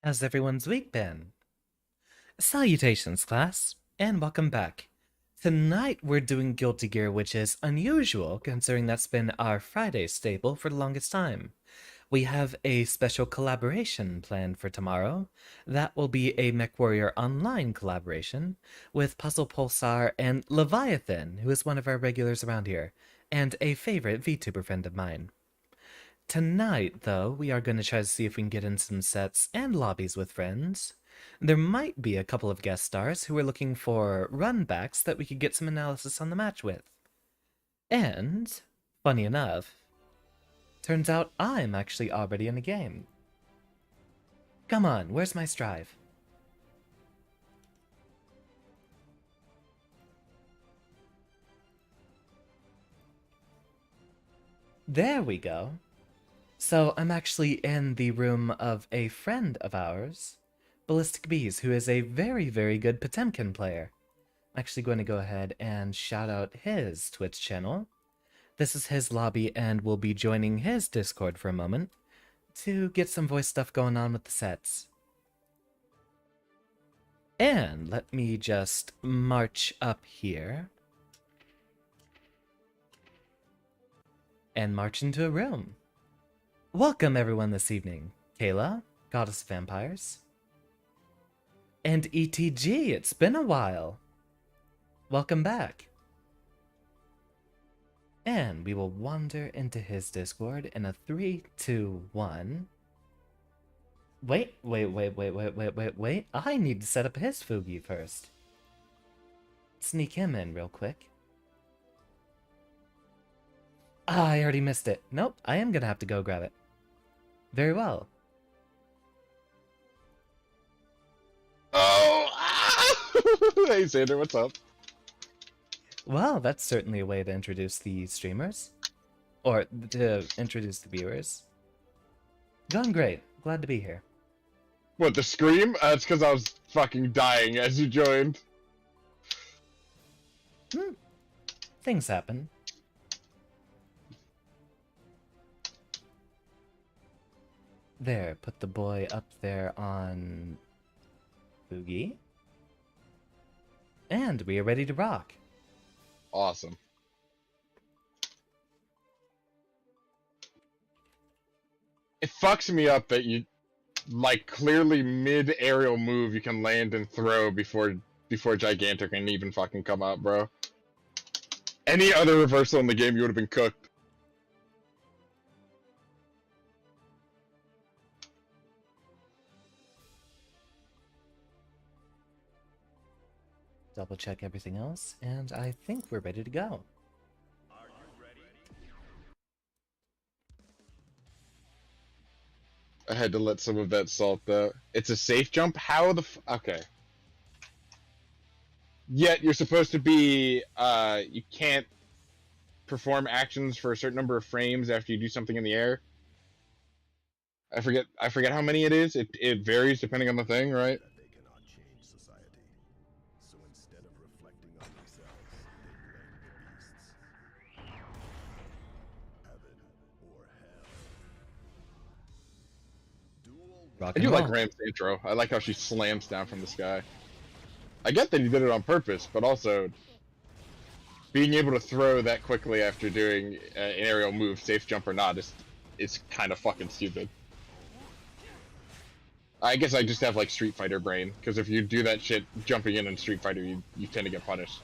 How's everyone's week been? Salutations, class, and welcome back. Tonight we're doing Guilty Gear, which is unusual considering that's been our Friday staple for the longest time. We have a special collaboration planned for tomorrow. That will be a MechWarrior Online collaboration with Puzzle Pulsar and Leviathan, who is one of our regulars around here, and a favorite VTuber friend of mine. Tonight, though, we are going to try to see if we can get in some sets and lobbies with friends. There might be a couple of guest stars who are looking for runbacks that we could get some analysis on the match with. And, funny enough, turns out I'm actually already in the game. Come on, where's my strive? There we go. So I'm actually in the room of a friend of ours, Ballistic Bees, who is a very, very good Potemkin player. I'm actually going to go ahead and shout out his Twitch channel. This is his lobby, and we'll be joining his Discord for a moment to get some voice stuff going on with the sets. And let me just march up here and march into a room. Welcome everyone this evening. Kayla, Goddess of Vampires. And ETG, it's been a while. Welcome back. And we will wander into his Discord in a 3, 2, 1. Wait. I need to set up his Fugi first. Sneak him in real quick. Ah, I already missed it. Nope, I am gonna have to go grab it. Very well. Oh! Ah! Hey, Xander, what's up? Well, that's certainly a way to introduce the streamers. Or to introduce the viewers. Going great. Glad to be here. What, the scream? It's because I was fucking dying as you joined. Things happen. There, put the boy up there on Boogie. And we are ready to rock. Awesome. It fucks me up that you, like, clearly mid-aerial move you can land and throw before Gigantic can even fucking come out, bro. Any other reversal in the game, you would have been cooked. Double check everything else, and I think we're ready to go. I had to let some of that salt out. It's a safe jump? How the okay. Yet you're supposed to be, you can't perform actions for a certain number of frames after you do something in the air. I forget how many it is. It varies depending on the thing, right? They cannot change society. So instead of reflecting on themselves, they blame the beasts. Heaven or hell. Dual Rock I and do like roll. Ram's intro. I like how she slams down from the sky. I get that he did it on purpose, but also being able to throw that quickly after doing an aerial move, safe jump or not, is kind of fucking stupid. I guess I just have like Street Fighter brain, because if you do that shit jumping in Street Fighter, you tend to get punished.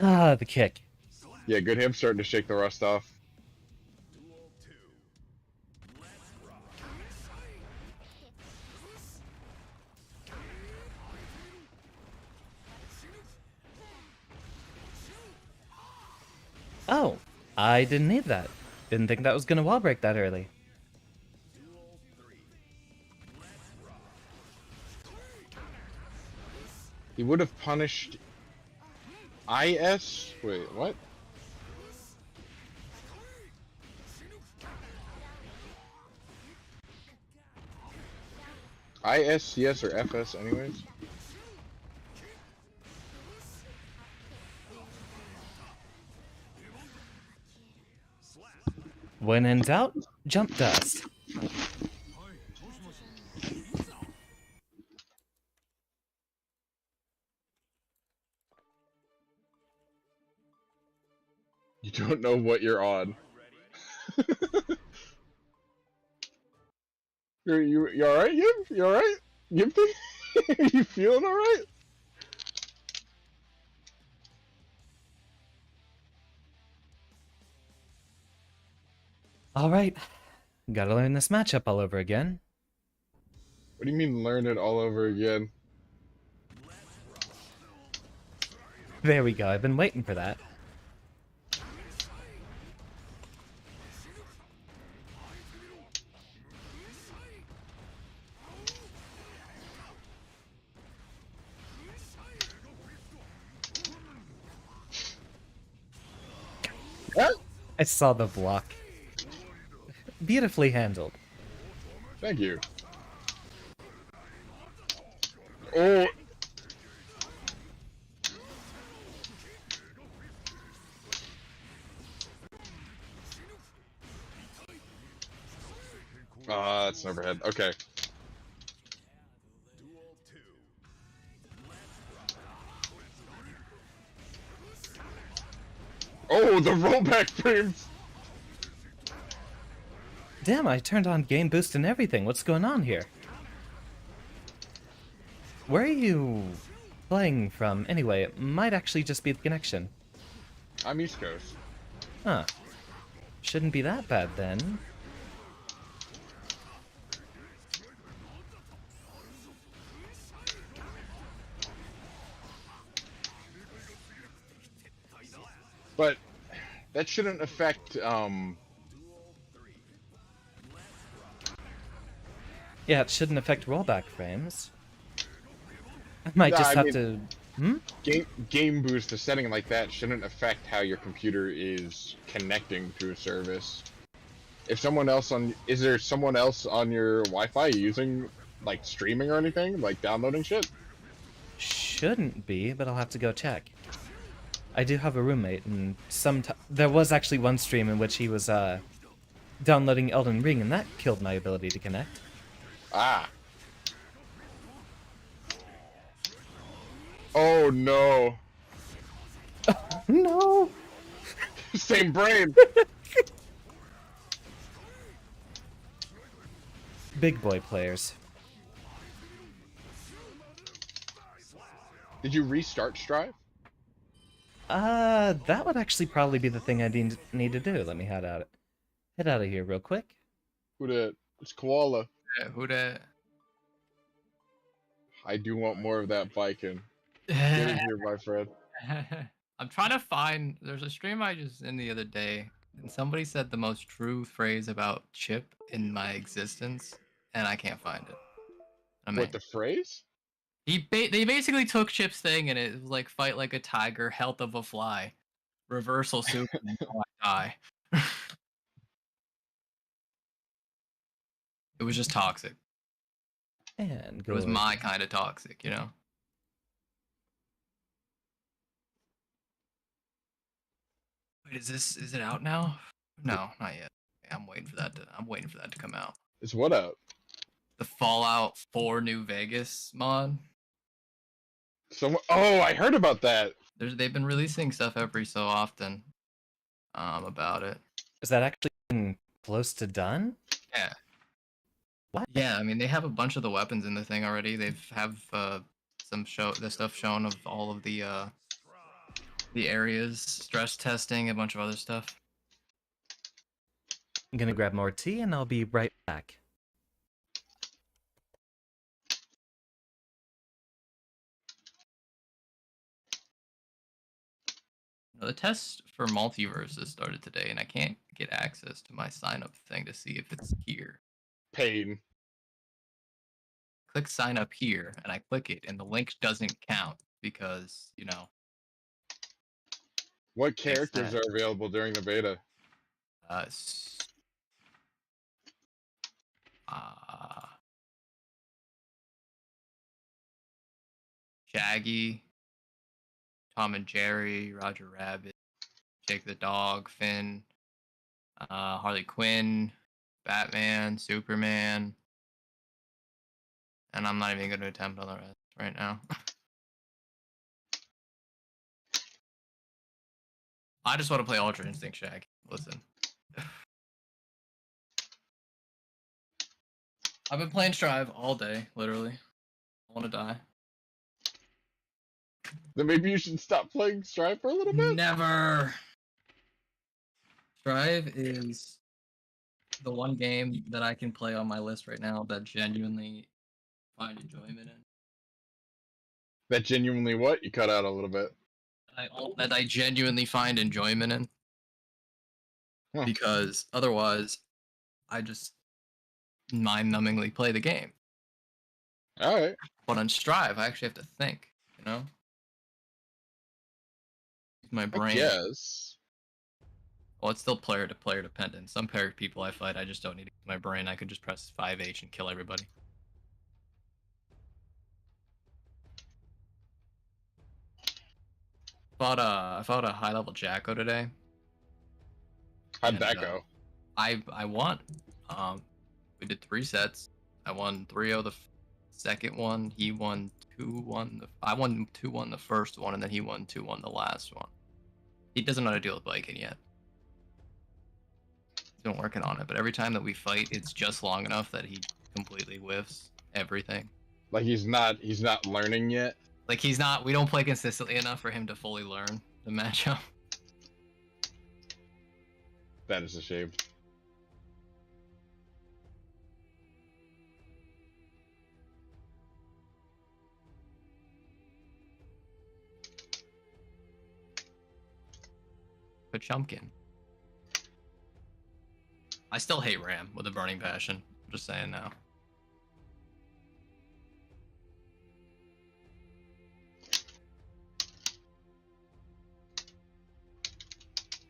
Ah, the kick. Yeah, good him starting to shake the rust off. Duel 2. Let's rock. Oh, I didn't need that. Didn't think that was gonna wall break that early. Duel 3. Let's rock. He would have punished IS? Wait, what? IS, CS, or FS anyways? When in doubt, jump dust. You don't know what you're on. You alright, Yim? You alright? Yim? You feeling alright? Alright, gotta learn this matchup all over again. What do you mean learn it all over again? There we go, I've been waiting for that. What? I saw the block. Beautifully handled. Thank you. Oh! Ah, that's an overhead. Okay. Oh, the rollback frames! Damn, I turned on game boost and everything. What's going on here? Where are you playing from? Anyway, it might actually just be the connection. I'm East Coast. Huh. Shouldn't be that bad then. But that shouldn't affect, Yeah, it shouldn't affect rollback frames. I might Nah, just I have mean- to... game boost, a setting like that shouldn't affect how your computer is connecting to a service. If someone else on, is there someone else on your Wi-Fi using, like, streaming or anything? Like, downloading shit? Shouldn't be, but I'll have to go check. I do have a roommate, and there was actually one stream in which he was, downloading Elden Ring, and that killed my ability to connect. Ah. Oh, no. No! Same brain! Big boy players. Did you restart Strive? That would actually probably be the thing I need to do. Let me head out of here real quick. Who dat? It's Koala. Yeah, who dat? I do want more of that Viking. Get in here, my friend. I'm trying to find. There's a stream I just in the other day, and somebody said the most true phrase about Chip in my existence, and I can't find it. I mean, What, the phrase? they basically took Chip's thing, and it was like fight like a tiger, health of a fly, reversal super, and I die. It was just toxic. And It go was over. my kind of toxic, you know. Wait, is it out now? No, not yet. I'm waiting for that to come out. Is what up? The Fallout 4 New Vegas mod. Oh, I heard about that. They've been releasing stuff every so often about it. Is that actually close to done? Yeah. What? Yeah, I mean they have a bunch of the weapons in the thing already. They've the stuff shown of all of the areas, stress testing, a bunch of other stuff. I'm gonna grab more tea and I'll be right back. The test for multiverses started today, and I can't get access to my sign up thing to see if it's here. Pain. Click sign up here, and I click it, and the link doesn't count because, you know. What characters are available during the beta? Uh, Shaggy, Tom and Jerry, Roger Rabbit, Jake the Dog, Finn, Harley Quinn, Batman, Superman, and I'm not even going to attempt on the rest right now. I just want to play Ultra Instinct Shag. Listen. I've been playing Strive all day, literally. I want to die. Then maybe you should stop playing Strive for a little bit? Never! Strive is the one game that I can play on my list right now that genuinely find enjoyment in. That genuinely what? You cut out a little bit. That I genuinely find enjoyment in. Huh. Because otherwise, I just mind-numbingly play the game. Alright. But on Strive, I actually have to think, you know? My brain. Yes. Well, it's still player-to-player dependent. Some people I fight, I just don't need to use my brain. I could just press 5H and kill everybody. I fought a high-level Jacko today. How'd that go? I won. We did 3 sets. I won 3-0 the second one. He won 2-1. I won 2-1 the first one, and then he won 2-1 the last one. He doesn't know how to deal with biking yet. He's been working on it, but every time that we fight, it's just long enough that he completely whiffs everything. Like he's not learning yet? Like we don't play consistently enough for him to fully learn the matchup. That is a shame. Pachumpkin. I still hate Ram with a burning passion. I'm just saying now.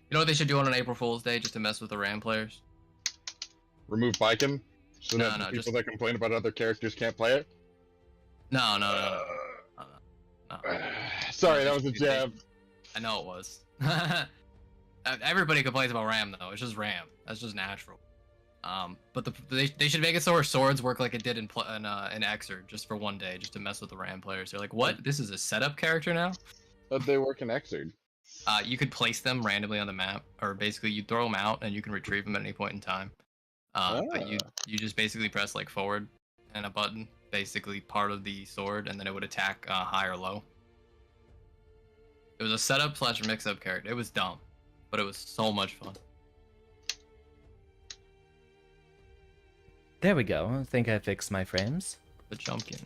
You know what they should do on an April Fool's Day just to mess with the Ram players? Remove Biken? So No, that no, the people just- that complain about other characters can't play it? No. Sorry, that was a jab. I know it was. Everybody complains about Ram though. It's just Ram. That's just natural. But they should make it so our swords work like it did in Xrd just for one day, just to mess with the Ram players. They're like, what? This is a setup character now? How'd they work in Xrd? You could place them randomly on the map, or basically you throw them out and you can retrieve them at any point in time. But you just basically press like forward and a button, basically part of the sword, and then it would attack high or low. It was a setup / mix-up character. It was dumb, but it was so much fun. There we go. I think I fixed my frames. The Chumpkin.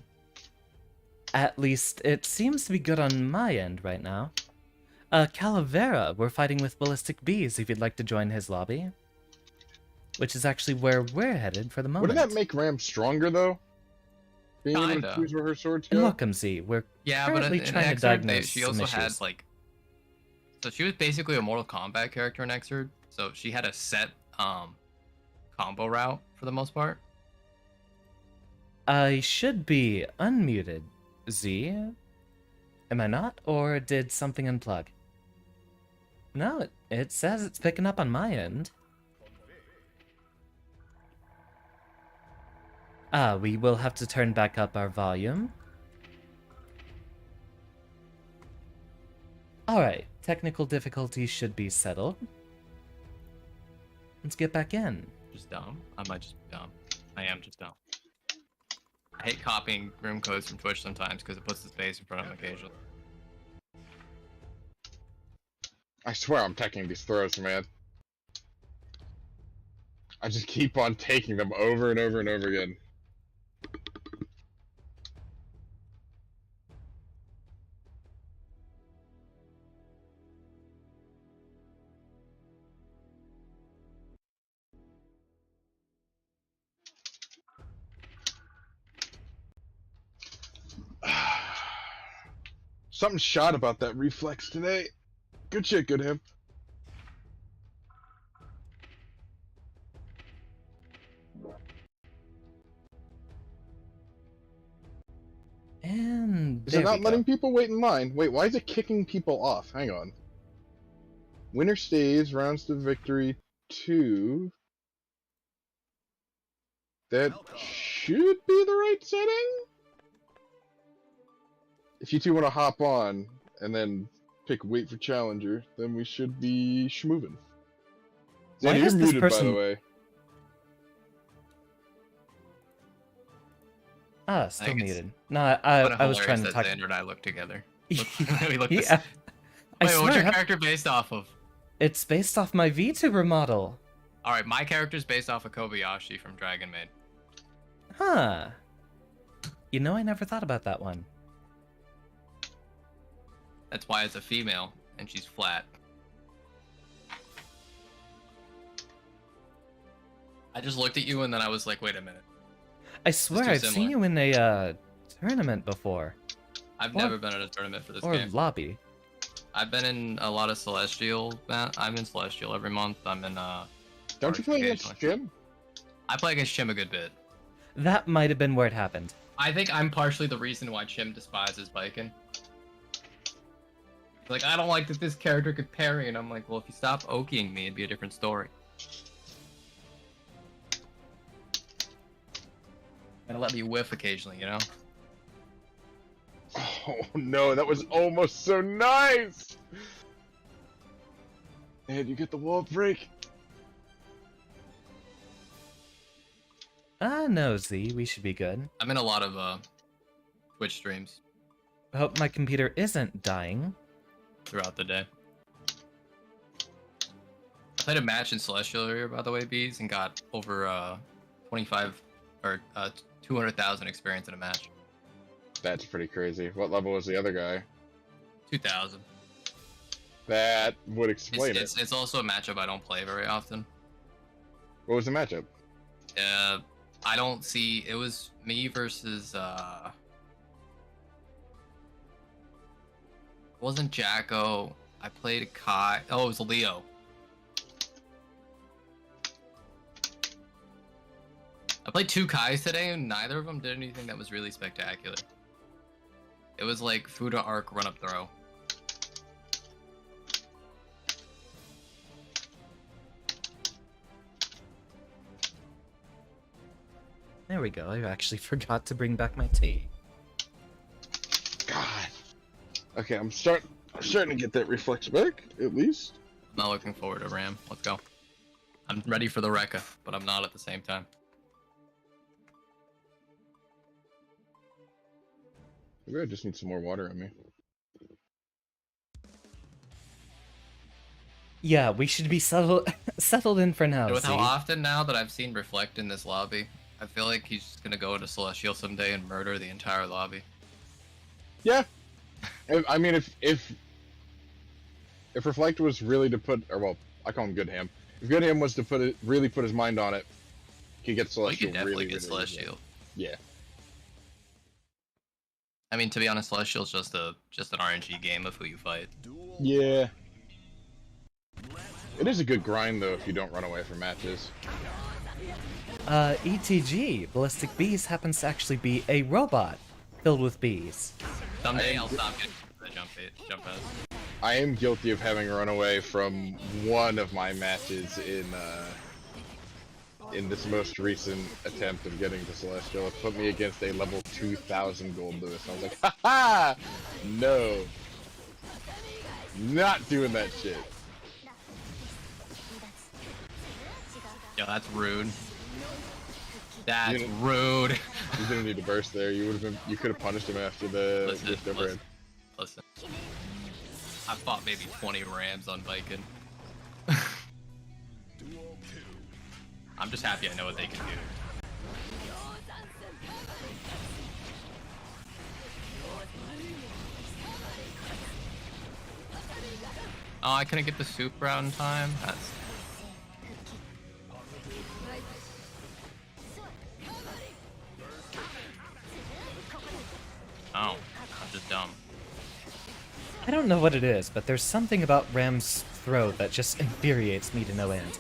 At least it seems to be good on my end right now. Calavera, we're fighting with Ballistic Bees if you'd like to join his lobby. Which is actually where we're headed for the moment. Wouldn't that make Ram stronger, though? Being able Kinda. to choose where her swords And go? welcome, Z. We're Yeah, but currently in trying to Xrd, diagnose she some also had issues. like, so she was basically a Mortal Kombat character in Xrd. So she had a set combo route for the most part. I should be unmuted, Z. Am I not? Or did something unplug? No, it says it's picking up on my end. We will have to turn back up our volume. Alright, technical difficulties should be settled. Let's get back in. Just dumb. I might just be dumb. I am just dumb. I hate copying room codes from Twitch sometimes because it puts the space in front of them occasionally. I swear I'm taking these throws, man. I just keep on taking them over and over and over again. Something shot about that reflex today. Good shit, good him. And Is there it we not go. letting people wait in line? Wait, why is it kicking people off? Hang on. Winner stays, rounds to victory 2. That should be the right setting. If you two want to hop on and then pick wait for challenger, then we should be schmoving. Why Xander, you're does this muted, by person- the way. Ah, still think it's- muted. No, I was trying to talk. Xander and I look together. We look He- the I same. Wait, what's swear, your character based off of? it's based off my VTuber model. Alright, my character's based off of Kobayashi from Dragon Maid. Huh. You know, I never thought about that one. That's why it's a female, and she's flat. I just looked at you and then I was like, wait a minute. I swear too I've seen similar. you in a tournament before. I've Or- never been at a tournament for this Or game. lobby. I've been in a lot of Celestial. I'm in Celestial every month. I'm in Don't you play against occasionally. Jim? I play against Chim a good bit. That might have been where it happened. I think I'm partially the reason why Chim despises biking. Like, I don't like that this character could parry, and I'm like, well, if you stop okiing me, it'd be a different story. Gotta let me whiff occasionally, you know? Oh no, that was almost so nice! And you get the wall break. No, Z, we should be good. I'm in a lot of Twitch streams I hope my computer isn't dying. throughout the day. I played a match in Celestial earlier, by the way, Bees, and got over 25 or 200,000 experience in a match. That's pretty crazy. What level was the other guy? 2,000. That would explain it. It's also a matchup I don't play very often. What was the matchup? I don't see. It was me versus. It wasn't Jacko. I played Kai. Oh, it was Leo. I played 2 Kais today, and neither of them did anything that was really spectacular. It was like Fuda Arc run up throw. There we go. I actually forgot to bring back my tea. God. Okay, I'm starting to get that reflex back, at least. I'm not looking forward to Ram. Let's go. I'm ready for the Rekka, but I'm not at the same time. Maybe I just need some more water on me. Yeah, we should be settled in for now. And with how Z. often now that I've seen Reflect in this lobby, I feel like he's just gonna go to Celestial someday and murder the entire lobby. Yeah. I mean, if Reflect was really to put, or well, I call him Good Ham. If Good Ham was to really put his mind on it, he could get Well, Celestial he could definitely really, get really, really Celestial. Yeah. I mean, to be honest, Celestial's just an RNG game of who you fight. Yeah. It is a good grind though if you don't run away from matches. ETG, Ballistic Bees happens to actually be a robot filled with bees. Someday I'll stop getting the jump pass. I am guilty of having run away from one of my matches in this most recent attempt of getting to Celestial. It put me against a level 2000 gold Lewis. I was like, ha ha! No. Not doing that shit. Yo, that's rude. That's You know- rude. You didn't need to burst there. You could have punished him after the Rift Overhead. Listen. I fought maybe 20 Rams on Viking. I'm just happy I know what they can do. Oh, I couldn't get the super out in time? That's... Oh, I'm just dumb. I don't know what it is, but there's something about Ram's throat that just infuriates me to no end.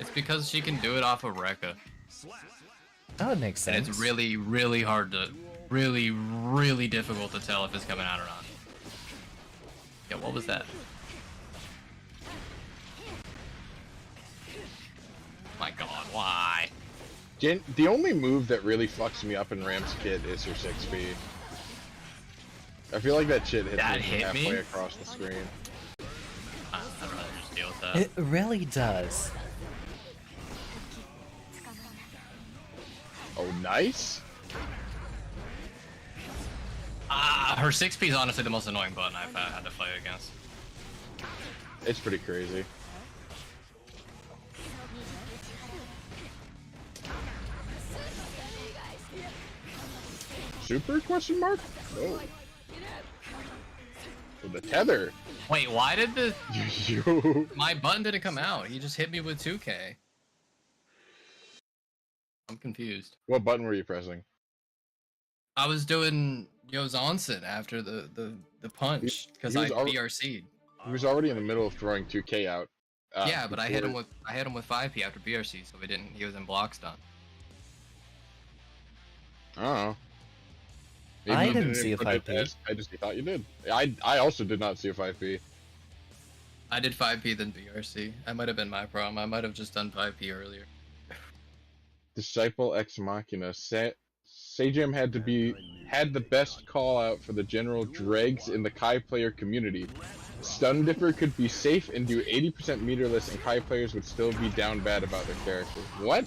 It's because she can do it off of Rekka. That would make sense. And it's really, really hard to... Really, really difficult to tell if it's coming out or not. Yeah, what was that? my god, why? The only move that really fucks me up in Ram's kit is her 6B. I feel like that shit hits That me hit halfway me? across the screen. I'd rather just deal with that. It really does. Oh, nice. Her 6P is honestly the most annoying button I've had to fight against. It's pretty crazy. Super question mark? No. For the tether. Wait, why did the You. my button didn't come out? He just hit me with 2K. I'm confused. What button were you pressing? I was doing Yo's onset after the punch because he I was al- BRC'd. He was already in the middle of throwing 2K out. Yeah, but I hit him before- with 5P after BRC, so he was in block stun. I don't know. I you didn't see a input it 5P. as- I just thought you did. I also did not see a 5P. I did 5P then BRC. That might have been my problem. I might have just done 5P earlier. Disciple Ex Machina. Sajam had the best call out for the general dregs in the Kai player community. Stun Dipper could be safe and do 80% meterless, and Kai players would still be down bad about their character. What?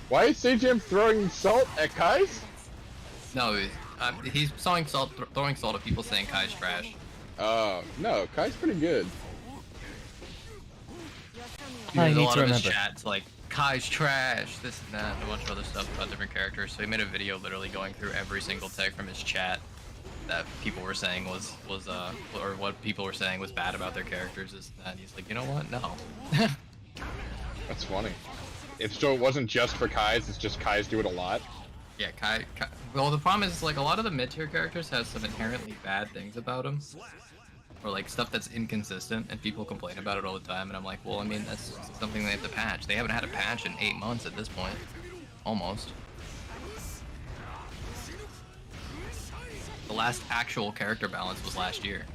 Why is Sajam throwing salt at Kai's? No, he's throwing salt at people saying Kai's trash. No, Kai's pretty good. I There's a need lot to of his remember. chats like Kai's trash, this and that, and a bunch of other stuff about different characters. So he made a video literally going through every single tag from his chat that people were saying was or what people were saying was bad about their characters. Is that he's like, you know what? No. That's funny. So it wasn't just for Kai's, it's just Kai's do it a lot. Yeah, Kai. Well, the problem is like a lot of the mid-tier characters have some inherently bad things about them, or like stuff that's inconsistent, and people complain about it all the time. And I'm like, well, I mean, that's something they have to patch. They haven't had a patch in 8 months at this point, almost. The last actual character balance was last year.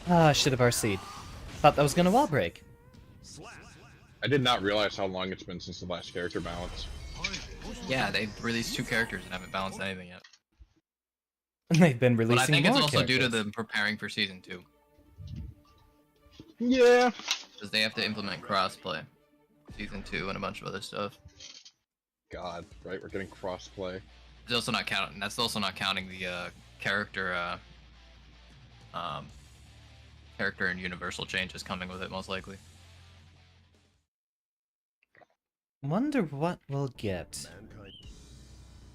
Ah, should have RC'd. Thought that was gonna wall break. I did not realize how long it's been since the last character balance. Yeah, they released 2 characters and haven't balanced anything yet. They've been But releasing I think it's more also due to characters. them preparing for season 2, Yeah. because they have to implement crossplay, season 2, and a bunch of other stuff. God, right? We're getting crossplay. It's also not counting. That's also not counting the character and universal changes coming with it, most likely. Wonder what we'll get.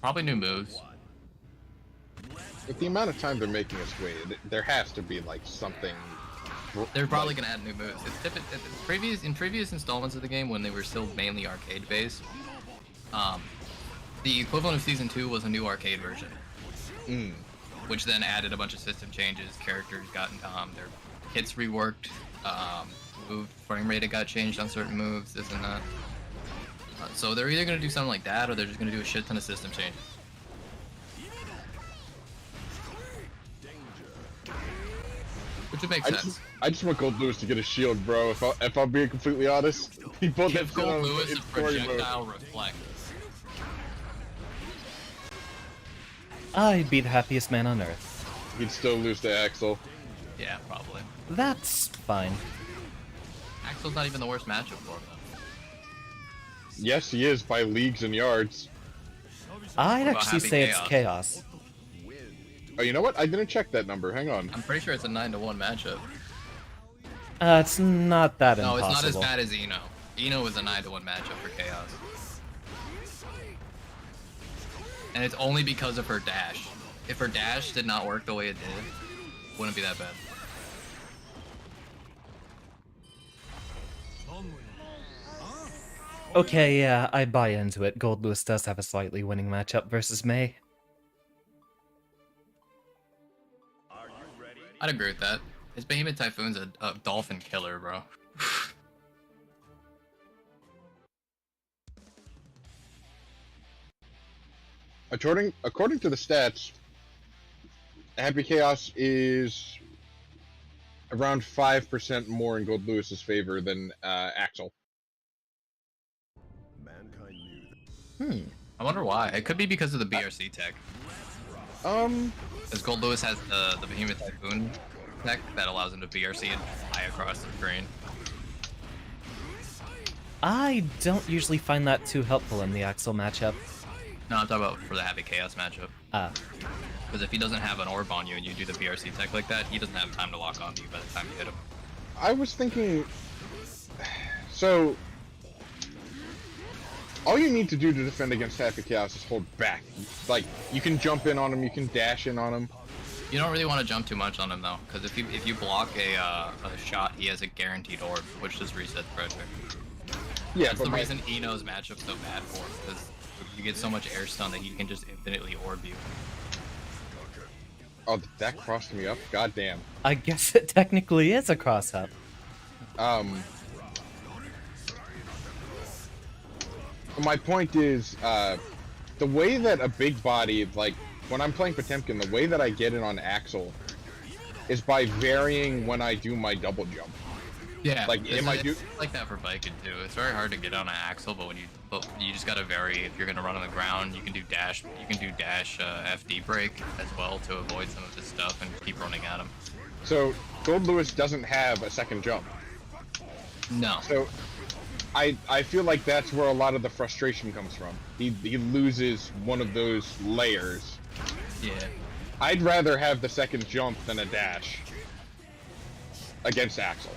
Probably new moves. With the amount of time they're making us wait, there has to be like something. They're probably gonna add new moves. In previous installments of the game, when they were still mainly arcade based, the equivalent of season 2 was a new arcade version, which then added a bunch of system changes. Characters got their hits reworked, move frame rate got changed on certain moves, this and that. So they're either gonna do something like that, or they're just gonna do a shit ton of system changes. Which would make sense. I just want Gold Lewis to get a shield, bro. If I'm being completely honest, he pulled that Give shit Gold on Lewis in a story mode. projectile reflect. I'd be the happiest man on earth. He'd still lose to Axel. Yeah, probably. That's fine. Axel's not even the worst matchup for him. Yes, he is by leagues and yards. I'd What about actually Happy say it's Chaos? chaos. Oh, you know what? I didn't check that number. Hang on. I'm pretty sure it's a 9-1 matchup. It's not that No, impossible. it's not as bad as Eno. Eno is a 9-1 matchup for Chaos. And it's only because of her dash. If her dash did not work the way it did, it wouldn't be that bad. Okay, yeah, I buy into it. Gold Lewis does have a slightly winning matchup versus May. I'd agree with that. His Behemoth Typhoon's a dolphin killer, bro. According to the stats, Happy Chaos is around 5% more in Gold Lewis's favor than Axel. Mankind knew that I wonder why. It could be because of the BRC tech. Because Gold Lewis has the Behemoth Typhoon tech that allows him to BRC and fly across the screen. I don't usually find that too helpful in the Axel matchup. No, I'm talking about for the Happy Chaos matchup. Ah. Because if he doesn't have an orb on you and you do the BRC tech like that, he doesn't have time to lock onto you by the time you hit him. I was thinking... So... All you need to do to defend against Happy Chaos is hold back. Like, you can jump in on him, you can dash in on him. You don't really want to jump too much on him though, because if you block a shot, he has a guaranteed orb, which just resets pressure. Yeah, That's but the reason Eno's matchup's so bad for him, because you get so much air stun that he can just infinitely orb you. Oh, that crossed me up? God damn. I guess it technically is a cross-up. My point is, the way that a big body, like, when I'm playing Potemkin, the way that I get in on Axel is by varying when I do my double jump. Yeah, Like, it's like that for Viking too. It's very hard to get on an Axel, but you just gotta vary. If you're gonna run on the ground, you can do dash. You can do dash FD break as well to avoid some of this stuff and keep running at him. So, Gold Lewis doesn't have a second jump. No. So, I feel like that's where a lot of the frustration comes from. He loses one of those layers. Yeah. I'd rather have the second jump than a dash against Axel.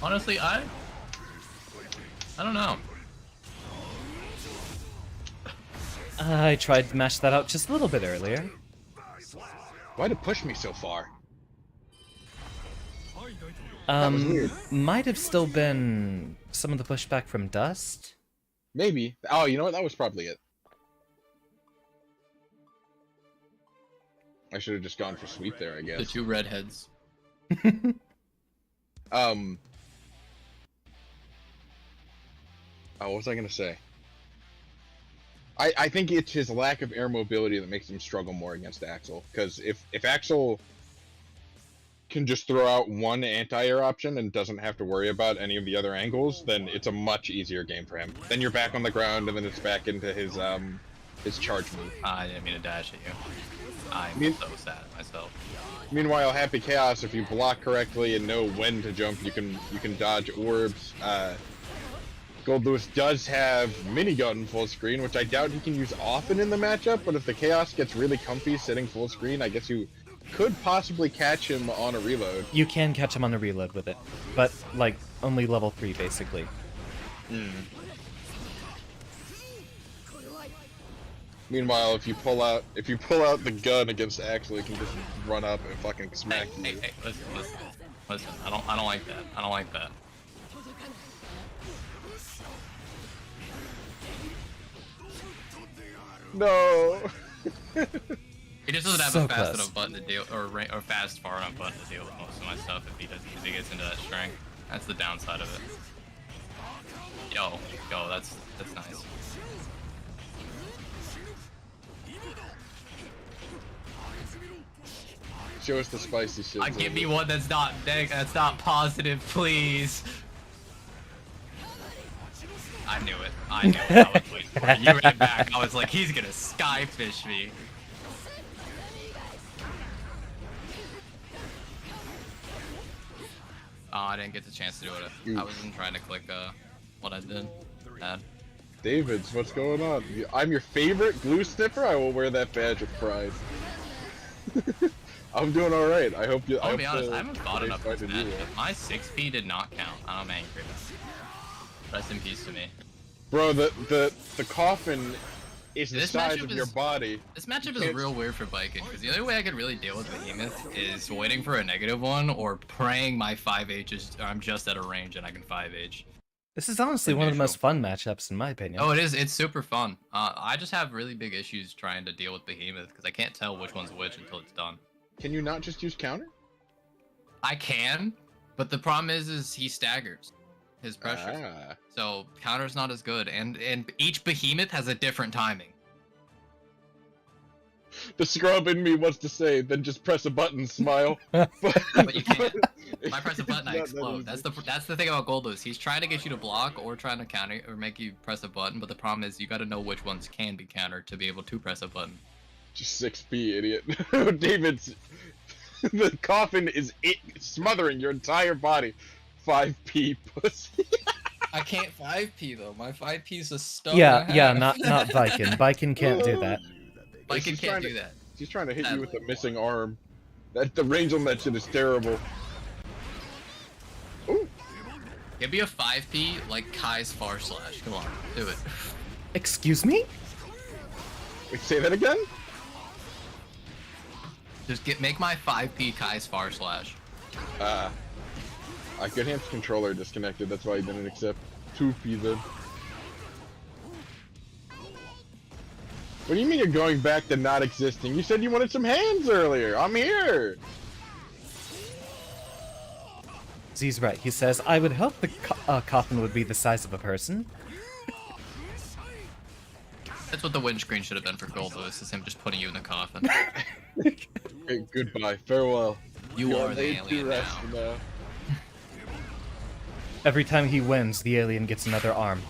Honestly, I don't know. I tried to mash that out just a little bit earlier. Why'd it push me so far? Was weird. Might have still been some of the pushback from Dust. Maybe. Oh, you know what? That was probably it. I should have just gone for sweep there, I guess. The two redheads. Oh, what was I gonna say? I think it's his lack of air mobility that makes him struggle more against Axel. Because if Axel can just throw out one anti-air option and doesn't have to worry about any of the other angles, then it's a much easier game for him. Then you're back on the ground, and then it's back into his charge move. I didn't mean to dash at you. I'm so sad myself. Meanwhile, Happy Chaos, if you block correctly and know when to jump, you can dodge orbs. Gold Lewis does have minigun full screen, which I doubt he can use often in the matchup, but if the Chaos gets really comfy sitting full screen, I guess you could possibly catch him on a reload. You can catch him on a reload with it, but like only level 3 basically. Meanwhile, if you pull out the gun against Axel, you can just run up and fucking smack you. Hey, listen. I don't like that. I don't like that. No. He just doesn't have So a fast close. enough button to deal, or fast far enough button to deal with most of my stuff if he gets into that strength. That's the downside of it. Yo, that's nice. Show us the spicy shit. Give me one that's not positive, please. I knew it. I was waiting for it. You ran back. I was like, he's gonna skyfish me. Oh, I didn't get the chance to do it. I wasn't trying to click what I did. Bad. Davids, what's going on? I'm your favorite glue sniffer. I will wear that badge with pride. I'm doing all right. I hope you. I'll be honest. I haven't thought enough of to that. do My 6P did not count. I'm angry. Rest in peace to me. Bro, the coffin is the This size matchup of your is- body. This matchup is real weird for Viking, because the only way I could really deal with Behemoth is waiting for a -1 or praying my 5H is I'm just at a range and I can 5H. This is honestly one of the most fun matchups in my opinion. Oh, it is. It's super fun. I just have really big issues trying to deal with Behemoth because I can't tell which one's which until it's done. Can you not just use counter? I can, but the problem is he staggers his pressure. Ah. So counter's not as good, and each Behemoth has a different timing. The scrub in me wants to say, then just press a button, smile. But you can't. If I press a it's button, I not that explode. easy. That's the thing about Goldless. He's trying to get you to block or trying to counter or make you press a button, but the problem is you got to know which ones can be countered to be able to press a button. Just 6p, idiot. David's... the coffin is smothering your entire body. 5p, pussy. I can't 5p though. My 5p is a stone. Yeah, not Viking. Viking can't do that. Viking She's can't trying do to- that. She's trying to hit you with Sadly. a missing arm. The range on that shit is terrible. Ooh. Give me a 5p like Kai's far slash. Come on, do it. Excuse me? Wait, say that again? Just make my 5p Kai's far slash. I could have controller disconnected, that's why I didn't accept 2p then. What do you mean you're going back to not existing? You said you wanted some hands earlier. I'm here. Z's right. He says, I would hope the coffin would be the size of a person. That's what the windscreen should have been for Goldless, is him just putting you in the coffin. Okay, goodbye. Farewell. You are the laid to alien rest now. Every time he wins, the alien gets another arm.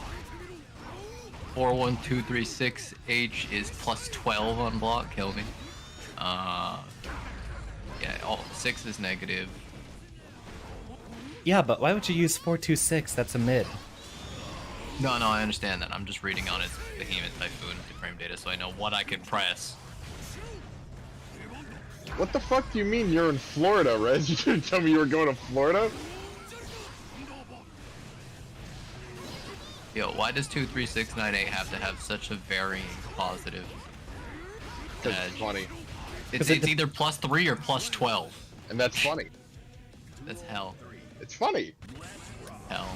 41236H is plus 12 on block. Kill me. Yeah, 6 is negative. Yeah, but why would you use 426? That's a mid. No, I understand that. I'm just reading on its Behemoth Typhoon frame data, so I know what I can press. What the fuck do you mean you're in Florida, Rez? You didn't tell me you were going to Florida? Yo, why does 23698 have to have such a varying positive That's edge? funny. It's either plus 3 or plus 12. And that's funny. That's hell. It's funny. Hell.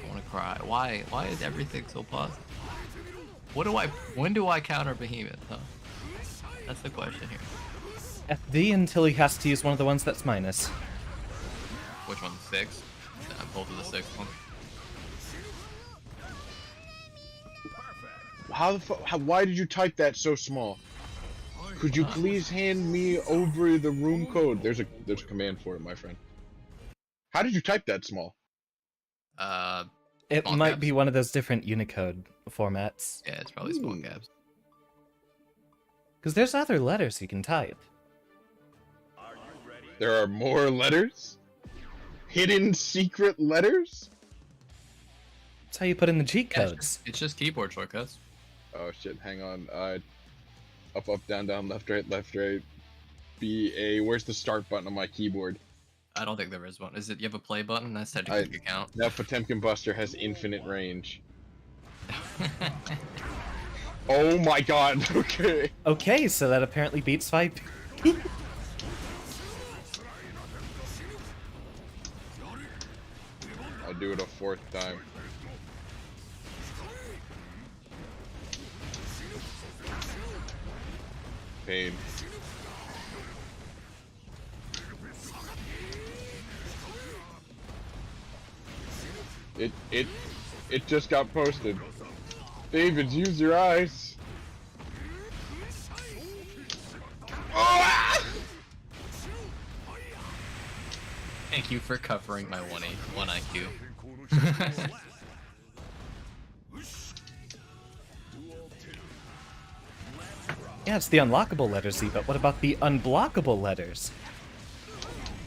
I want to cry. Why is everything so positive? When do I counter Behemoth, huh? That's the question here. FD until he has to use one of the ones that's minus. Which one? 6? I'm both of the 6th one. Why did you type that so small? Could you please hand me over the room code? There's a command for it, my friend. How did you type that small? It Small might caps. be one of those different Unicode formats. Yeah, it's probably small caps. Because there's other letters you can type. There are more letters? Hidden secret letters? That's how you put in the cheat Yeah, codes. it's just keyboard shortcuts. Oh shit, hang on. Up, down, left, right. B, A. Where's the start button on my keyboard? I don't think there is one. Is it? You have a play button? That's technically a count. Now Potemkin Buster has infinite range. Oh my god, okay. Okay, so that apparently beats 5. I'll do it a 4th time. Pain. It just got posted. David, use your eyes. Oh! Thank you for covering my 1 IQ. Yeah, it's the unlockable letters, Z, but what about the unblockable letters?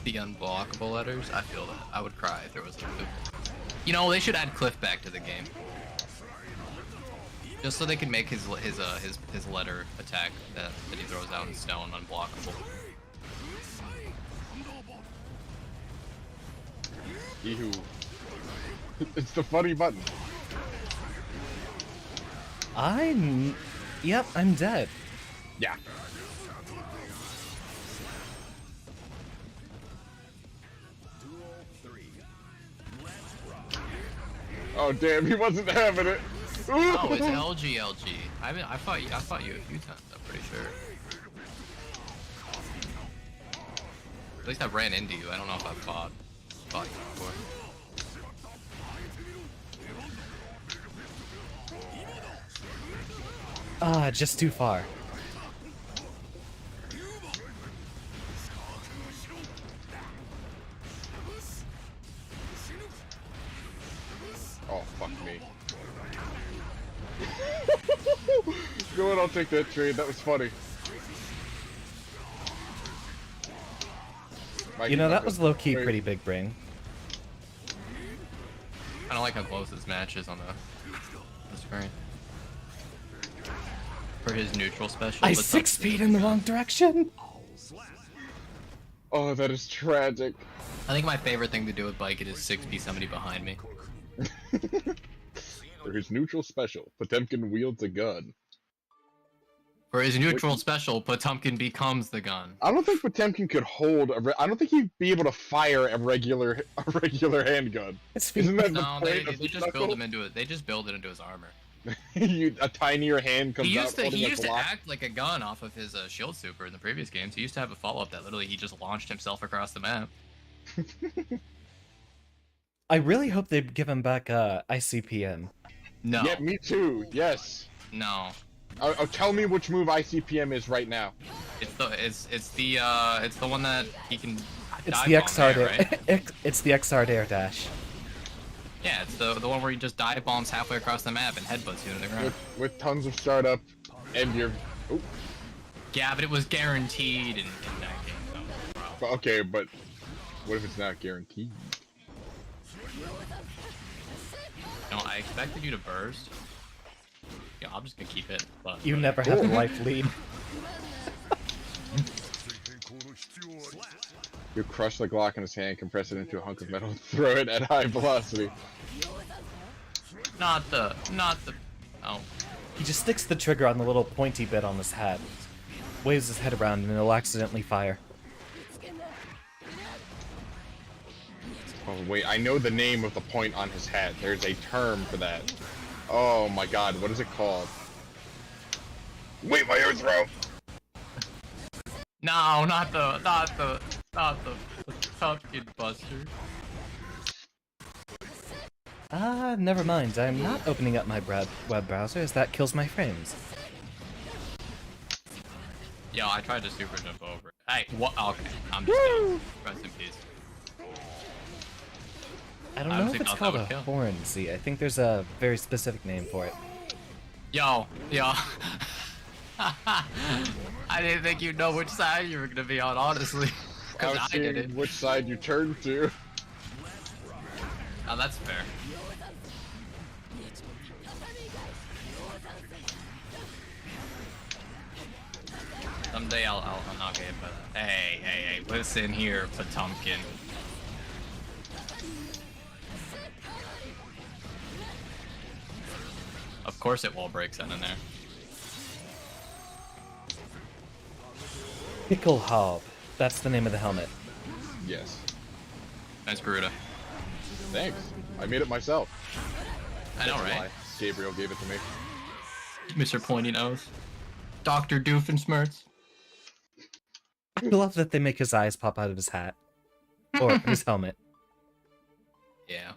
The unblockable letters? I feel that. I would cry if there was a cliff. You know, they should add Cliff back to the game. Just so they can make his letter attack that he throws out in stone unblockable. Ew. It's the funny button. Yep, I'm dead. Yeah. Oh damn, he wasn't having it. Oh, it's LG. I fought you a few times. I'm pretty sure. At least I ran into you. I don't know if I fought you before. Just too far. fuck me. Go on, I'll take that trade. That was funny. You know, that was low-key pretty big brain. I don't like how close this match is on the screen. For his neutral special. I but 6 speed in the wrong direction. Oh, that is tragic. I think my favorite thing to do with Bike is 6B somebody behind me. For his neutral special, Potemkin wields a gun. For his neutral special, Potemkin becomes the gun. I don't think Potemkin could hold I don't think he'd be able to fire a regular handgun. Isn't that the No, point they of the just build knuckle? him into it. They just build it into his armor. A tinier hand comes He out used to holding a Glock. act like a gun off of his shield super in the previous games. He used to have a follow-up that literally he just launched himself across the map. I really hope they give him back ICPM. No. Yeah, me too. Yes. No. Tell me which move ICPM is right now. It's the one that he can It's dive the bomb XR there, dare. right? It's the XR dare dash. Yeah, it's the one where he just dive bombs halfway across the map and headbutts you to the ground. With tons of startup and your. Oh, Yeah, but it was guaranteed in that game. So. but okay, but what if it's not guaranteed? No, I expected you to burst. Yeah, I'm just gonna keep it. But You never have a life lead. You crush the Glock in his hand, compress it into a hunk of metal, and throw it at high velocity. not the. Oh, He just sticks the trigger on the little pointy bit on his hat, waves his head around, and it'll accidentally fire. Oh wait, I know the name of the point on his hat. There's a term for that. Oh my god, what is it called? Wait, my overthrow! no, not the pumpkin buster. Never mind. I'm not opening up my web browser, as that kills my frames. Yo, I tried to super jump over it. Hey, what? Okay, I'm just done. Rest in peace. I don't I know honestly if it's thought that called a would kill. horn, see. I think there's a very specific name for it. Yo. I didn't think you'd know which side you were gonna be on, honestly. I Because was I seeing didn't. which side you turned to. Oh, that's fair. Someday I'll knock it, but hey, listen here, Potemkin. Of course it wall breaks in there. Pickle Hob. That's the name of the helmet. Yes. Nice Garuda. Thanks. I made it myself. I know, That's right? why Gabriel gave it to me. Mr. Pointy Nose. Dr. Doofenshmirtz. I love that they make his eyes pop out of his hat. Or his helmet. Yeah.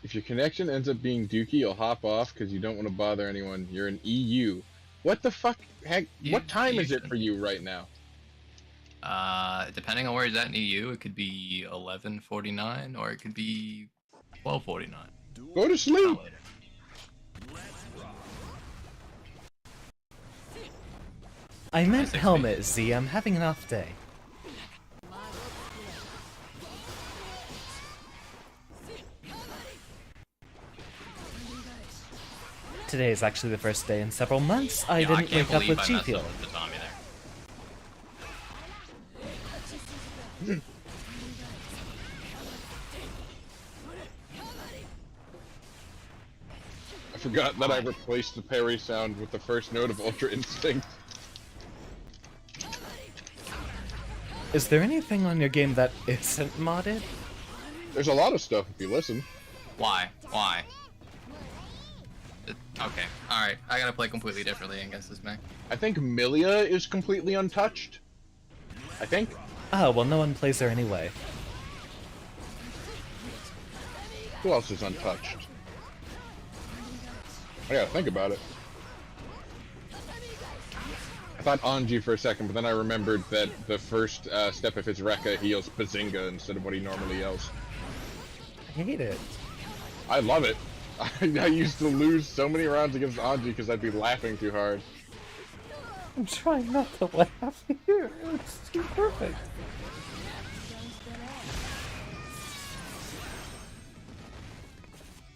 If your connection ends up being dookie, you'll hop off because you don't want to bother anyone. You're an EU. What the fuck? Heck, what time is it for you right now? Depending on where he's at in EU, it could be 11:49 or it could be 12:49. Go to sleep. I meant 6 helmet, Z. I'm having an off day. Today is actually the first day in several months I Yeah, didn't can't wake up believe with I G messed Fuel. up with the Tommy there. I forgot that I replaced the parry sound with the first note of Ultra Instinct. Is there anything on your game that isn't modded? There's a lot of stuff if you listen. Why? Why? Okay, alright. I gotta play completely differently, I guess, this Mac. I think Milia is completely untouched. I think. Oh, well, no one plays her anyway. Who else is untouched? I gotta think about it. thought Anji for a second, but then I remembered that the first step of his Rekka, he yells Bazinga instead of what he normally yells. I hate it. I love it. I used to lose so many rounds against Anji because I'd be laughing too hard. I'm trying not to laugh here. It's too perfect.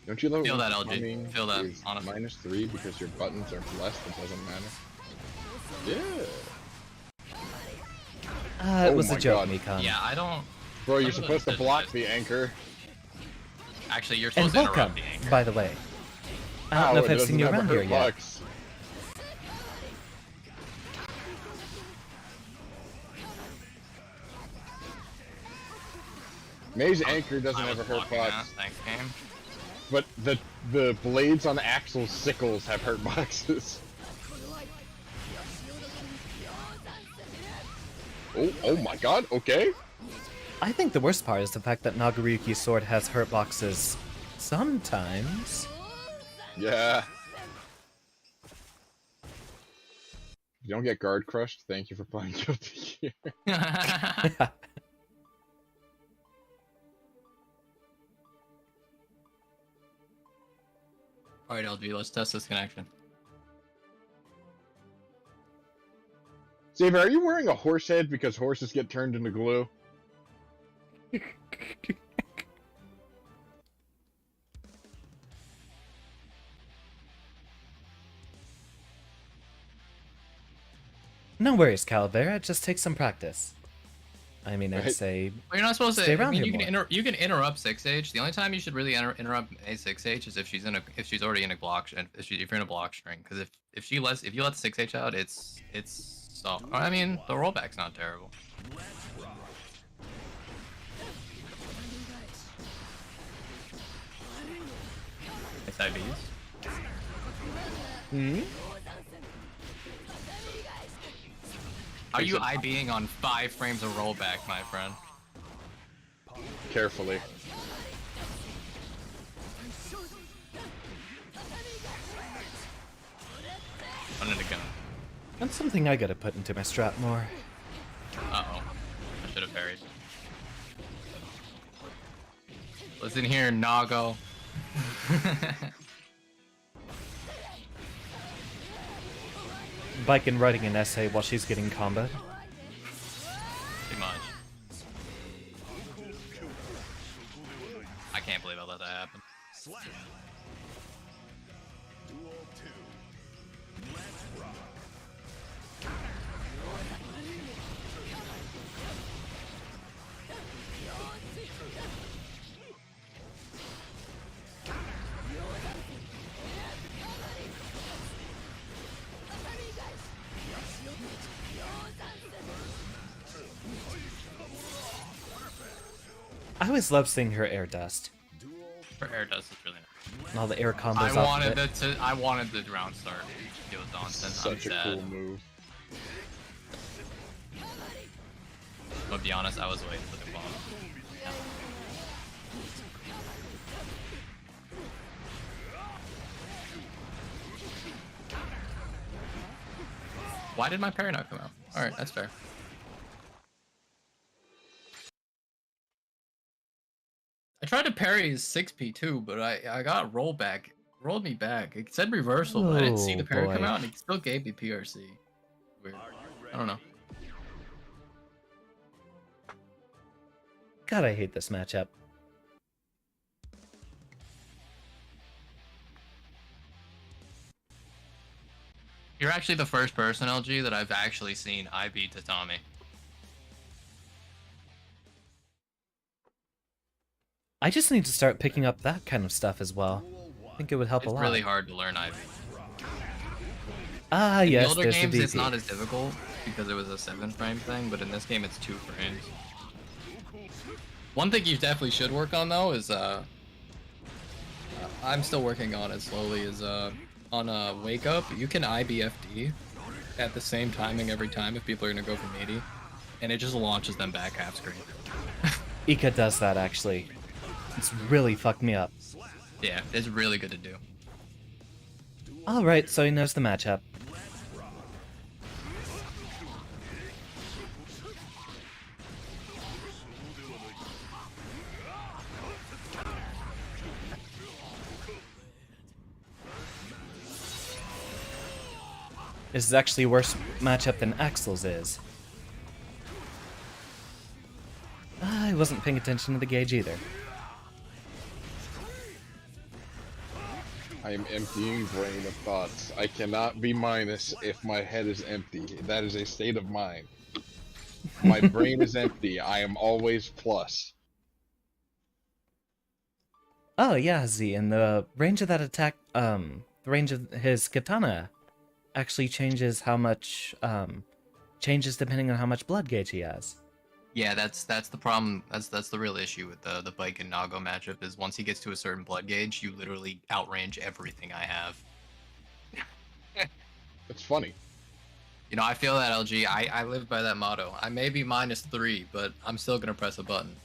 Don't you love Feel that, LG. plumbing Feel that, is honestly. -3 because your buttons are blessed? It doesn't matter. Yeah. It Oh was my a joke, God. Mikon. Yeah, I don't. Bro, you're Some of supposed to those block are the anchor. Actually, you're And supposed to welcome, interrupt the anchor. by the way. I don't Ow, know if it I've doesn't seen you have a around here hurt yet. box. May's anchor doesn't I have a was hurt blocking box, that. Thanks, game. but the blades on Axel's sickles have hurt boxes. Oh my God, okay. I think the worst part is the fact that Nagaryuki's sword has hurt boxes sometimes. Yeah. You don't get guard crushed, thank you for playing Guilty Gear. Alright, LG, let's test this connection. Xavier, are you wearing a horse head because horses get turned into glue? No worries, Calavera. It just takes some practice. I mean, I'd Right. say Well, you're not supposed to. Stay I around mean, here you can interrupt 6H. The only time you should really interrupt a 6H is if she's already in a block and if you're in a block string. Because if you let 6H out, it's so. I mean, the rollback's not terrible. It's IVs. Hmm? Are you IBing on 5 frames of rollback, my friend? Carefully. Under the gun. that's something I gotta put into my strat more. Uh-oh. I should have parried. Listen here, Nago. Bike and writing an essay while she's getting comboed. Too much. I can't believe I let that happen. Duel 2. Let's rock. I always love seeing her air dust. For air dust is really nice. And all the air combos off of it. I wanted the round start. It was nonsense. Such I'm a sad. cool move. But to be honest, I was waiting for the bomb. Why did my parry not come out? Alright, that's fair. I tried to parry his 6P too, but I got rollback. Rolled me back. It said reversal, but I didn't see the Oh, parry come boy. out, and it still gave me PRC. Weird. I don't know. God, I hate this matchup. You're actually the first person, LG, that I've actually seen IB Tatami. I just need to start picking up that kind of stuff as well. I think it would help It's a lot. really hard to learn IB. Ah, In the yes, older there's games, the it's DP. not as difficult because it was a 7-frame thing, but in this game, it's 2 frames. One thing you definitely should work on though is I'm still working on it slowly. Is on a wake up, you can IBFD at the same timing every time if people are gonna go from 80, and it just launches them back half screen. Ika does that actually. It's really fucked me up. Yeah, it's really good to do. Alright, so he knows the matchup. This is actually a worse matchup than Axel's is. I wasn't paying attention to the gauge either. I am emptying brain of thoughts. I cannot be minus if my head is empty. That is a state of mind. My brain is empty. I am always plus. Oh yeah, Z, and the range of that attack, the range of his katana actually changes how much, changes depending on how much blood gauge he has. Yeah, that's the problem. That's the real issue with the Bike and Nago matchup is once he gets to a certain blood gauge, you literally outrange everything I have. It's funny. You know, I feel that, LG. I live by that motto. I may be -3, but I'm still gonna press a button.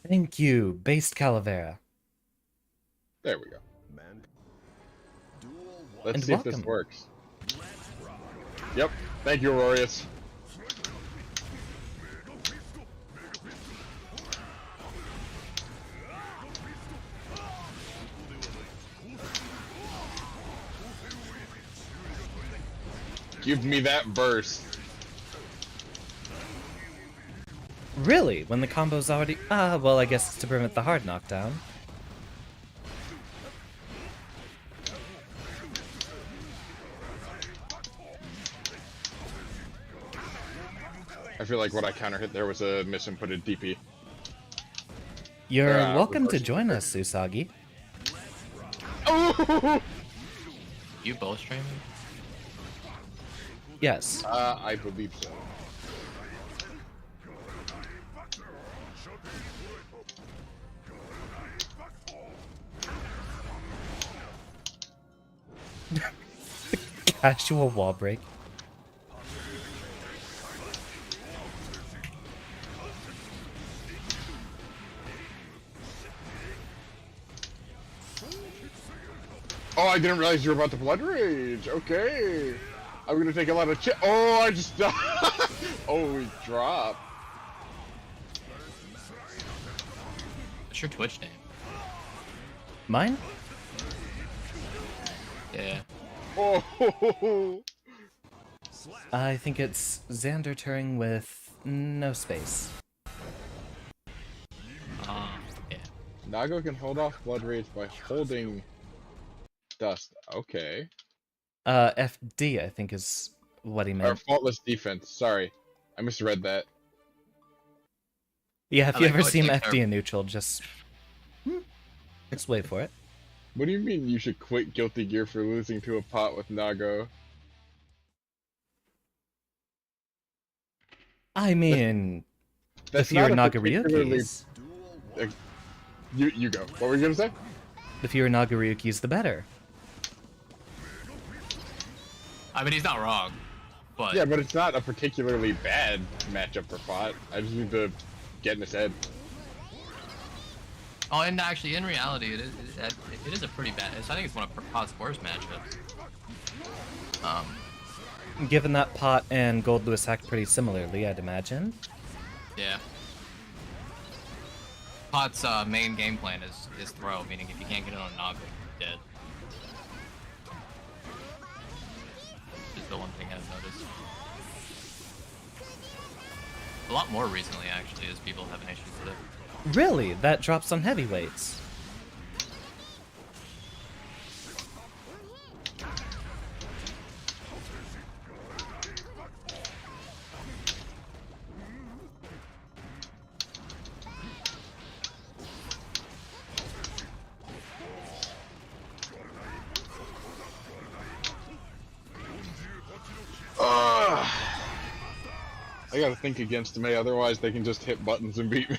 Thank you, Based Calavera. There we go. Man. Duel one. Let's And see if this welcome. works. Yep. Thank you, Aurorius. Give me that burst. Really? When the combo's already... Ah, well, I guess it's to prevent the hard knockdown. I feel like what I counter hit there was a misinputted DP. You're Ah, welcome to reverse. join us, Usagi. Oh! You both streaming? Yes. I believe so. Casual wall break. Oh, I didn't realize you were about to blood rage. Okay. I'm gonna take a lot of Oh, I just Oh, he dropped. What's your Twitch name? Mine? Yeah. Oh. I think it's Xander Turing with no space. Yeah. Nago can hold off blood rage by holding dust. Okay. FD, I think is what he Or meant. faultless defense. Sorry. I misread that. Yeah, if I you like ever how it see him takes FD in neutral, just wait for it. What do you mean you should quit Guilty Gear for losing to a pot with Nago? I mean, That's the fewer not a particularly- Nagaryukis, You go. What were you gonna say? the fewer Nagaryukis, the better. I mean, he's not wrong, but Yeah, but it's not a particularly bad matchup for pot. I just need to get in his head. oh, and actually, in reality, it is a pretty bad. I think it's one of Pot's worst matchups. Given that Pot and Gold Lewis act pretty similarly, I'd imagine. Yeah. Pot's main game plan is throw, meaning if you can't get it on Nago, you're dead. Just the one thing I've noticed. A lot more recently, actually, as people have an issue with it. Really? That drops on heavyweights. I gotta think against me, otherwise they can just hit buttons and beat me.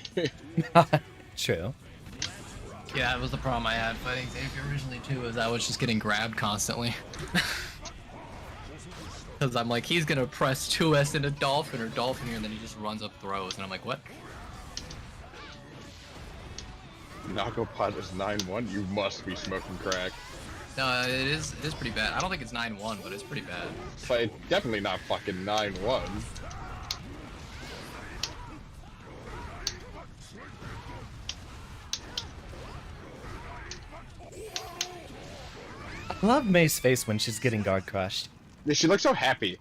True. Yeah, that was the problem I had fighting Xavier originally too, is I was just getting grabbed constantly. Because I'm like, he's gonna press 2S into Dolphin or Dolphin here, and then he just runs up throws, and I'm like, what? Nago pot is 9-1. You must be smoking crack. No, it is pretty bad. I don't think it's 9-1, but it's pretty bad. But it's definitely not fucking 9-1. Love May's face when she's getting guard crushed. Yeah, she looks so happy.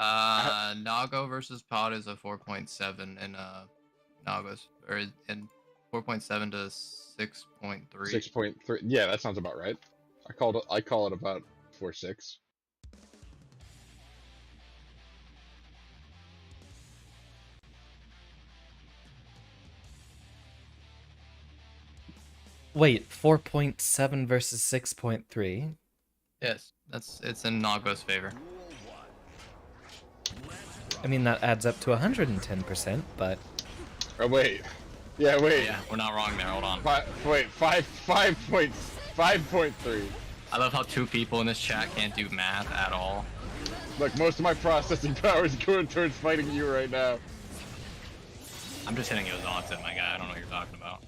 Nago versus Pod is a 4.7 in Nagos, or in 4.7 to 6.3. 6.3. Yeah, that sounds about right. I call it about 4.6. Wait, 4.7 versus 6.3? Yes, it's in Nago's favor. I mean, that adds up to 110%, but... Oh wait. Yeah, wait. Yeah, we're not wrong there. Hold on. Wait, 5.3. I love how 2 people in this chat can't do math at all. Look, most of my processing power is going towards fighting you right now. I'm just hitting you with Onset, my guy. I don't know what you're talking about.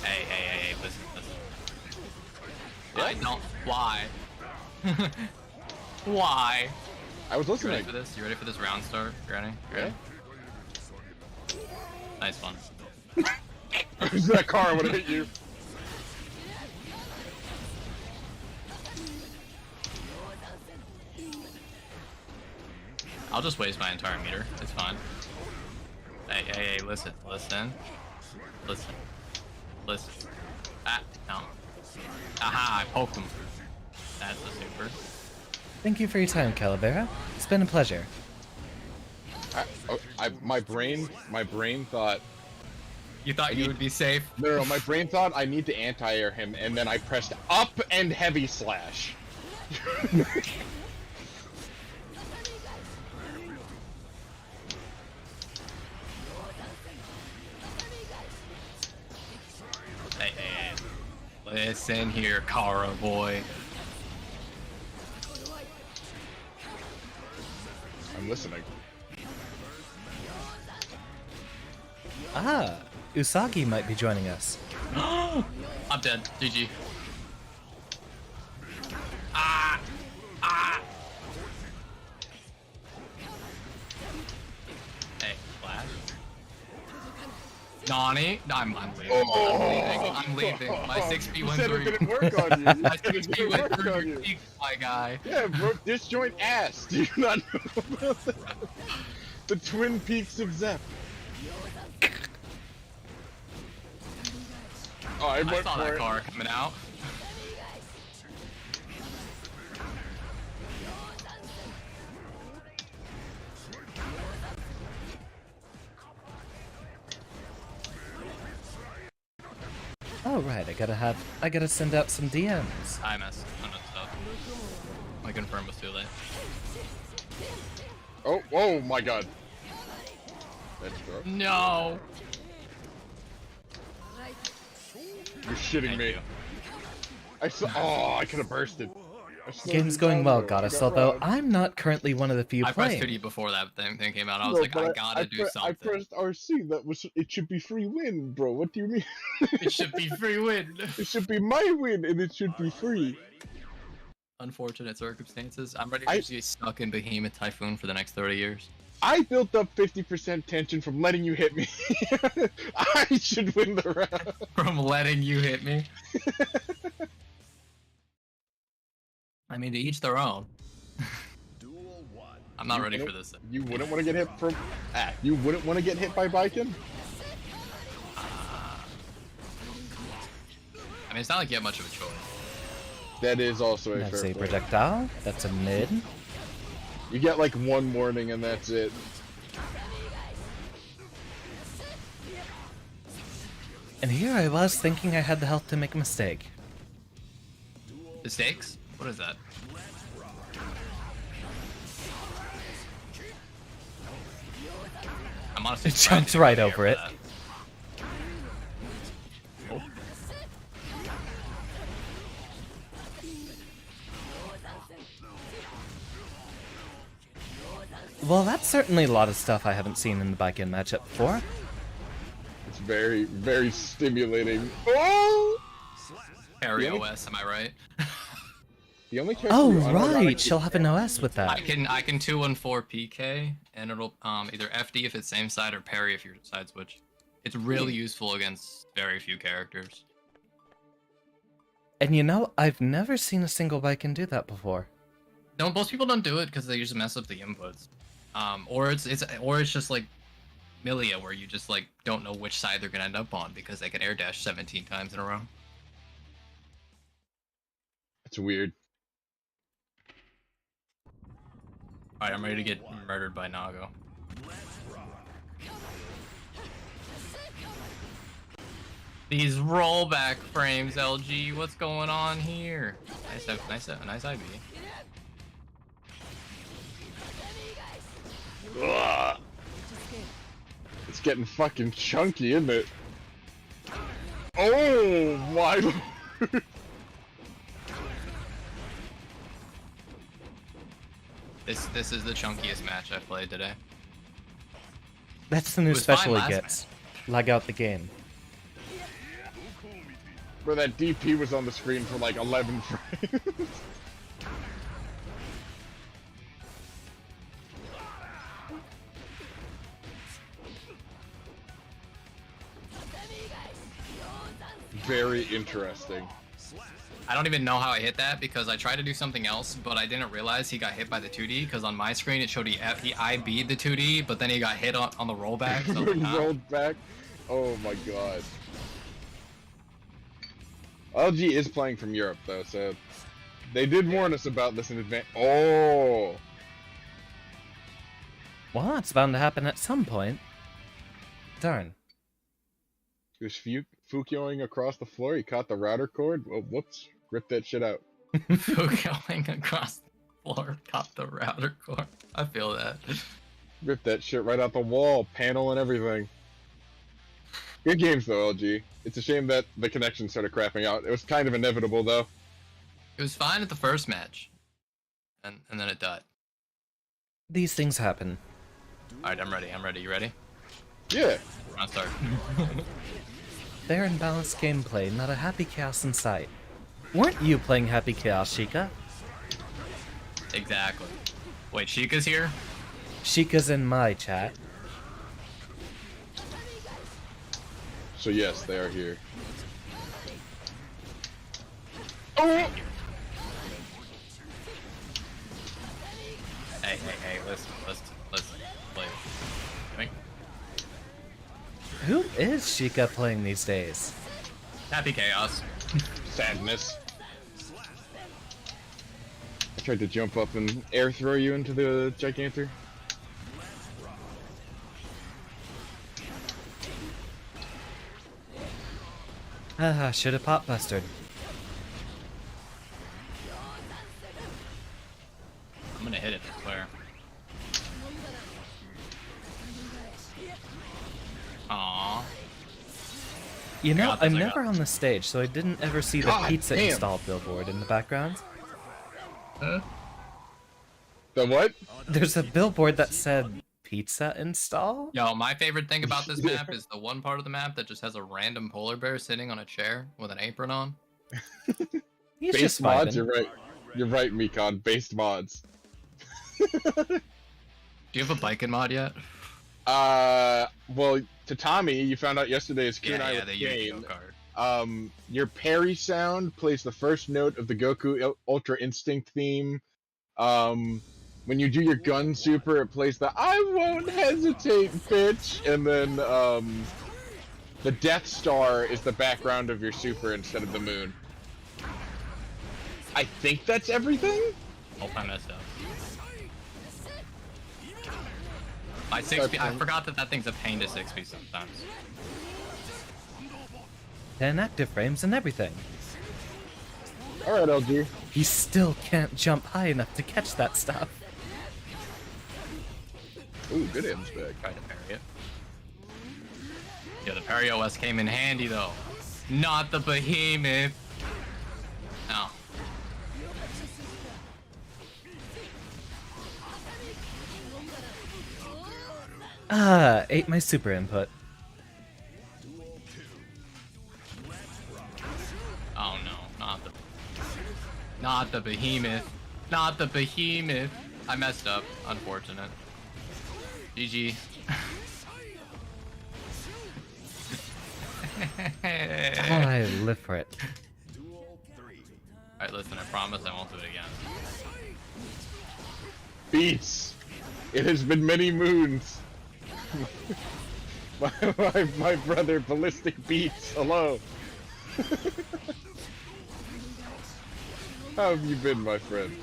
Hey, listen. I don't. Why? Why? I was You listening. ready for this? You ready for this round start? You ready? Yeah. Nice one. That car would have hit you. I'll just waste my entire meter. It's fine. Hey, listen. Ah, no. Aha, I poked him. That's a super. Thank you for your time, Calavera. It's been a pleasure. My brain thought. You thought you would be safe? No, my brain thought I need to anti-air him, and then I pressed up and heavy slash. Hey. Listen here, Kara boy. I'm listening. Ah, Usagi might be joining us. I'm dead. GG. Ah! Hey, Flash. Nani? No, I'm leaving. I'm leaving. My 6B went said through it your... didn't work on you. My You said it 6B didn't went work through on your you. cheek, my guy. Yeah, bro, disjoint ass. Do you not know about that? The Twin Peaks of Zep. Oh, I I went saw for that it. car coming out. Oh right, I gotta send out some DMs. I messed up stuff. My confirm was too late. Oh my god. That's rough. No! You're shitting Thank me. you. I saw. Oh, I could have bursted. Game's going well, Goddess, although I'm not currently one of the few I pressed playing. 2D before that thing came out. I was like, I gotta do I something. pressed RC. It should be free win, bro. What do you mean? It should be free win. It should be my win, and it should be free. Unfortunate circumstances. I'm ready to just get stuck in Behemoth Typhoon for the next 30 years. I built up 50% tension from letting you hit me. I should win the round. From letting you hit me. I mean, to each their own. Duel 1. I'm not ready for this. You wouldn't want to get hit from. You wouldn't want to get hit by Biken? I mean, it's not like you have much of a choice. That is also a That's fair a point. projectile. That's a mid. You get like one warning and that's it. And here I was thinking I had the health to make a mistake. Mistakes? What is that? I'm honestly It jumps surprised right you over it. that. Oh. Well, that's certainly a lot of stuff I haven't seen in the Baiken matchup before. It's very, very stimulating. Oh! Harry Yeah. OS, am I right? The only character Oh you right, unironically- she'll have an OS with that. I can 2-1-4 PK, and it'll either FD if it's same side or parry if you're side switch. It's really useful against very few characters. And you know, I've never seen a single Viking do that before. No, most people don't do it because they just mess up the inputs. Or it's just like Milia, where you just like don't know which side they're gonna end up on because they can air dash 17 times in a row. It's weird. Alright, I'm ready to get murdered by Nago. These rollback frames, LG. What's going on here? Nice IB. Ugh. It's getting fucking chunky, isn't it? Oh my lord. This is the chunkiest match I've played today. That's the new It was fine special he last gets. Lag out the game. Where that DP was on the screen for like 11 frames. Very interesting. I don't even know how I hit that because I tried to do something else, but I didn't realize he got hit by the 2D because on my screen it showed he IB'd the 2D, but then he got hit on the rollback. So I was like, huh? Rolled back. Oh my god. LG is playing from Europe though, so they did warn us about this in advance. Oh, Well, that's bound to happen at some point. Darn. he was Fukyoing across the floor. He caught the router cord. Oh, whoops! Ripped that shit out. Going across the floor, caught the router cord. I feel that. Ripped that shit right out the wall, panel and everything. Good games though, LG. It's a shame that the connection started crapping out. It was kind of inevitable though. It was fine at the first match, and then it died. These things happen. All right, I'm ready. You ready? Yeah. I'll start. Fair and balanced gameplay, not a happy chaos in sight. Weren't you playing Happy Chaos, Sheikah? Exactly. Wait, Sheikah's here? Sheikah's in my chat. So yes, they are here. Oh! Hey, let's play. Right? Who is Sheikah playing these days? Happy Chaos. Sadness. I tried to jump up and air throw you into the Gigantor. Haha, should've pop bustered. I'm gonna hit it, I swear. Aww. You know, got this, I'm I got never on the stage, so I didn't ever see the God pizza damn. install billboard in the background. Huh? The what? There's a billboard that said pizza install? Yo, my favorite thing about this map is the one part of the map that just has a random polar bear sitting on a chair with an apron on. He's Based just mods, vibing. you're right. You're right, Mikon. Based mods. Do you have a biking mod yet? Well, to Tommy, you found out yesterday is Kunai Yeah, with the Jane. Yu-Gi-Oh card. Your parry sound plays the first note of the Goku Ultra Instinct theme. When you do your gun super, it plays the I won't hesitate, bitch! And then, the Death Star is the background of your super instead of the moon. I think that's everything? Hope I messed up. My 6P, I forgot that thing's a pain to 6P sometimes. 10 active frames and everything. Alright, LG. He still can't jump high enough to catch that stuff. Ooh, good aims back. Tried to parry it. Yeah, the parry OS came in handy though. Not the behemoth. No. Ah, ate my super input. Oh no, not the behemoth. Not the behemoth. I messed up. Unfortunate. GG. I live for it. Alright, listen, I promise I won't do it again. Beats! It has been many moons. my brother, Ballistic Beats, hello. How have you been, my friend?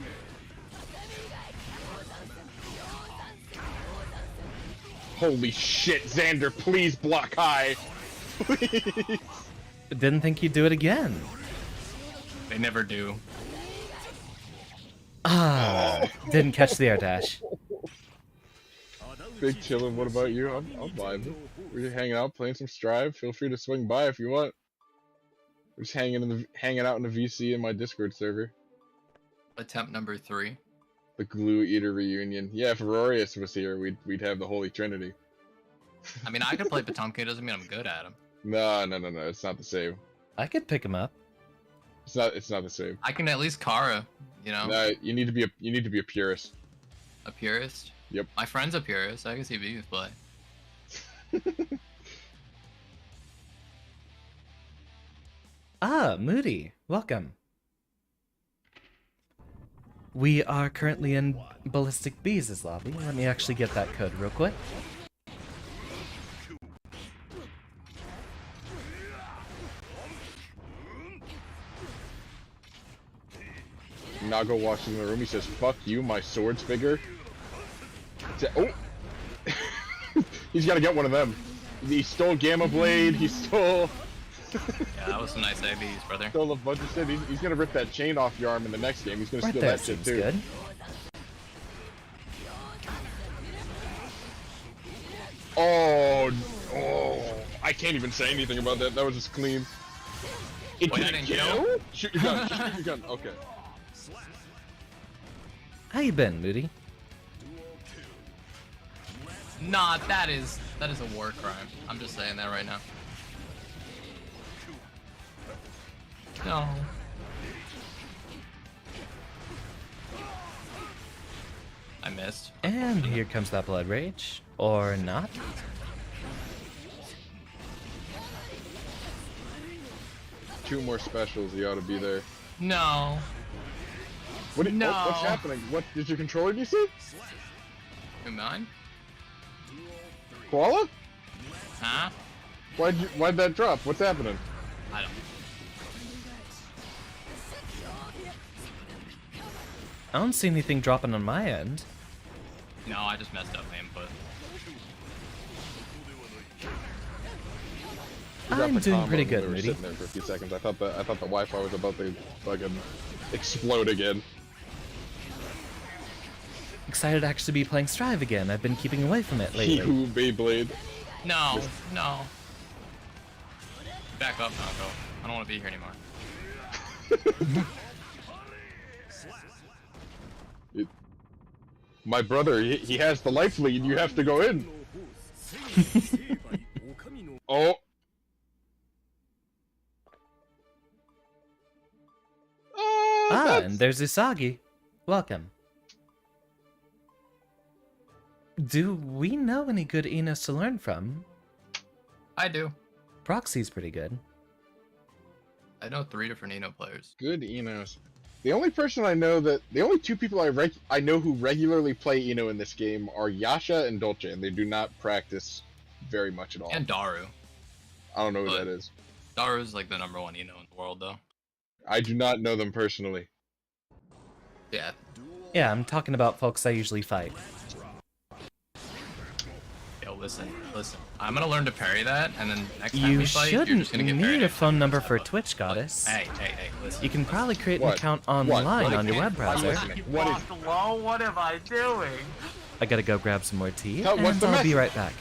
Holy shit, Xander, please block high. Please. Didn't think you'd do it again. They never do. Ah, didn't catch the air dash. Big chillin', what about you? I'm vibing. We're just hanging out, playing some Strive. Feel free to swing by if you want. We're just hanging out in the VC in my Discord server. Attempt number 3. The Glue Eater reunion. Yeah, if Aurorius was here, we'd have the Holy Trinity. I mean, I could play Potemkin, doesn't mean I'm good at him. No, it's not the same. I could pick him up. It's not the same. I can at least Kara, you know? No, you need to be a purist. A purist? Yep. My friend's a purist, I can see Vivius play. Ah, Moody, welcome. We are currently in Ballistic Bees' lobby. Let me actually get that code real quick. Nago walks in the room, he says, "Fuck you, my sword's bigger." Oh! He's gotta get one of them. He stole Gamma Blade, he stole... Yeah, that was some nice ABs, brother. Stole a bunch of shit. He's gonna rip that chain off your arm in the next game. He's gonna Right steal there that shit seems too. good. Oh, I can't even say anything about that. That was just clean. It Wait, I didn't didn't kill? kill? Shoot your gun, shoot your gun. Okay. How you been, Moody? Nah, that is a war crime. I'm just saying that right now. No. I missed. And here comes that Blood Rage. Or not. Two more specials, you ought to be there. No. No. What's happening? What did your controller do you see? Who, mine? Koala? Huh? Why'd that drop? What's happening? I don't. I don't see anything dropping on my end. No, I just messed up my input. We got I'm the doing combo pretty when good, we were Moody. sitting there for a few seconds. I thought the Wi-Fi was about to fucking explode again. Excited to actually be playing Strive again. I've been keeping away from it lately. Who Beyblade? No, no. Back up, Nago. I don't want to be here anymore. My brother, he has the life lead. You have to go in. Oh. And there's Usagi. Welcome. Do we know any good Enos to learn from? I do. Proxy's pretty good. I know 3 different Eno players. Good Enos. The only person I know the only 2 people I know who regularly play Eno in this game are Yasha and Dolce, and they do not practice very much at all. And Daru. I don't know who that is. Daru's like the #1 Eno in the world, though. I do not know them personally. Yeah. Yeah, I'm talking about folks I usually fight. Yo, listen. I'm gonna learn to parry that, and then next time You we fight, you're shouldn't just gonna get need parried. a phone number for Twitch, Goddess. Hey, listen. You can probably create an What? account What? online What? on your web browser. What is? Hello? What am I doing? I gotta go grab some more tea, Tell- what's and the I'll be message? right back.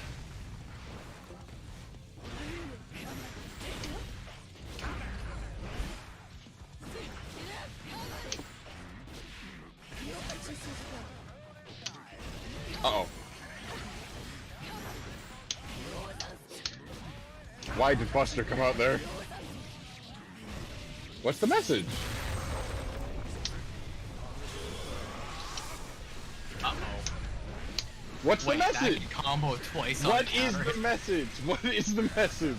Uh-oh. Why did Buster come out there? What's the message? Uh-oh. What's Wait, the that message? can combo twice on What the is counter. the message? What is the message?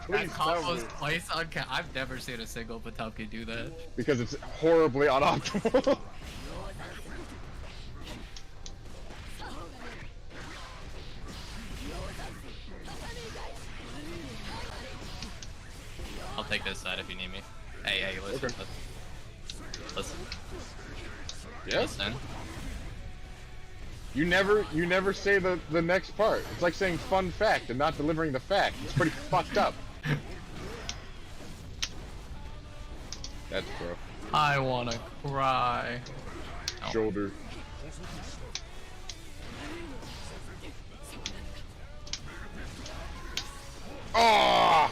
That Please tell combo's me. placed on I've never seen a single Patumpkin do that. Because it's horribly unoptimal. I'll take this side if you need me. Hey, listen. Okay. Listen. Yes. Listen. You never say the next part. It's like saying fun fact and not delivering the fact. It's pretty fucked up. That's bro. I wanna cry. Oh. Shoulder. Oh!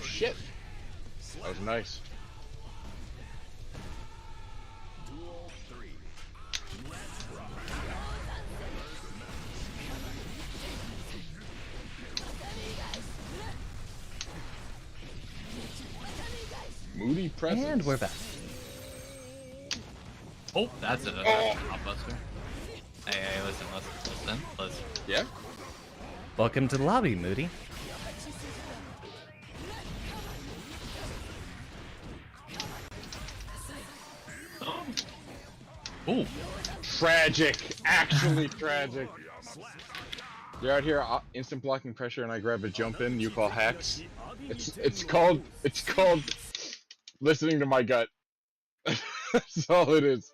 Shit. That was nice. Duel 3. Moody presence. And we're back. Oh, that's a buster. Hey, listen. Yeah? Welcome to the lobby, Moody. Ooh. Tragic. Actually tragic. You're out here instant blocking pressure and I grab a jump in, you call hacks. It's called listening to my gut. That's all it is.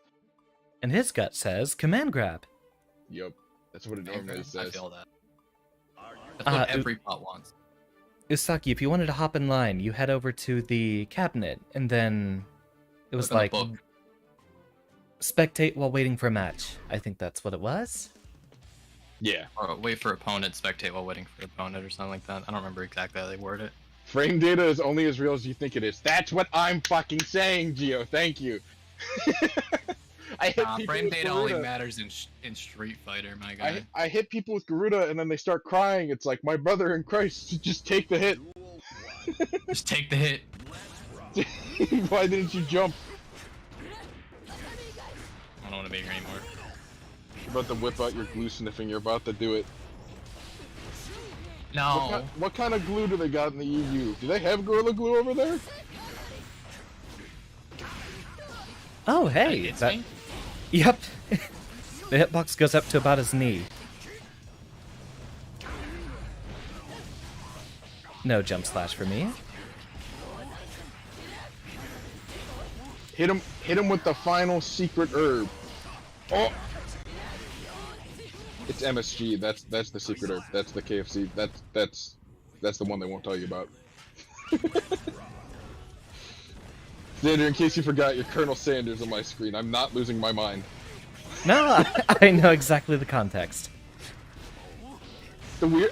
And his gut says command grab. Yup. That's what it normally I says. feel that. That's what every bot wants. Usaki, if you wanted to hop in line, you head over to the cabinet, and then it was Look on like the book. spectate while waiting for a match. I think that's what it was. Yeah. Or wait for opponent, spectate while waiting for opponent, or something like that. I don't remember exactly how they word it. Frame data is only as real as you think it is. That's what I'm fucking saying, Gio. Thank you. I hit people Frame with data Garuda. only matters in Street Fighter, my guy. I hit people with Garuda and then they start crying. It's like, my brother in Christ, just take the hit. Just take the hit. Why didn't you jump? I don't want to be here anymore. You're about to whip out your glue sniffing. You're about to do it. No. What kind of glue do they got in the EU? Do they have Gorilla Glue over there? Oh, hey. It's that- me. Yep. The hitbox goes up to about his knee. No jump slash for me. Hit him with the final secret herb. Oh! It's MSG. That's the secret herb. That's the KFC. That's the one they won't tell you about. Xander, in case you forgot, you're Colonel Sanders on my screen. I'm not losing my mind. No, I know exactly the context.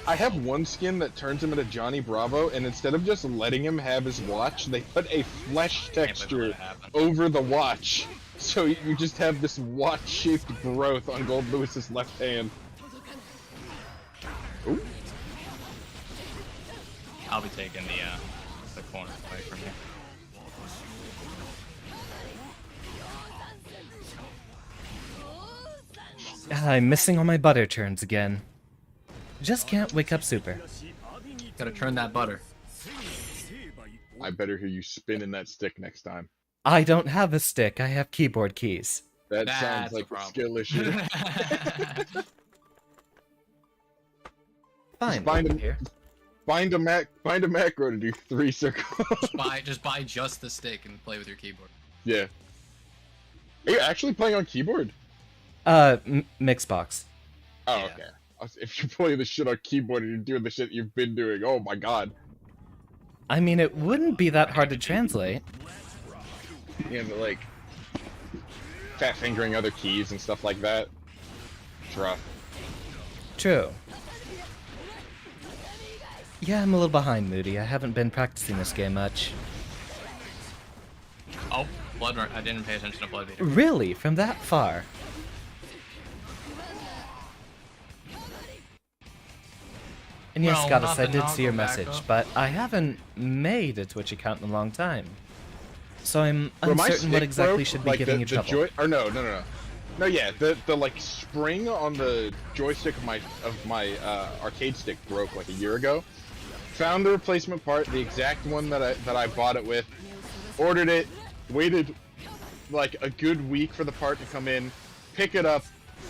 I have one skin that turns him into Johnny Bravo, and instead of just letting him have his watch, they put a flesh texture over the watch. So you just have this watch-shaped growth on Gold Lewis's left hand. Ooh. I'll be taking the corner away from here. I'm missing all my butter turns again. Just can't wake up super. Gotta turn that butter. I better hear you spinning that stick next time. I don't have a stick, I have keyboard keys. That That's sounds a like a problem. skill issue. Fine, Find over a- here. Find a macro to do 3 circles. Just buy just the stick and play with your keyboard. Yeah. Are you actually playing on keyboard? Mixbox. Oh, Yeah. okay. If you're playing the shit on keyboard and you're doing the shit you've been doing, oh my god. I mean, it wouldn't be that hard to translate. You know, like fat fingering other keys and stuff like that. It's rough. True. Yeah, I'm a little behind, Moody. I haven't been practicing this game much. Oh, blood run. I didn't pay attention to blood meter. Really? From that far? And yes, Well, Goddess, I nothing, did I'll see your go back message, up. but I haven't made a Twitch account in a long time. So I'm Bro, my uncertain what stick exactly broke, should be like, giving you the trouble. No, yeah, the like spring on the joystick of my arcade stick broke like a year ago. Found the replacement part, the exact one that I bought it with. Ordered it, waited like a good week for the part to come in, pick it up.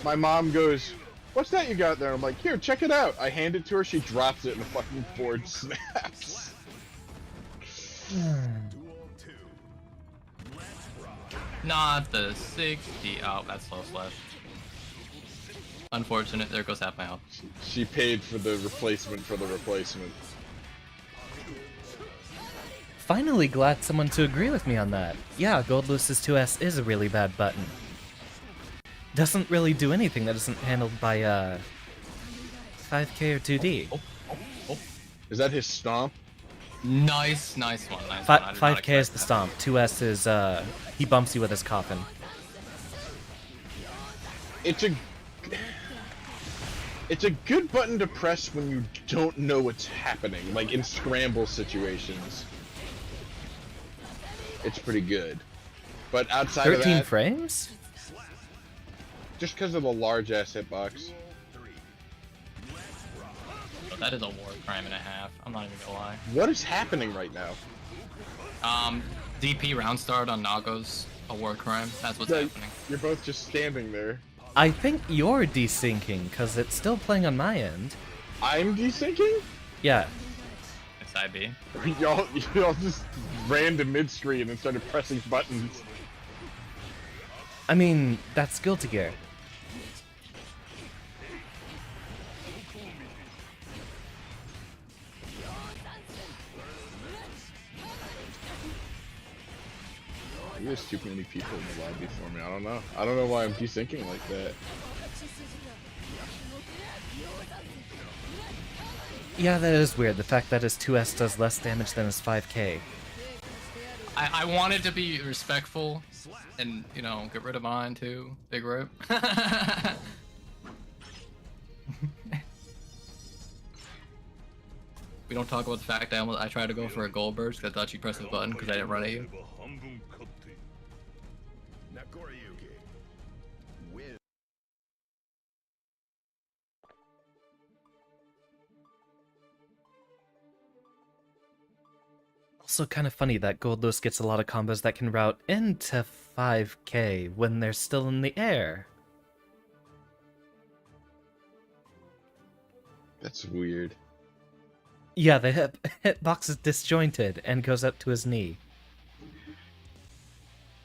My mom goes, "What's that you got there?" I'm like, "Here, check it out." I hand it to her, she drops it, and the fucking board snaps. Not the 60. Oh, that's slow slash. Unfortunate. There goes half my health. She paid for the replacement for the replacement. Finally glad someone to agree with me on that. Yeah, Gold Luce's 2S is a really bad button. Doesn't really do anything that isn't handled by 5K or 2D. Is that his stomp? Nice one. Nice one. I did not 5K is expect the that. stomp. 2S is he bumps you with his coffin. It's a good button to press when you don't know what's happening, like in scramble situations. It's pretty good. But outside of 13 that, frames? just because of the large ass hitbox. But that is a war crime and a half. I'm not even gonna lie. What is happening right now? DP round start on Nago's a war crime. That's what's Yeah, happening. You're both just standing there. I think you're desyncing, because it's still playing on my end. I'm desyncing? Yeah. It's IB. Y'all just ran to mid-screen and started pressing buttons. I mean, that's Guilty Gear. There's too many people in the lobby for me. I don't know. I don't know why I'm desyncing like that. Yeah, that is weird, the fact that his 2S does less damage than his 5K. I wanted to be respectful and, you know, get rid of mine too. Big rip. We don't talk about the fact I tried to go for a gold burst because I thought you pressed the button because I didn't run at you. Also kind of funny that Goldless gets a lot of combos that can route into 5K when they're still in the air. That's weird. Yeah, the hitbox is disjointed and goes up to his knee.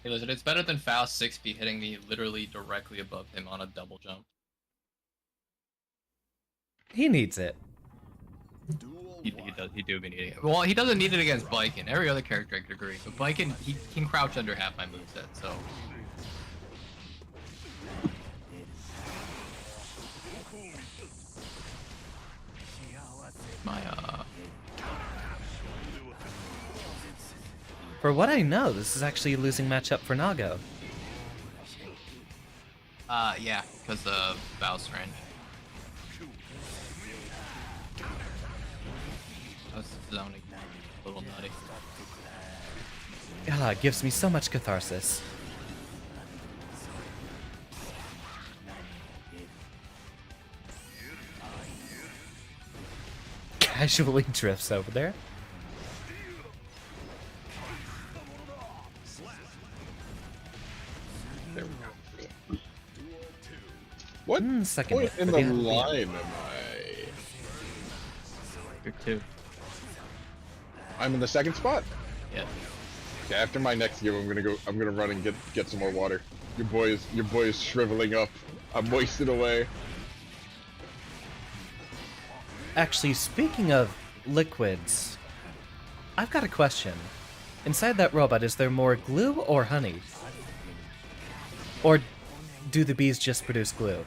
Hey, listen, it's better than Faust 6B hitting me literally directly above him on a double jump. He needs it. He do be needing it. Well, he doesn't need it against Biken. Every other character I could agree. But Biken, he can crouch under half my moveset, so... For what I know, this is actually a losing matchup for Nago. Yeah, because of Faust range. I was zoning. A little nutty. Ah, it gives me so much catharsis. Casually drifts over there. There we go. What Second point hit in for the the line am I? You're two. I'm in the second spot. Yeah. Okay, after my next game, I'm gonna run and get some more water. Your boy is shriveling up. I'm wasted away. Actually, speaking of liquids, I've got a question. Inside that robot, is there more glue or honey? Or do the bees just produce glue?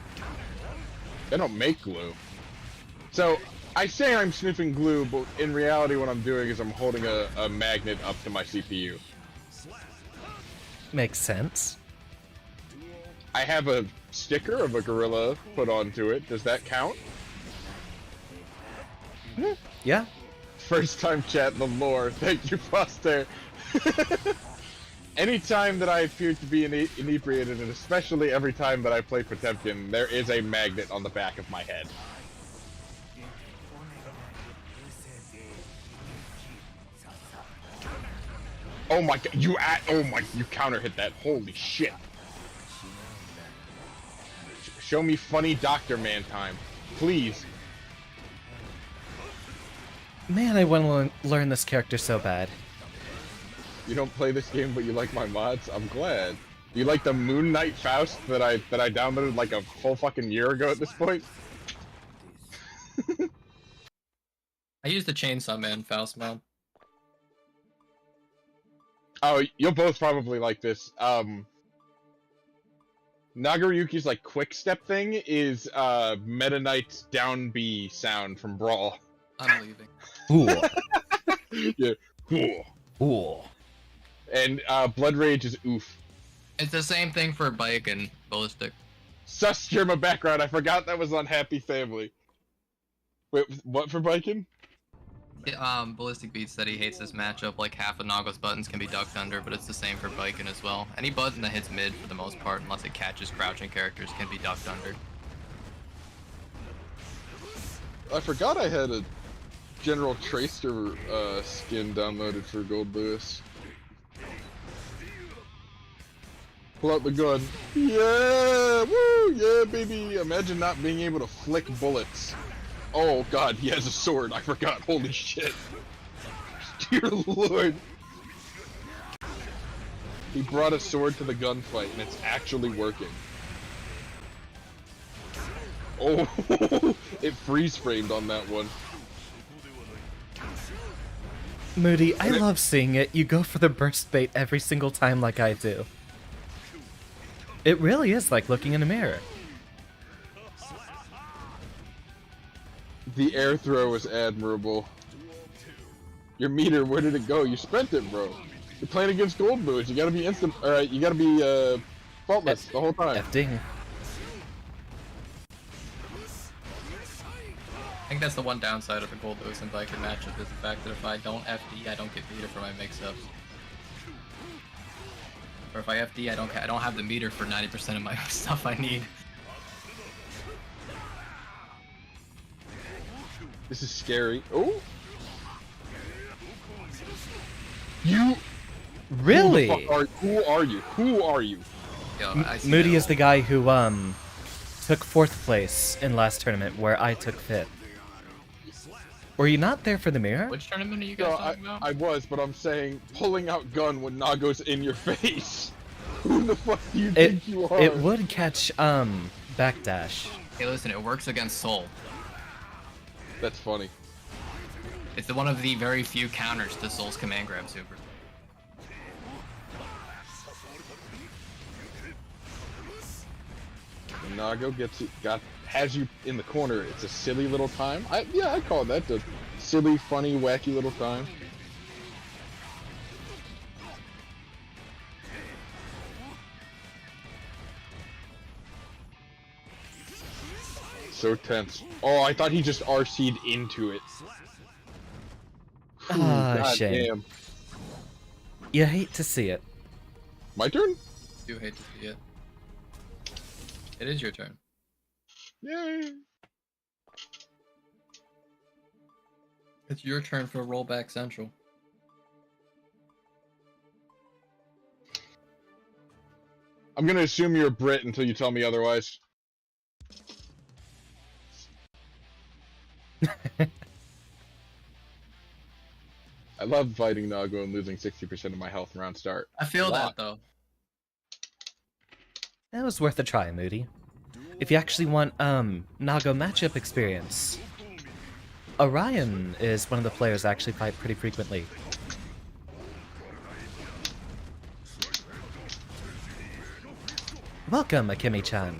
They don't make glue. So I say I'm sniffing glue, but in reality, what I'm doing is I'm holding a magnet up to my CPU. Makes sense. I have a sticker of a gorilla put onto it. Does that count? Yeah. First time chat the lore. Thank you, Foster. Anytime that I appear to be inebriated, and especially every time that I play Potemkin, there is a magnet on the back of my head. Oh my god, you counter hit that. Holy shit. Show me funny Doctor Man time. Please. Man, I want to learn this character so bad. You don't play this game, but you like my mods? I'm glad. You like the Moon Knight Faust that I downloaded like a full fucking year ago at this point? I use the Chainsaw Man Faust mod. Oh, you'll both probably like this. Nagaryuki's like quick step thing is Meta Knight's down B sound from Brawl. I'm leaving. Ooh. Yeah. Ooh. Ooh. And Blood Rage is oof. It's the same thing for Bike and Ballistic. Sus, you're my background. I forgot that was on Happy Family. Wait, what for Biking? Ballistic Beat said he hates this matchup, like half of Nago's buttons can be ducked under, but it's the same for Biking as well. Any button that hits mid for the most part, unless it catches crouching characters, can be ducked under. I forgot I had a General Tracer skin downloaded for Gold Lewis. Pull out the gun. Yeah! Woo! Yeah, baby! Imagine not being able to flick bullets. Oh god, he has a sword. I forgot. Holy shit. Dear lord. He brought a sword to the gunfight, and it's actually working. Oh, it freeze framed on that one. Moody, I love seeing it. You go for the burst bait every single time like I do. It really is like looking in a mirror. The air throw was admirable. Your meter, where did it go? You sprinted, bro. You're playing against gold moves. You gotta be instant. Alright, you gotta be faultless the whole time. F-ding. I think that's the one downside of the Gold Lewis and Biker matchup is the fact that if I don't FD, I don't get meter for my mix-ups. Or if I FD, I don't have the meter for 90% of my stuff I need. This is scary. Oh! You... Really? Who are you? Who are you? Yo, I see Moody that. is the guy who took 4th place in last tournament where I took 5th. Were you not there for the mirror? Which tournament are you guys No, talking about? I was, but I'm saying pulling out gun when Nago's in your face. Who the fuck do you think you are? It would catch backdash. Hey, listen, it works against Soul. That's funny. It's one of the very few counters to Soul's command grab super. When Nago has you in the corner, it's a silly little time. I call that the silly, funny, wacky little time. So tense. Oh, I thought he just RC'd into it. Ah, God shame. damn. You hate to see it. My turn? I do hate to see it. It is your turn. Yay. It's your turn for rollback central. I'm gonna assume you're a Brit until you tell me otherwise. I love fighting Nago and losing 60% of my health around start. I feel Wow. that though. That was worth a try, Moody. If you actually want Nago matchup experience, Orion is one of the players I actually fight pretty frequently. Welcome, Akemi-chan.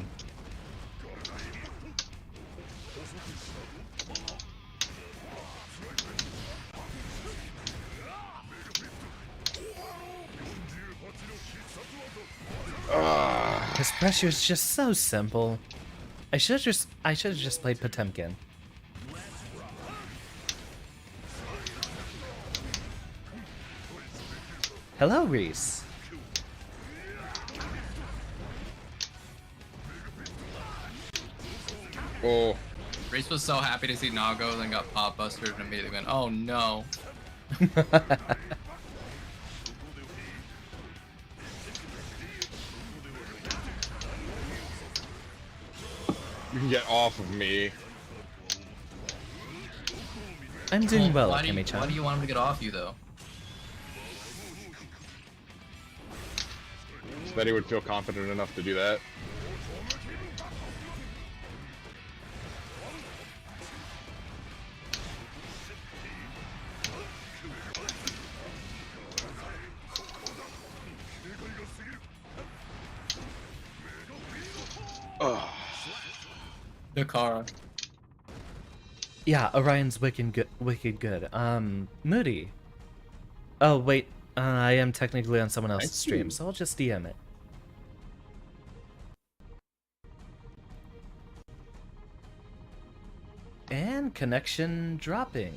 His pressure is just so simple. I should have just played Potemkin. Hello, Reese. Oh, Reese was so happy to see Nago, then got pop busted and immediately went, oh no. you can get off of me. I'm doing well, why do Kemi-chan. you want him to get off you though? So that he would feel confident enough to do that. Ugh. Dakara. Yeah, Orion's wicked good. Moody. Oh wait, I am technically on someone else's stream, so I'll just DM it. And connection dropping.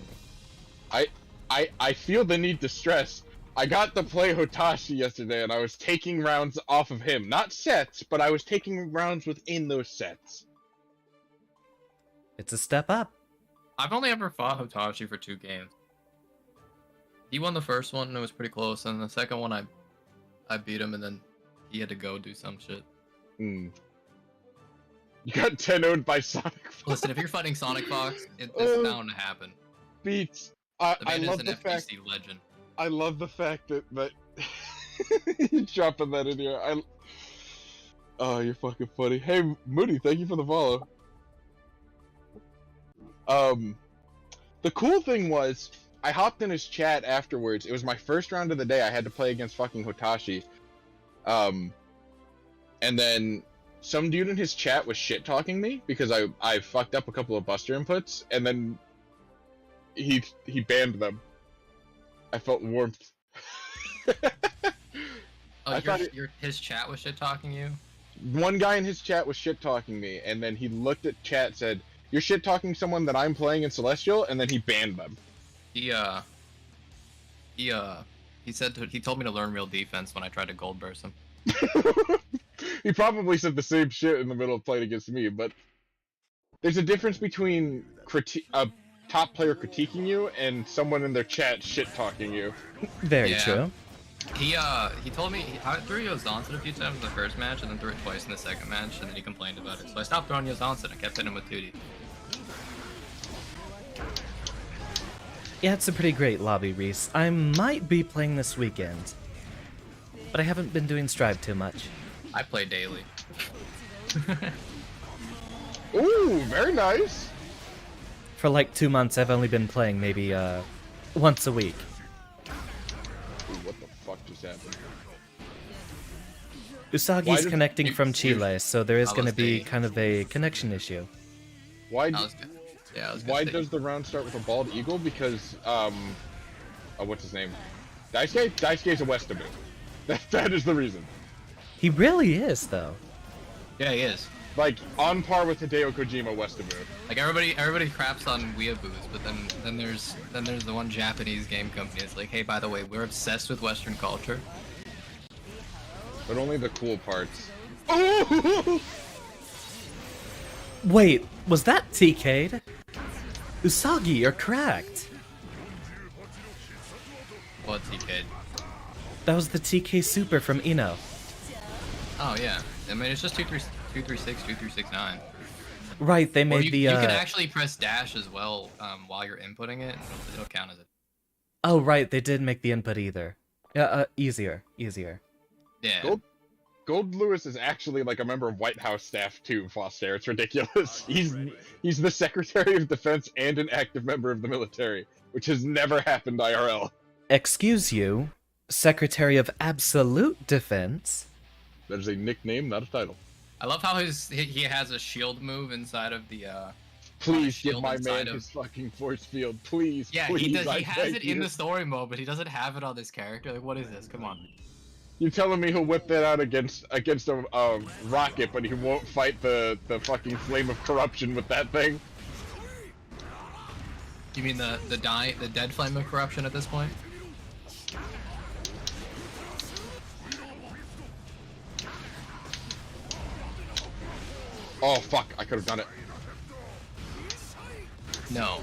I feel the need to stress. I got to play Hotashi yesterday, and I was taking rounds off of him. Not sets, but I was taking rounds within those sets. It's a step up. I've only ever fought Hotashi for 2 games. He won the first one and it was pretty close, and the second one I beat him and then he had to go do some shit. Hmm. You got 10-0'd by Sonic Fox. Listen, if you're fighting Sonic Fox, it's bound to happen. Beats. The I man love is the an fact. FGC legend. I love the fact that you're dropping that in here. Oh, you're fucking funny. Hey, Moody, thank you for the follow. The cool thing was, I hopped in his chat afterwards. It was my first round of the day. I had to play against fucking Hotashi. And then some dude in his chat was shit-talking me because I fucked up a couple of Buster inputs, and then he banned them. I felt warmth. Oh, his chat was shit talking you? One guy in his chat was shit-talking me, and then he looked at chat, said, "You're shit-talking someone that I'm playing in Celestial," and then he banned them. He told me to learn real defense when I tried to gold burst him. He probably said the same shit in the middle of playing against me, but there's a difference between a top player critiquing you and someone in their chat shit-talking you. Very Yeah. true. He told me I threw Yozansen a few times in the first match and then threw it twice in the second match, and then he complained about it. So I stopped throwing Yozansen and kept hitting him with 2D. Yeah, it's a pretty great lobby, Reese. I might be playing this weekend, but I haven't been doing Strive too much. I play daily. Ooh, very nice. For like 2 months, I've only been playing maybe once a week. Ooh, what the fuck just happened? Usagi's did- connecting from Chile, so there is I going to was be the- kind of a connection issue. Why? I was good. Yeah, I was Why good. does the round start with a bald eagle? Because oh, what's his name? Daisuke? Daisuke's a Westaboo. That is the reason. He really is, though. Yeah, he is. Like on par with Hideo Kojima Westaboo. Like everybody craps on weeaboos, but then there's the one Japanese game company that's like, hey, by the way, we're obsessed with Western culture. But only the cool parts. Ooh! Wait, was that TK'd? Usagi, you're cracked. What's he kid? That was the TK Super from Ino. Oh yeah, I mean it's just 236, 2369. Right, they Or made you can actually press dash as well while you're inputting it. It'll count as it. Oh, right, they did make the input easier. Yeah. Gold Lewis is actually like a member of White House staff too, Foster. It's ridiculous. He's the Secretary of Defense and an active member of the military, which has never happened IRL. Excuse you, Secretary of Absolute Defense? That is a nickname, not a title. I love how he has a shield move inside of the Please give shield my inside man of- his fucking force field. Please, Yeah, please, he does. I He has beg it in you. the story mode, but he doesn't have it on this character. Like, what is this? Come on. You're telling me he'll whip that out against a rocket, but he won't fight the fucking flame of corruption with that thing? You mean the dead flame of corruption at this point? Oh fuck, I could have done it. No,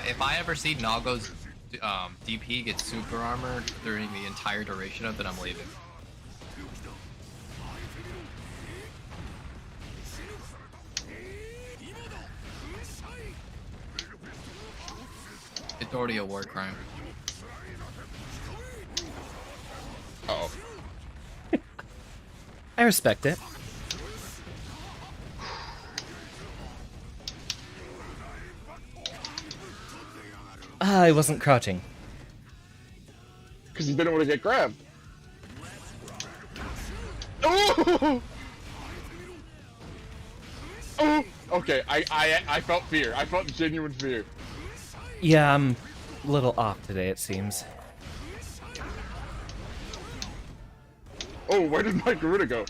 if I ever see Nago's DP get super armor during the entire duration of it, I'm leaving. It's already a war crime. Uh-oh. I respect it. I wasn't crouching. Because he didn't want to get grabbed. Oh! Oh! Okay, I felt fear. I felt genuine fear. Yeah, I'm a little off today, it seems. Oh, where did my Garuda go?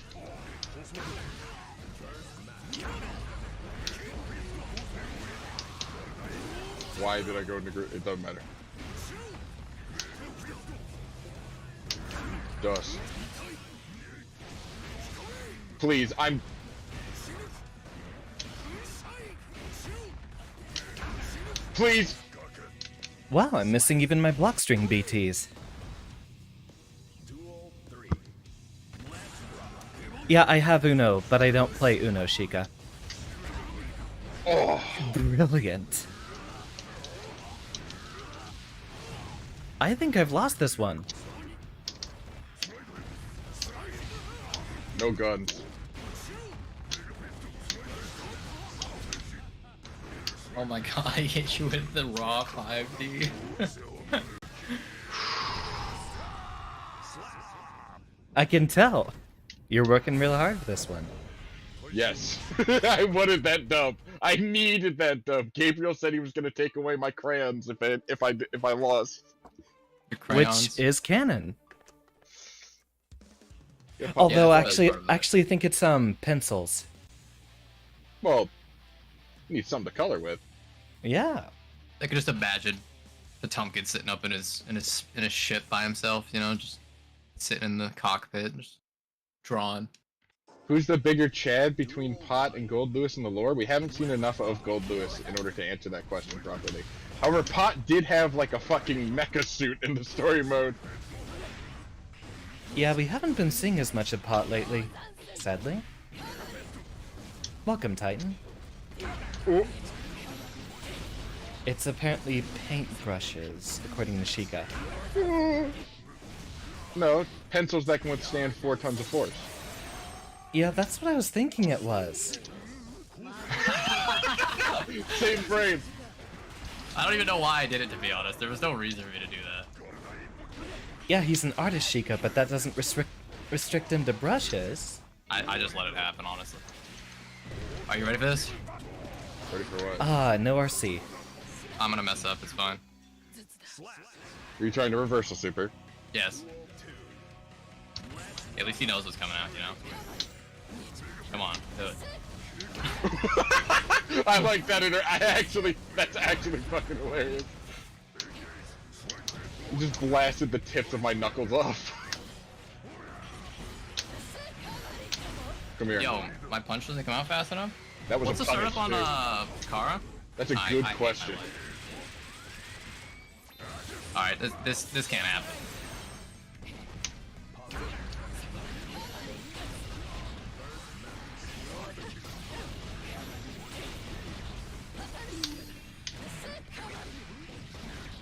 Why did I go into Garuda? It doesn't matter. Dust. Please, I'm... Please! Wow, I'm missing even my block string BTs. Yeah, I have Uno, but I don't play Uno, Sheikah. Oh! Brilliant. I think I've lost this one. No guns. Oh my god, I hit you with the raw 5D. I can tell. You're working real hard for this one. Yes. I wanted that dub. I needed that dub. Gabriel said he was going to take away my crayons if I lost. Your crayons. Which is canon. Yeah, fuck Although yeah. actually think it's pencils. Well, you need something to color with. Yeah. I could just imagine the Tumpkin sitting up in his ship by himself, you know, just sitting in the cockpit, just drawing. Who's the bigger Chad between Pot and Gold Lewis in the lore? We haven't seen enough of Gold Lewis in order to answer that question properly. However, Pot did have like a fucking mecha suit in the story mode. Yeah, we haven't been seeing as much of Pot lately, sadly. Welcome, Titan. Oh. It's apparently paintbrushes, according to Sheikah. No, pencils that can withstand 4 tons of force. Yeah, that's what I was thinking it was. Same frame. I don't even know why I did it, to be honest. There was no reason for me to do that. Yeah, he's an artist, Sheikah, but that doesn't restrict him to brushes. I just let it happen, honestly. Are you ready for this? Ready for what? Ah, no RC. I'm gonna mess up, it's fine. Are you trying to reversal super? Yes. At least he knows what's coming out, you know? Come on, do it. I like that. That's actually fucking hilarious. You just blasted the tips of my knuckles off. Come here. Yo, my punch doesn't come out fast enough? That was What's a the startup punish, on too. Kara? That's a good question. Alright, this can't happen.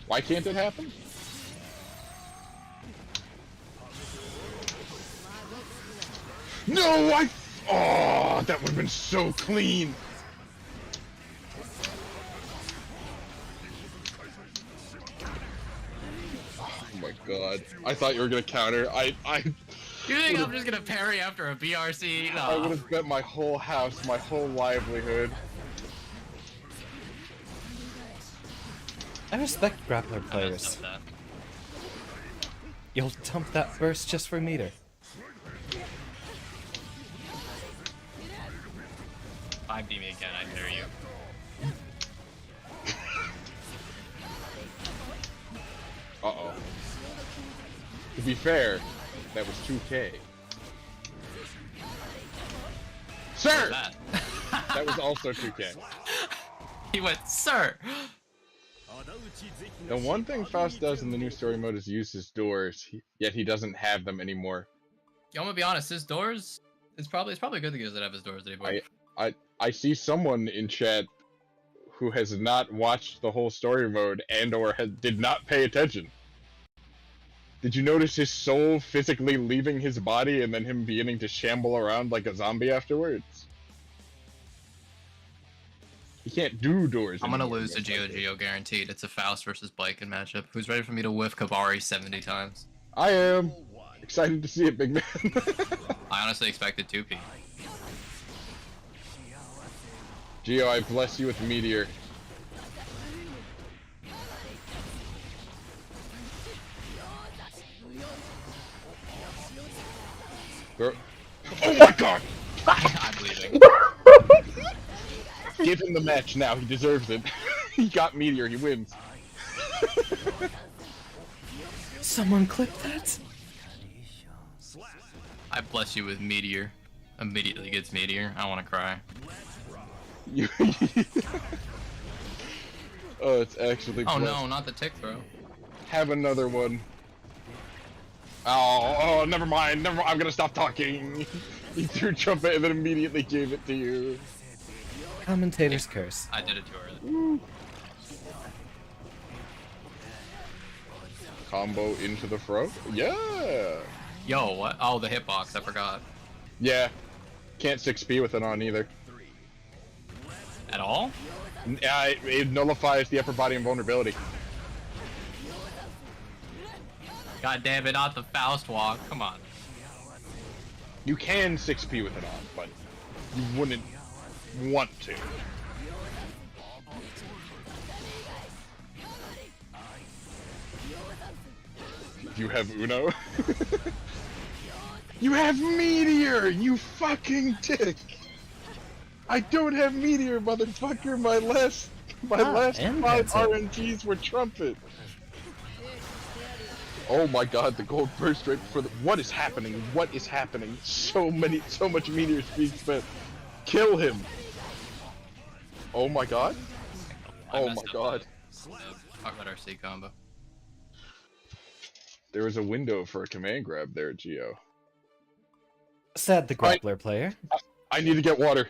Why can't it happen? No, oh, that would have been so clean. Oh my god. I thought you were gonna counter. You think I'm just gonna parry after a BRC? No. I would have bet my whole house, my whole livelihood. I respect grappler I players. messed up that. You'll dump that burst just for meter. 5D me again, I dare you. Uh-oh. To be fair, that was 2K. Sir! That. That was also 2K. He went, sir! The one thing Faust does in the new story mode is use his doors, yet he doesn't have them anymore. Yo, I'm gonna be honest. His doors. It's probably good that he doesn't have his doors anymore. I see someone in chat who has not watched the whole story mode and/or did not pay attention. Did you notice his soul physically leaving his body and then him beginning to shamble around like a zombie afterwards? He can't do doors. I'm gonna lose to Geo guaranteed. It's a Faust versus Blyken matchup. Who's ready for me to whiff Kabari 70 times? I am excited to see it, big man. I honestly expected 2P. Geo, I bless you with Meteor. Oh my god! I'm leaving. Give him the match now, he deserves it. He got Meteor, he wins. Someone clip that? I bless you with Meteor. Immediately gets Meteor. I want to cry. Oh, it's actually. Oh no, not the tick throw. Have another one. Oh, never mind. I'm gonna stop talking. He threw trumpet and then immediately gave it to you. Commentator's curse. I did it too early. Woo. Combo into the throw. Yeah. Yo, what? Oh, the hitbox. I forgot. Yeah. Can't 6P with it on either. At all? It nullifies the upper body invulnerability. God damn it, not the Faust walk. Come on. You can 6P with it on, but you wouldn't want to. You have Uno? You have Meteor, you fucking dick! I don't have Meteor, motherfucker. My last 5 RNGs were trumpet. Oh my god, the gold burst right before the— What is happening? What is happening? So much Meteor speed spent. Kill him! Oh my god? Oh my god. Talk about our C combo. There was a window for a command grab there, Geo. Said the grappler player. I need to get water.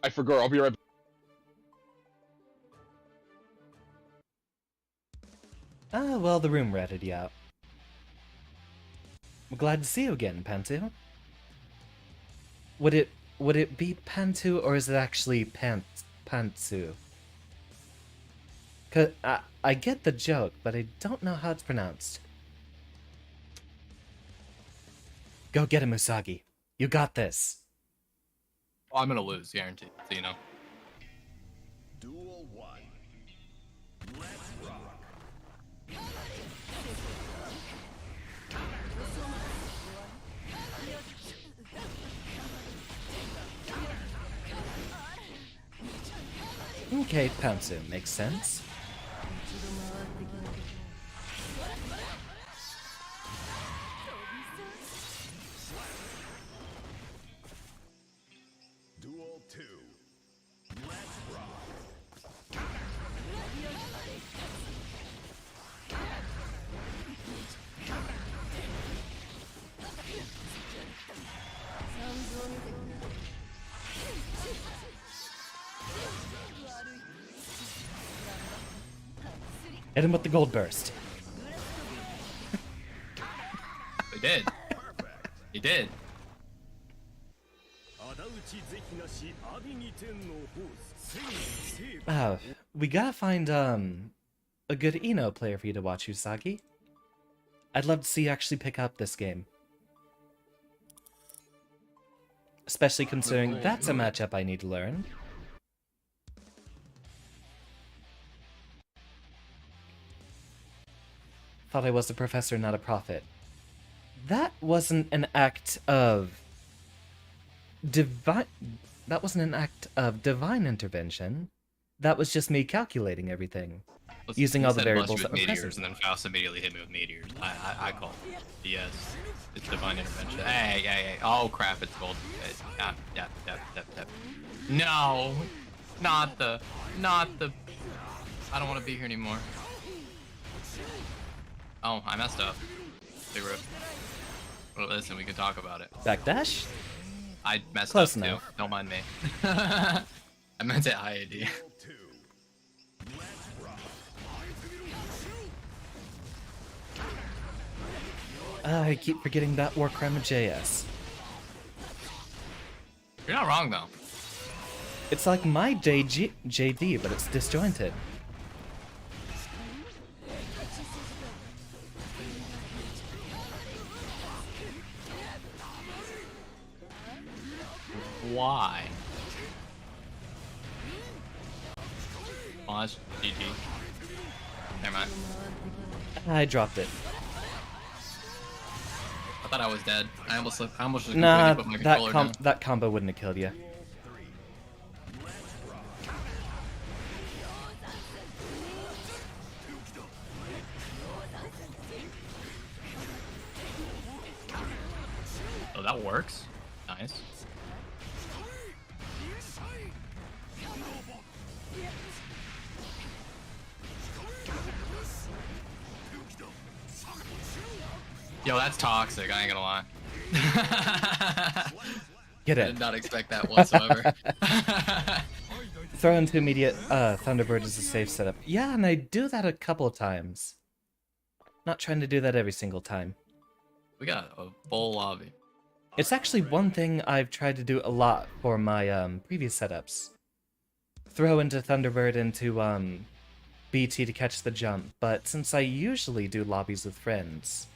I forgot, I'll be right back. Ah, well, the room ratted you out. I'm glad to see you again, Pantu. Would it be Pantu or is it actually Pantsu? 'Cause I get the joke, but I don't know how it's pronounced. Go get him, Usagi. You got this. Oh, I'm gonna lose, guaranteed. So you know. Duel 1. Let's rock. Okay, Pantsu, makes sense. Duel 2. Let's rock. Hit him with the gold burst. He did. He did. We gotta find a good Ino player for you to watch, Usagi. I'd love to see you actually pick up this game. Especially considering that's a matchup I need to learn. Thought I was a professor, not a prophet. That wasn't an act of divine. That wasn't an act of divine intervention. That was just me calculating everything, using all the variables that were meteors, present. and then Faust immediately hit me with meteors. I call it. Yes, it's divine intervention. Hey. Oh crap! It's gold. Yep. No, not the. I don't want to be here anymore. Oh, I messed up. Big rip. Well, listen, we can talk about it. Backdash? I messed Close up enough. too. Don't mind me. I meant it IAD. I keep forgetting that Warcry JS. You're not wrong though. It's like my JD, but it's disjointed. Why? Pause. GG. Never mind. I dropped it. I thought I was dead. I almost just completely Nah, put my controller down. that combo wouldn't have killed you. Oh, that works. Nice. Yo, that's toxic, I ain't gonna lie. Get I it. did not expect that whatsoever. Throw into immediate Thunderbird is a safe setup. Yeah, and I do that a couple of times. Not trying to do that every single time. We got a full lobby. It's actually one thing I've tried to do a lot for my previous setups. Throw into Thunderbird into BT to catch the jump, but since I usually do lobbies with friends,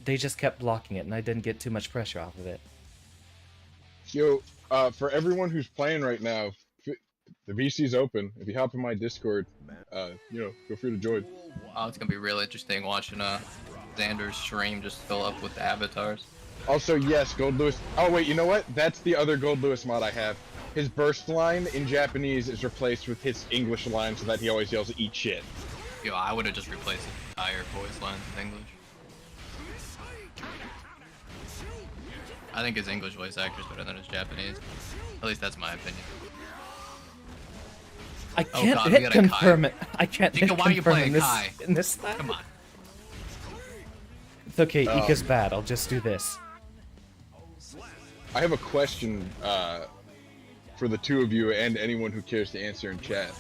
they just kept blocking it and I didn't get too much pressure off of it. Yo, for everyone who's playing right now, the VC's open. If you hop in my Discord, feel free to join. Oh, it's gonna be real interesting watching Xander's stream just fill up with avatars. Also, yes, Gold Lewis. Oh wait, you know what? That's the other Gold Lewis mod I have. His burst line in Japanese is replaced with his English line so that he always yells "eat shit." Yo, I would have just replaced his entire voice lines with English. I think his English voice actor is better than his Japanese. At least that's my opinion. I Oh can't God, we hit got a confirm Kai. it. I can't Nika, hit why are you confirm playing in this, Kai? in this style. Come on. It's okay, Ika's bad. I'll just do this. I have a question for the two of you and anyone who cares to answer in chat.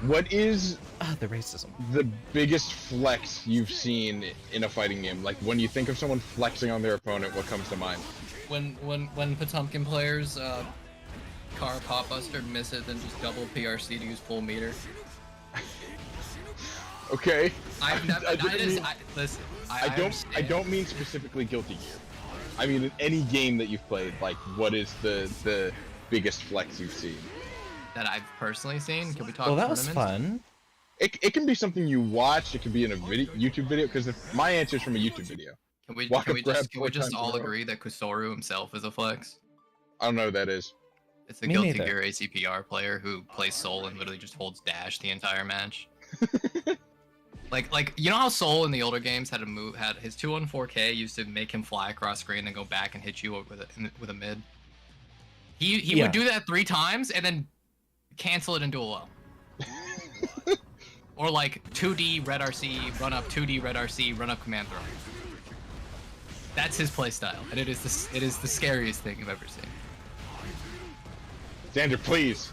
What is The racism. the biggest flex you've seen in a fighting game? Like when you think of someone flexing on their opponent, what comes to mind? When Potemkin players car pop buster miss it, then just double PRC to use full meter. Okay. Listen. I don't mean specifically Guilty Gear. I mean in any game that you've played. Like, what is the biggest flex you've seen? That I've personally seen. Can we talk? Well, that was tournaments? fun. It can be something you watched. It can be in a YouTube video. Because my answer is from a YouTube video. Can we Walk up, grab can 4 we just times in a all row. agree that Kusoru himself is a flex? I don't know who that is. It's the Me Guilty neither. Gear ACPR player who plays Soul and literally just holds dash the entire match. like you know how Soul in the older games had his 214K used to make him fly across screen and go back and hit you with a mid. He Yeah. would do that 3 times and then cancel it into a low. Or like 2D red RC run up, 2D red RC run up command throw. That's his playstyle, and it is the scariest thing I've ever seen. Xander, please.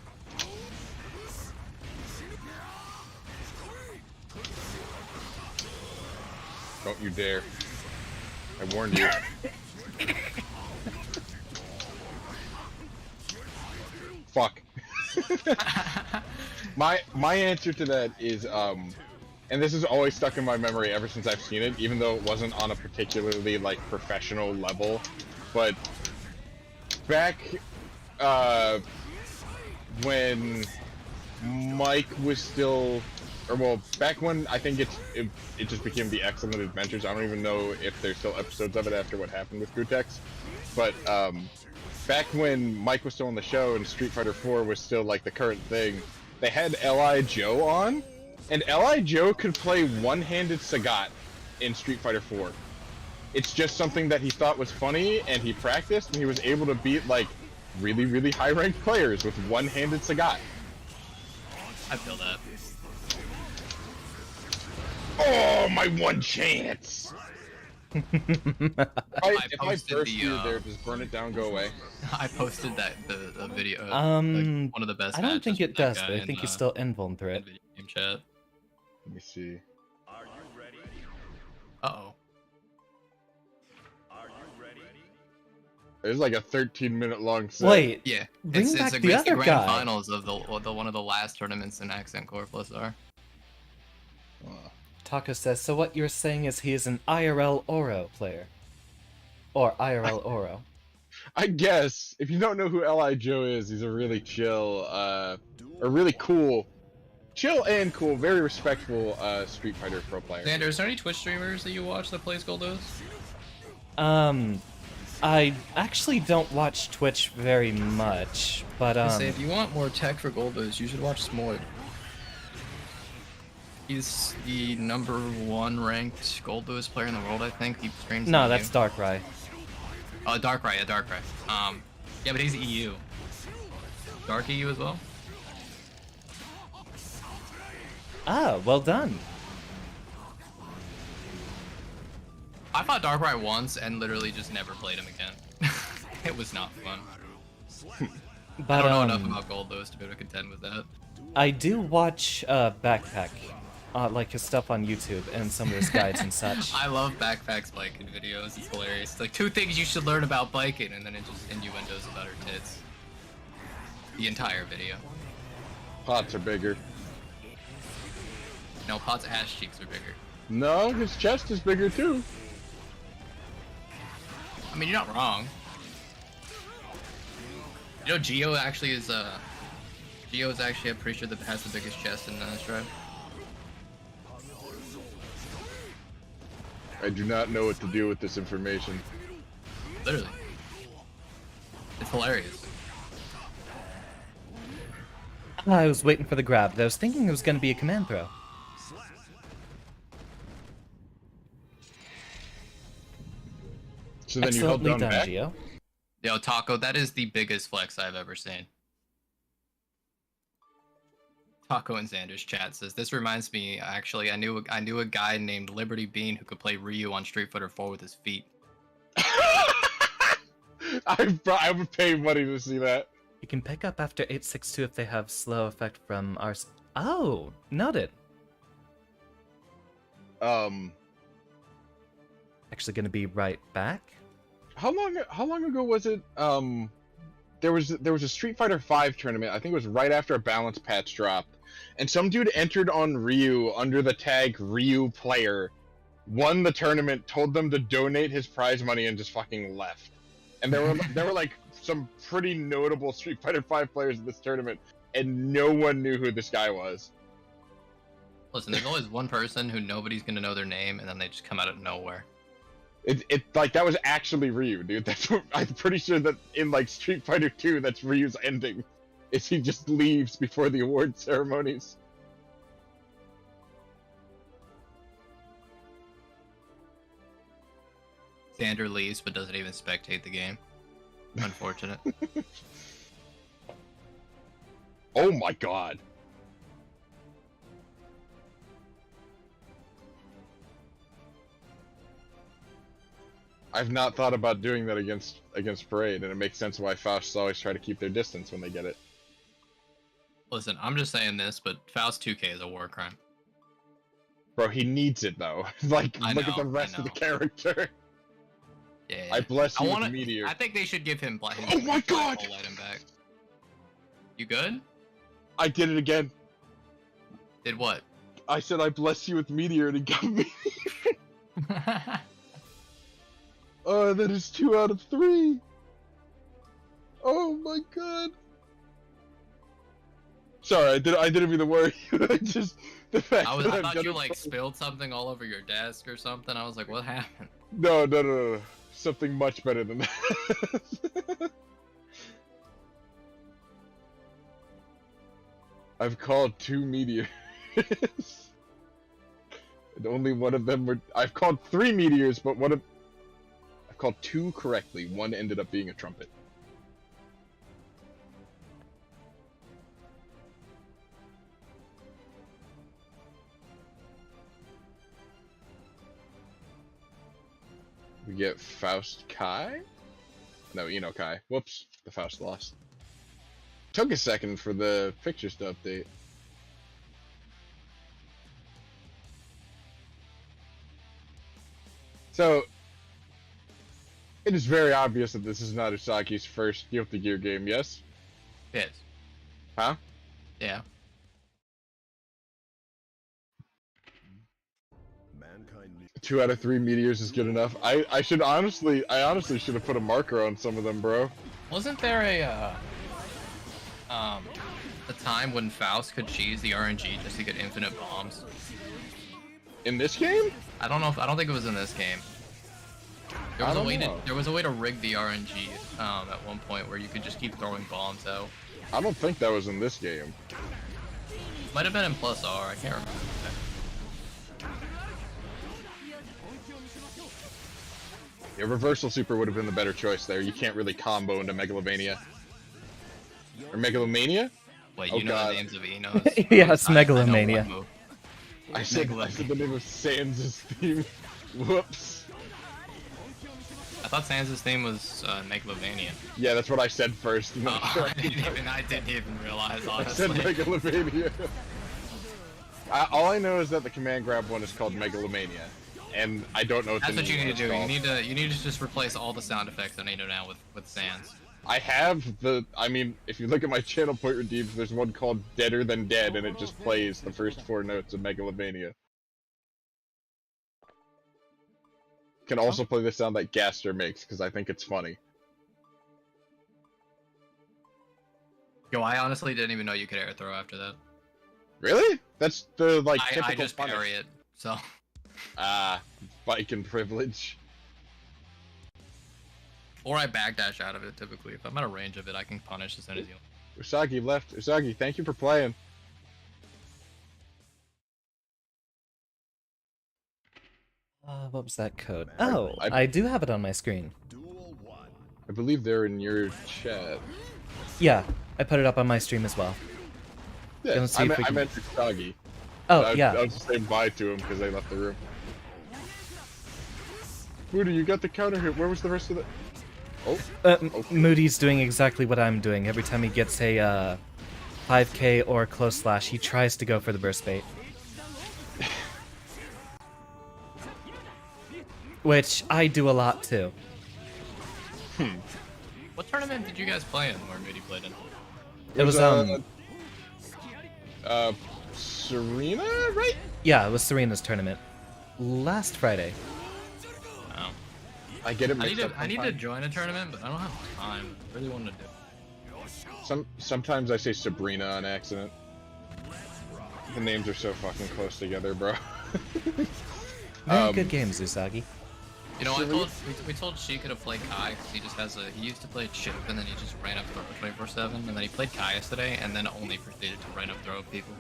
Don't you dare. I warned you. Fuck. My answer to that is and this is always stuck in my memory ever since I've seen it, even though it wasn't on a particularly like professional level, but back when Mike was still, or well, back when I think it just became the Excellent Adventures. I don't even know if there's still episodes of it after what happened with Gutex, but back when Mike was still on the show and Street Fighter 4 was still like the current thing, they had L.I. Joe on, and L.I. Joe could play one-handed Sagat in Street Fighter 4. It's just something that he thought was funny, and he practiced, and he was able to beat like really, really high-ranked players with one-handed Sagat. I feel that. Oh, my one chance! If I posted burst the, through there, does burn it down go away? I posted that the video, like one of the best I don't matches think it with that does, guy but I in, think you still invuln through in it. video game chat. Let me see. Are you ready? Uh-oh. Are you ready? It's like a 13-minute long set. Wait, Yeah, bring back the it's other grand guy. finals of the one of the last tournaments in Accent Core Plus R. Taco says, so what you're saying is he is an IRL Oro player? Or IRL Oro? I guess if you don't know who Li Joe is, he's a really chill, a really cool, chill and cool, very respectful Street Fighter pro player. Xander, is there any Twitch streamers that you watch that plays Goldos? I actually don't watch Twitch very much, but Say, if you want more tech for Goldos, you should watch Smoid. He's the #1 ranked Goldos player in the world, I think. He streams. no, in that's EU. Darkrai. Darkrai, yeah, Darkrai. Yeah, but he's EU. Dark EU as well. Ah, well done. I fought Darkrai once and literally just never played him again. It was not fun. I But don't know enough about Goldos to be able to contend with that. I do watch Backpack, like his stuff on YouTube and some of his guides and such. I love Backpack's biking videos. It's hilarious. It's like 2 things you should learn about biking, and then it just innuendos about her tits. The entire video. Pots are bigger. No, Pot's ass cheeks are bigger. No, his chest is bigger too. I mean, you're not wrong. You know, Geo actually is Geo is actually, I'm pretty sure, that has the biggest chest in Strive. I do not know what to do with this information. Literally. It's hilarious. I was waiting for the grab, but I was thinking it was going to be a command throw. So then you held Excellently down done, back? Gio. Yo, Taco, that is the biggest flex I've ever seen. Taco in Xander's chat says, this reminds me, actually, I knew a guy named Liberty Bean who could play Ryu on Street Fighter 4 with his feet. I would pay money to see that. You can pick up after 862 if they have slow effect from our... Oh, noted. Actually gonna be right back. How long ago was it? There was a Street Fighter V tournament. I think it was right after a balance patch dropped, and some dude entered on Ryu under the tag Ryu Player, won the tournament, told them to donate his prize money, and just fucking left. And there were like some pretty notable Street Fighter V players in this tournament, and no one knew who this guy was. Listen, there's always one person who nobody's gonna know their name, and then they just come out of nowhere. It like that was actually Ryu, dude. That's what, I'm pretty sure that in like Street Fighter 2, that's Ryu's ending, is he just leaves before the award ceremonies. Xander leaves, but doesn't even spectate the game. Unfortunate. Oh my god. I've not thought about doing that against Parade, and it makes sense why Fausts always try to keep their distance when they get it. Listen, I'm just saying this, but Faust 2K is a war crime. Bro, he needs it though. Like, look at the rest of the character. Yeah. I bless you with Meteor. I think they should give him black. Oh my god! Light him back. You good? I did it again. Did what? I said I bless you with Meteor and he got me. Oh, that is 2 out of 3. Oh my god. Sorry, I didn't mean to worry you. I just the fact I that thought you like spilled something all over your desk or something. I was like, what happened? No. Something much better than that. I've called 2 meteors. And only one of them were. I've called 3 meteors, but I've called 2 correctly. One ended up being a trumpet. We get Faust Kai? No, Eno Kai. Whoops, the Faust lost. Took a second for the pictures to update. So, it is very obvious that this is not Usagi's first Guilty Gear game, yes? Yes. Huh? Yeah. Mankind 2 out of 3 meteors is good enough. I honestly should have put a marker on some of them, bro. Wasn't there a time when Faust could cheese the RNG just to get infinite bombs? In this game? I don't think it was in this game. There was a way to rig the RNG at one point where you could just keep throwing bombs out. I don't think that was in this game. Might have been in Plus R, I can't remember. Yeah, Reversal Super would have been the better choice there. You can't really combo into Megalomania. Or Megalomania? Wait, Oh, you know God. the names of Enos? Yeah, it's I know Megalomania. one move. I said the name of Sans' theme. Whoops. I thought Sans' theme was Megalovania. Yeah, that's what I said first. Oh, I didn't even realize, I said honestly. Megalomania. All I know is that the command grab one is called Megalomania. And I don't know what That's the what you name need to is do. called. You need to just replace all the sound effects on Eno now with Sans. I have I mean, if you look at my channel point redeems, there's one called Deader Than Dead, and it just plays the first 4 notes of Megalomania. Can also play the sound that Gaster makes, because I think it's funny. Yo, I honestly didn't even know you could air throw after that. Really? That's the, like, typical I just punish. parry it, so. Ah, Viking privilege. Or I backdash out of it, typically. If I'm out of range of it, I can punish as soon as you... Usagi left. Usagi, thank you for playing. What was that code? Man, Oh, I do have it on my screen. Duel 1. I believe they're in your chat. Yeah, I put it up on my stream as well. Gonna Yeah, see if we I can- meant Usagi. Oh, I yeah. was just saying bye to him because they left the room. Moody, you got the counter hit. Where was the rest of the... Oh, Moody's doing exactly what I'm doing. Every time he gets a 5k or close slash, he tries to go for the burst bait. Which I do a lot too. What tournament did you guys play in where Moody played in? It was Serena, right? yeah, it was Serena's tournament last Friday. Oh. I get it I mixed up. need to join a tournament, but I don't have time. I really wanted to do it. Sometimes I say Sabrina on accident. The names are so fucking close together, bro. Very good games, Usagi. You know, we told Sheikah to play Kai because he just has he used to play Chip and then he just ran up throw 24/7 and then he played Kai yesterday and then only proceeded to ran up throw people.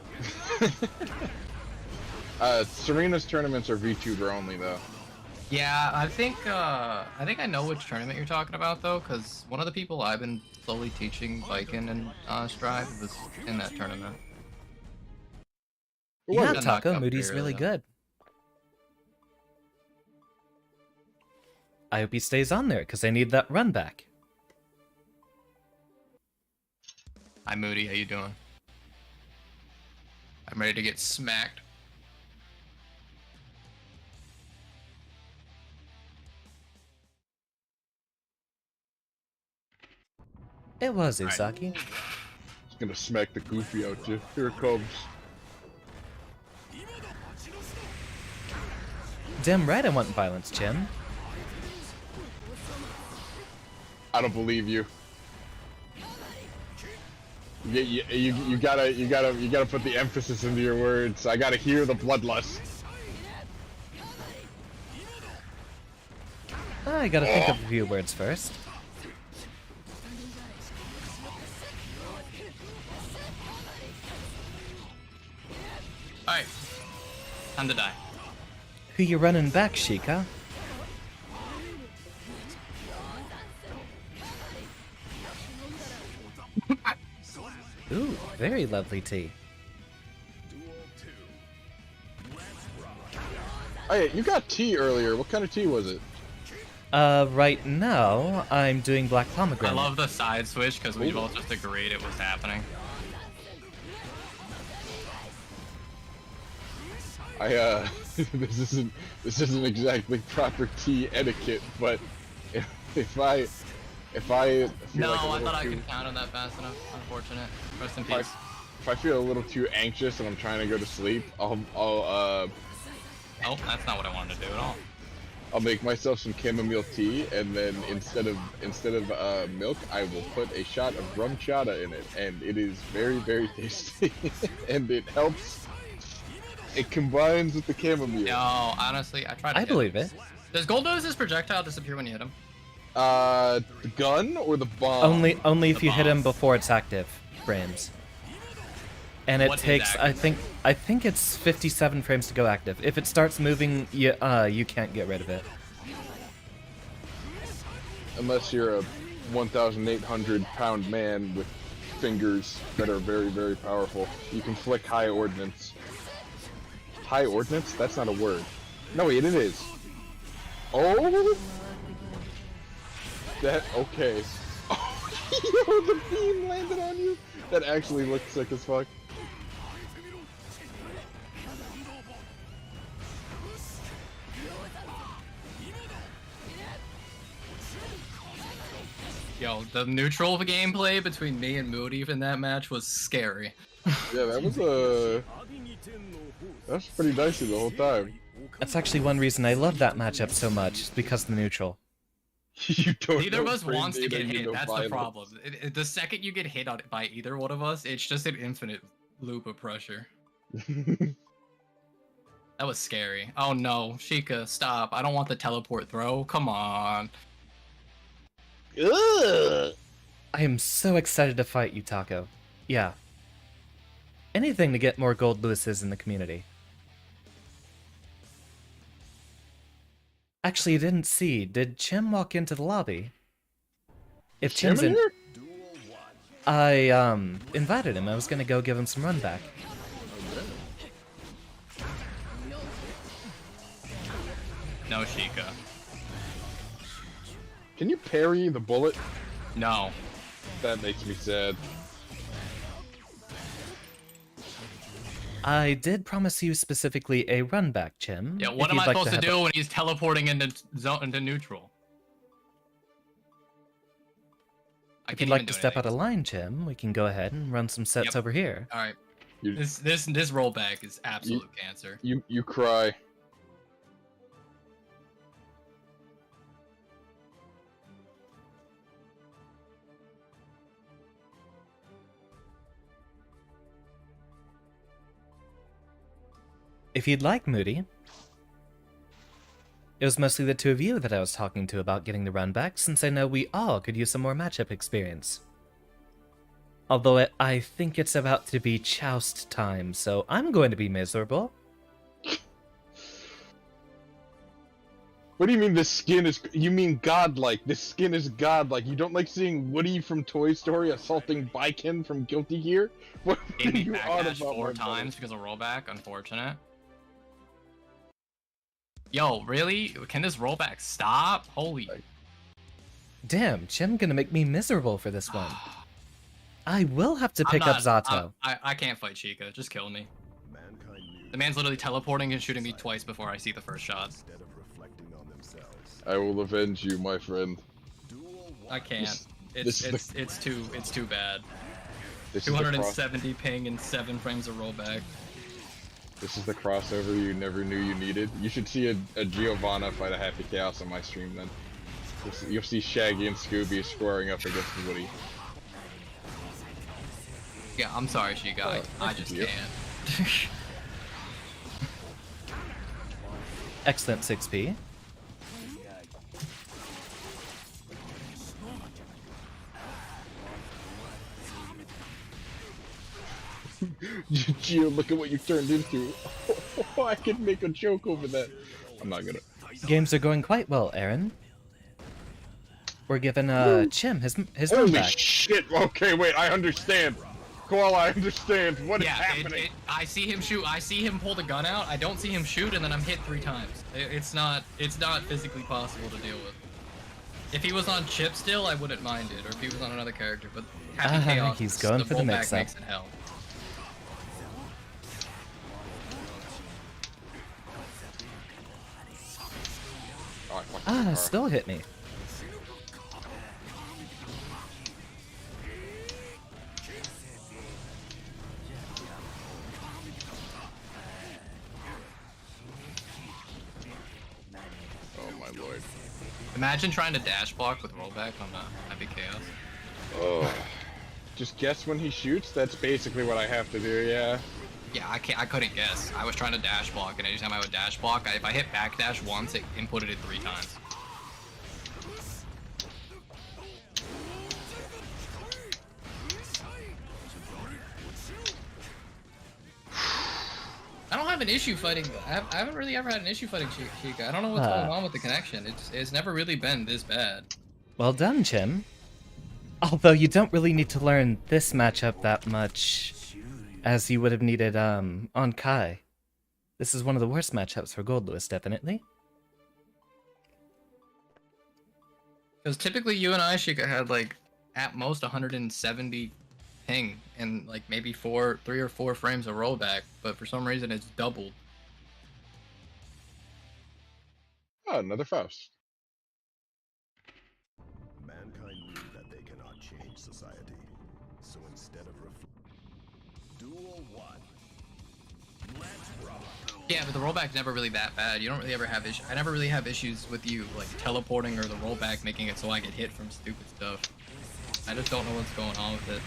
Serena's tournaments are VTuber only though. Yeah, I think I know which tournament you're talking about though, because one of the people I've been slowly teaching Viking and Strive was in that tournament. Who Yeah, was it? Taco, Knocked up Moody's here, really though. good. I hope he stays on there, because I need that run back. Hi Moody, how you doing? I'm ready to get smacked. It was Right. Usagi. It's gonna smack the goofy out you. Here it comes. Damn right I want violence, Jim. I don't believe you. You gotta put the emphasis into your words. I gotta hear the bloodlust. I gotta think of a few words first. Alright. Time to die. Who you running back, Sheikah? Ooh, very lovely tea. Duel 2. Oh yeah, you got tea earlier. What kind of tea was it? Right now, I'm doing Black I Pomegranate. love the side switch because we've all just agreed it was happening. This isn't exactly proper tea etiquette, but if I feel No, like a I little thought I too, could counter that fast enough. Unfortunate. Rest in if I, peace. if I feel a little too anxious and I'm trying to go to sleep, Oh, that's not what I wanted to do at all. I'll make myself some chamomile tea, and then instead of milk, I will put a shot of rum chata in it, and it is very, very tasty, and it helps. It combines with the chamomile. No, honestly, I tried to I hit believe him. it. Does Goldo's projectile disappear when you hit him? The gun or the bomb? Only if The you hit bomb. him before it's active frames. And it What is takes, active? I think it's 57 frames to go active. If it starts moving, you can't get rid of it. Unless you're a 1,800-pound man with fingers that are very, very powerful. You can flick high ordnance. High ordnance? That's not a word. No, wait, it is. Oh! That, okay. Oh, yo, the beam landed on you? That actually looked sick as fuck. Yo, the neutral gameplay between me and Moody in that match was scary. Yeah, that was pretty dicey the whole time. That's actually one reason I love that matchup so much, is because of the neutral. You don't Neither of know us frame wants to data, get you hit. know That's the violence. problem. The second you get hit by either one of us, it's just an infinite loop of pressure. That was scary. Oh no, Sheikah, stop. I don't want the teleport throw. Come on. Ugh. I am so excited to fight you, Taco. Yeah. Anything to get more Gold Lewises in the community. Actually, I didn't see. Did Chim walk into the lobby? If Chim's in, here? I invited him. I was gonna go give him some run back. No, Sheikah. Can you parry the bullet? No. That makes me sad. I did promise you specifically a run back, Chim. Yeah, what if am you'd I like supposed to have do when he's teleporting into neutral? If you'd like to step out of line, Chim, we can go ahead and run some sets Yep. over here. All right. You- This rollback is absolute cancer. You cry. If you'd like, Moody. It was mostly the two of you that I was talking to about getting the run back, since I know we all could use some more matchup experience. Although I think it's about to be Choust time, so I'm going to be miserable. What do you mean this skin is... You mean godlike. This skin is godlike. You don't like seeing Woody from Toy Story assaulting Baiken from Guilty Gear? What Gave are me you on backdash about, 4 my times because of rollback. Unfortunate. Yo, really? Can this rollback stop? Holy. Damn, Chim gonna make me miserable for this one. I will have to pick up Zato. I can't fight Sheikah. Just kill me. Mankind knew The man's literally teleporting and shooting me twice before I see the first shot. instead of reflecting on themselves. I will avenge you, my friend. I can't. This It's too bad. This is the 270 ping and 7 frames of rollback. This is the crossover you never knew you needed. You should see a Giovanna fight a Happy Chaos on my stream then. You'll see Shaggy and Scooby squaring up against Woody. Yeah, I'm sorry, Sheikah. I just you. can't. Excellent 6P. Gio, look at what you turned into. I could make a joke over that. I'm not gonna. Games are going quite well, Aaron. We're giving Chim his run Holy back. shit! Okay, wait, I understand. Koala, I understand. What is Yeah, happening? I see him shoot. I see him pull the gun out. I don't see him shoot, and then I'm hit 3 times. It's not physically possible to deal with. If he was on Chip still, I wouldn't mind it, or if he was on another character, but having Chaos, he's going for the rollback mix-up. makes it hell. Oh, I fucked the car. Still hit me. Oh my lord. Imagine trying to dash block with rollback on Happy Chaos. Oh. Just guess when he shoots? That's basically what I have to do, yeah. Yeah, I couldn't guess. I was trying to dash block, and anytime I would dash block, if I hit backdash once, it inputted it 3 times. I don't have an issue fighting. I haven't really ever had an issue fighting Chica. I don't know what's going on with the connection. It's never really been this bad. Well done, Chim. Although you don't really need to learn this matchup that much as you would have needed on Kai. This is one of the worst matchups for Gold Lewis, definitely. Because typically you and I, Chica, had like at most 170 ping and like maybe 3 or 4 frames of rollback, but for some reason it's doubled. Oh, another Faust. Mankind knew that they cannot change society. So instead of Duel 1. Let's rock. Yeah, but the rollback's never really that bad. You don't really ever have issues. I never really have issues with you like teleporting or the rollback making it so I get hit from stupid stuff. I just don't know what's going on with it.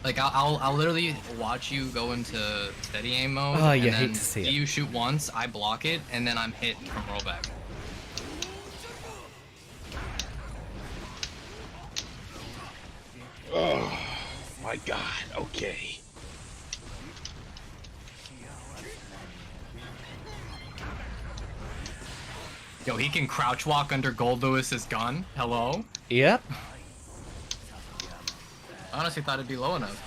Like I'll literally watch you go into steady aim mode. Oh, you and hate then to see see it. you shoot once, I block it, and then I'm hit from rollback. Oh my god, okay. Yo, he can crouch walk under Gold Lewis's gun. Hello? Yep. I honestly thought it'd be low enough.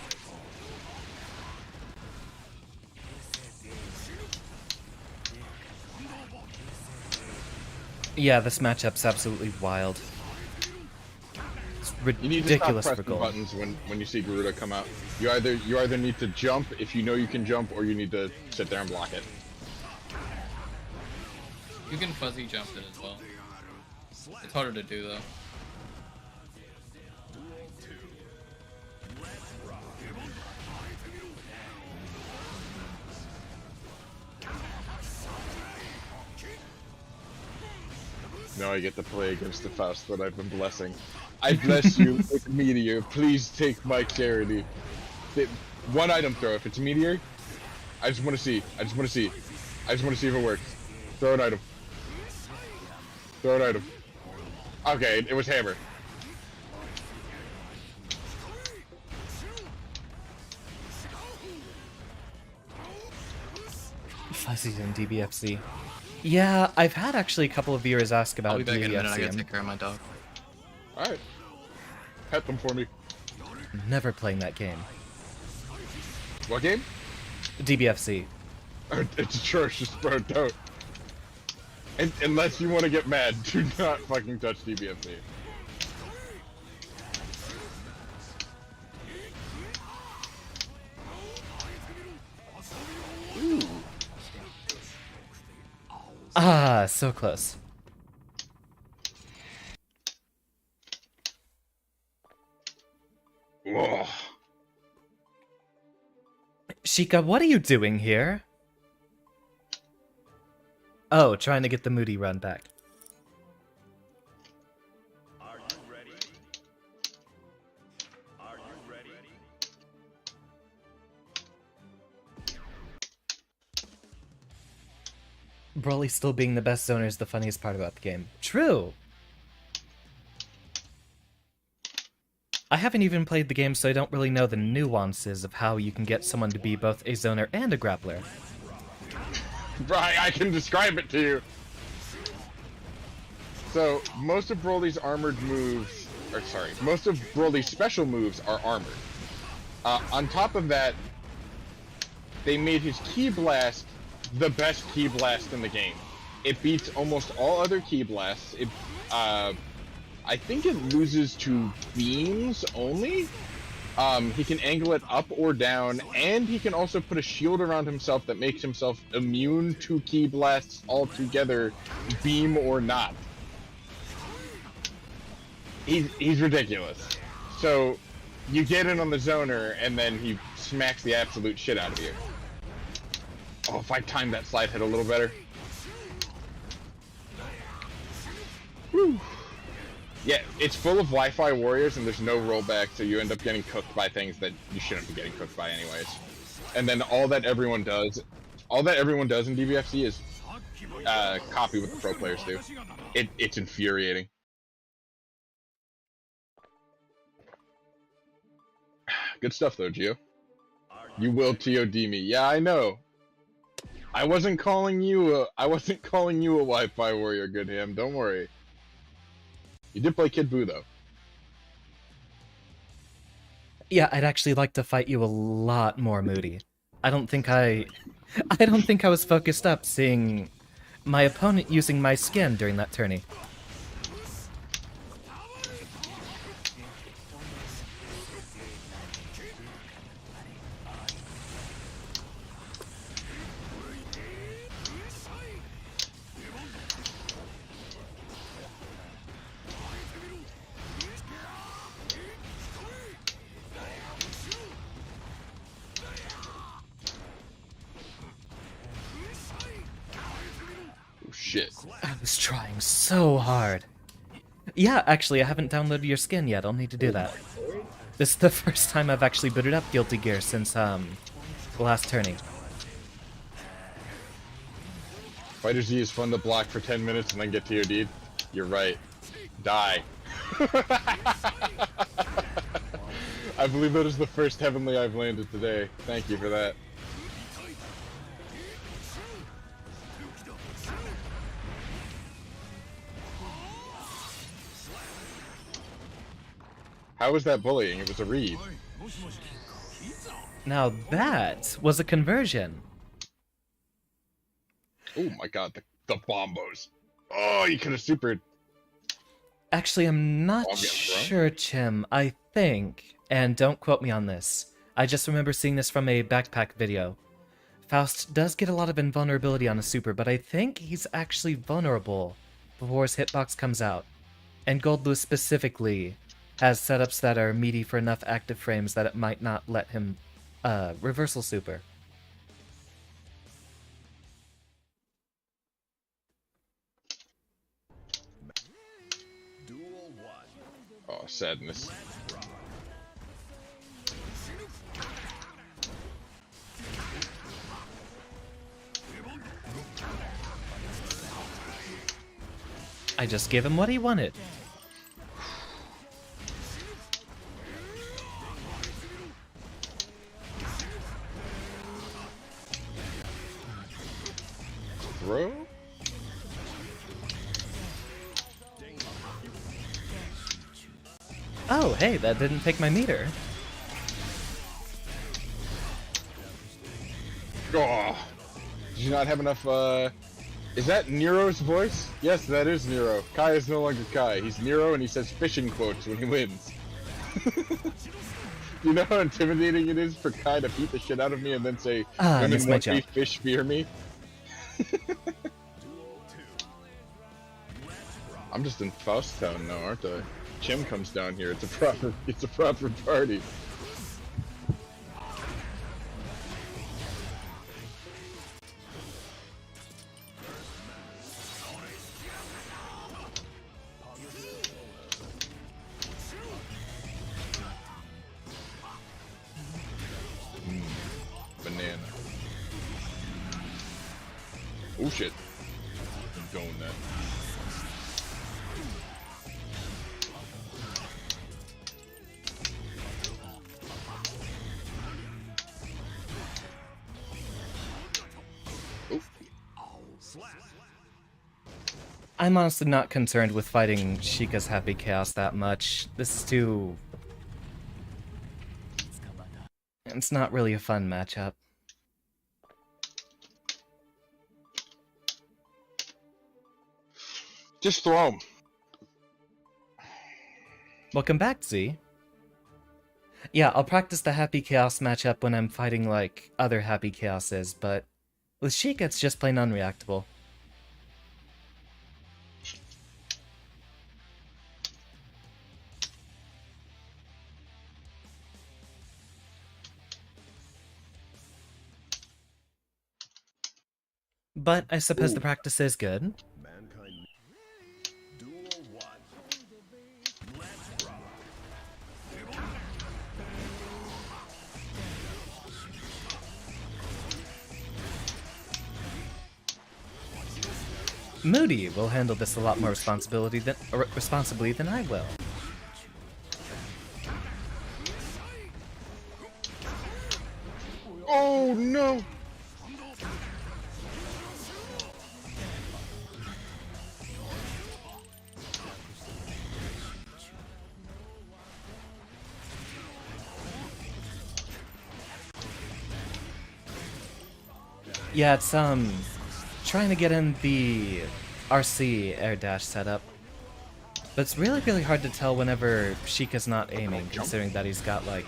Yeah, this matchup's absolutely wild. It's You need to stop ridiculous for pressing Gold. buttons when you see Garuda come out. You either need to jump if you know you can jump, or you need to sit there and block it. You can fuzzy jump it as well. It's harder to do though. Now I get to play against the Faust that I've been blessing. I bless you with Meteor. Please take my charity. One item throw. If it's Meteor, I just want to see. I just want to see. I just want to see if it works. Throw an item. Throw an item. Okay, it was Hammer. Fuzzy and DBFC. Yeah, I've had actually a couple of viewers ask about I'll be back in a minute. I gotta DBFC. take care of my dog. Alright. Pet them for me. I'm never playing that game. What game? DBFC. It's atrocious, bro. Don't. Unless you want to get mad, do not fucking touch DBFC. Ooh. Ah, so close. Whoa. Sheikah, what are you doing here? Oh, trying to get the Moody run back. Are you ready? Are you ready? Broly still being the best zoner is the funniest part about the game. True! I haven't even played the game, so I don't really know the nuances of how you can get someone to be both a zoner and a grappler. Right, I can describe it to you. So, most of Broly's armored moves, or sorry, most of Broly's special moves are armored. On top of that, they made his Ki Blast the best Ki Blast in the game. It beats almost all other Ki blasts. I think it loses to beams only. He can angle it up or down, and he can also put a shield around himself that makes himself immune to Ki blasts altogether, beam or not. He's ridiculous. So you get in on the zoner, and then he smacks the absolute shit out of you. Oh, if I timed that slide hit a little better. Whew. Yeah, it's full of Wi-Fi warriors, and there's no rollback, so you end up getting cooked by things that you shouldn't be getting cooked by anyways. And then all that everyone does in DBFC is copy what the pro players do. It's infuriating. Good stuff though, Gio. You will TOD me. Yeah, I know. I wasn't calling you a Wi-Fi warrior, good ham. Don't worry. You did play Kid Buu though. Yeah, I'd actually like to fight you a lot more, Moody. I don't think I was focused up seeing my opponent using my skin during that tourney. Shit. I was trying so hard. Yeah, actually, I haven't downloaded your skin yet. I'll need to do that. This is the first time I've actually booted up Guilty Gear since, the last tourney. Fighter Z is fun to block for 10 minutes and then get TOD'd. You're right. Die. I believe that is the first Heavenly I've landed today. Thank you for that. How was that bullying? It was a read. Now that was a conversion. Oh my god, the bombos. Oh, you could have supered. Actually, I'm not Oh, I'm getting thrown. sure, Chim. I think, and don't quote me on this, I just remember seeing this from a backpack video. Faust does get a lot of invulnerability on a super, but I think he's actually vulnerable before his hitbox comes out. And Goldblue specifically has setups that are meaty for enough active frames that it might not let him reversal super. Duel 1. Oh, sadness. I just gave him what he wanted. Bro? Oh, hey, that didn't take my meter. Oh, did you not have enough, is that Nero's voice? Yes, that is Nero. Kai is no longer Kai. He's Nero and he says fishing quotes when he wins. You know how intimidating it is for Kai to beat the shit out of me and then say, Ah, women missed my want me, jump. fish fear me? I'm just in Faust Town now, aren't I? Chim comes down here. It's a proper party. Banana. Oh shit. I'm going that. I'm honestly not concerned with fighting Sheikah's Happy Chaos that much. This is too... It's not really a fun matchup. Just throw him. Welcome back, Z. Yeah, I'll practice the Happy Chaos matchup when I'm fighting, like, other Happy Chaoses, but with Sheikah, it's just plain unreactable. But I suppose the practice is good. Mankind. Duel 1. Let's rock. Moody will handle this a lot more responsibly than I will. Oh no! Yeah, it's trying to get in the RC air dash setup. But it's really, really hard to tell whenever Sheikah's not aiming, considering that he's got like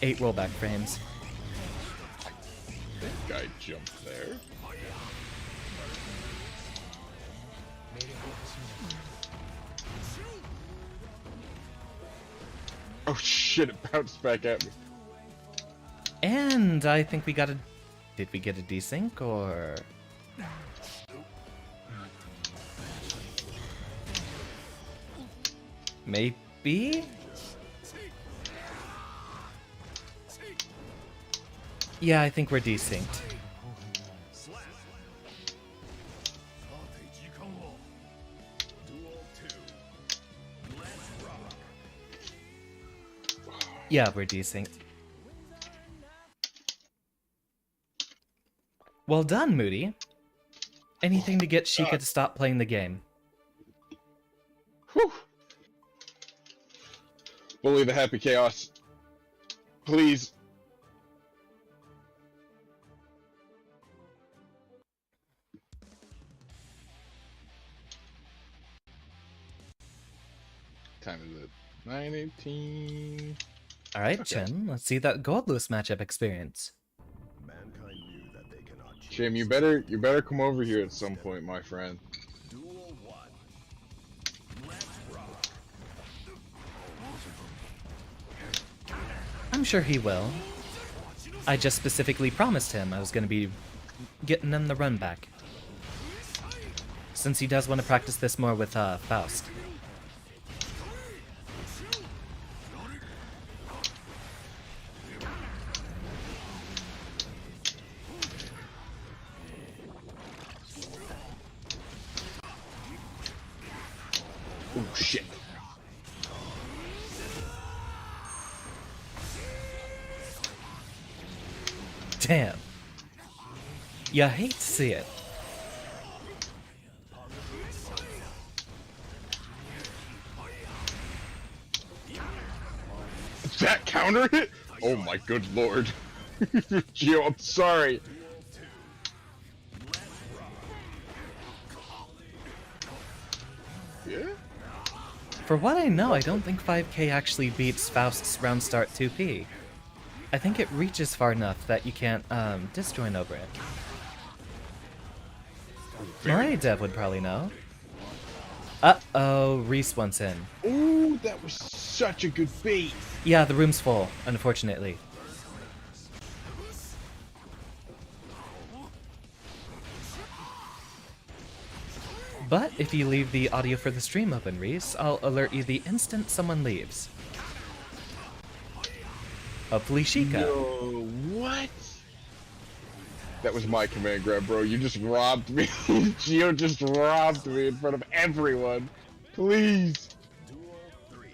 8 rollback frames. That guy jumped there. Oh shit, it bounced back at me. And I think we got a... Did we get a desync, or... Maybe? Yeah, I think we're desynced. Duel 2. Let's rock. Yeah, we're desynced. Well done, Moody. Anything to get Sheikah to stop playing the game. Whew. Bully the Happy Chaos. Please. Time is it? 9:18. Alright, Okay. Chen, let's see that Goldless matchup experience. Mankind knew that they cannot change. Jim, you better come over here at some point, my friend. Duel 1. Let's rock. I'm sure he will. I just specifically promised him I was going to be getting him the run back. Since he does want to practice this more with Faust. Oh shit. Damn. You hate to see it. That counter hit? Oh my good lord. Gio, I'm sorry. Yeah? For what I know, I don't think 5K actually beats Faust's round start 2P. I think it reaches far enough that you can't disjoin over it. My dev would probably know. Uh-oh, Reese wants in. Ooh, that was such a good bait. Yeah, the room's full, unfortunately. But if you leave the audio for the stream open, Reese, I'll alert you the instant someone leaves. Hopefully Sheikah. Yo, what? That was my command grab, bro. You just robbed me. Gio just robbed me in front of everyone. Please. Duel 3.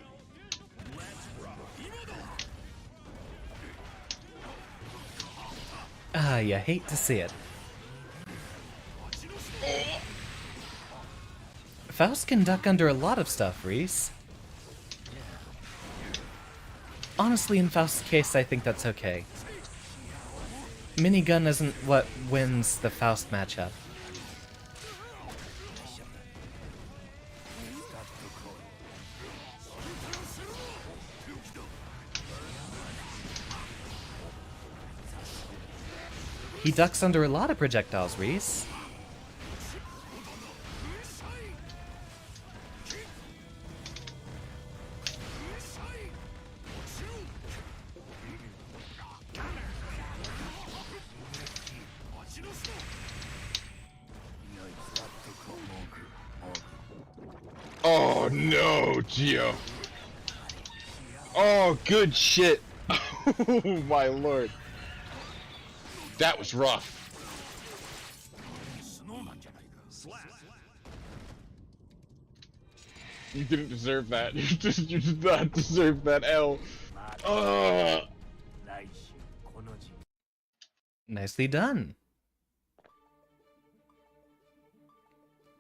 Let's rock. Ah, you hate to see it. Faust can duck under a lot of stuff, Reese. Honestly, in Faust's case, I think that's okay. Minigun isn't what wins the Faust matchup. He ducks under a lot of projectiles, Reese. Oh no, Geo. Oh, good shit. Oh my lord. That was rough. You didn't deserve that. You did not deserve that L. Oh. Nicely done.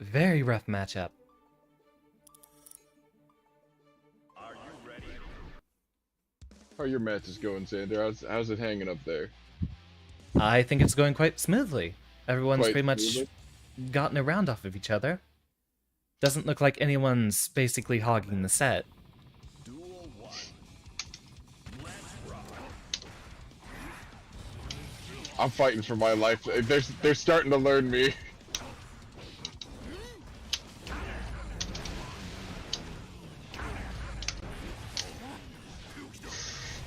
Very rough matchup. How are your matches going, Xander? How's it hanging up there? I think it's going quite smoothly. Everyone's Quite pretty much smoothly? gotten a round off of each other. Doesn't look like anyone's basically hogging the set. Duel 1. Let's rock. I'm fighting for my life. They're starting to learn me.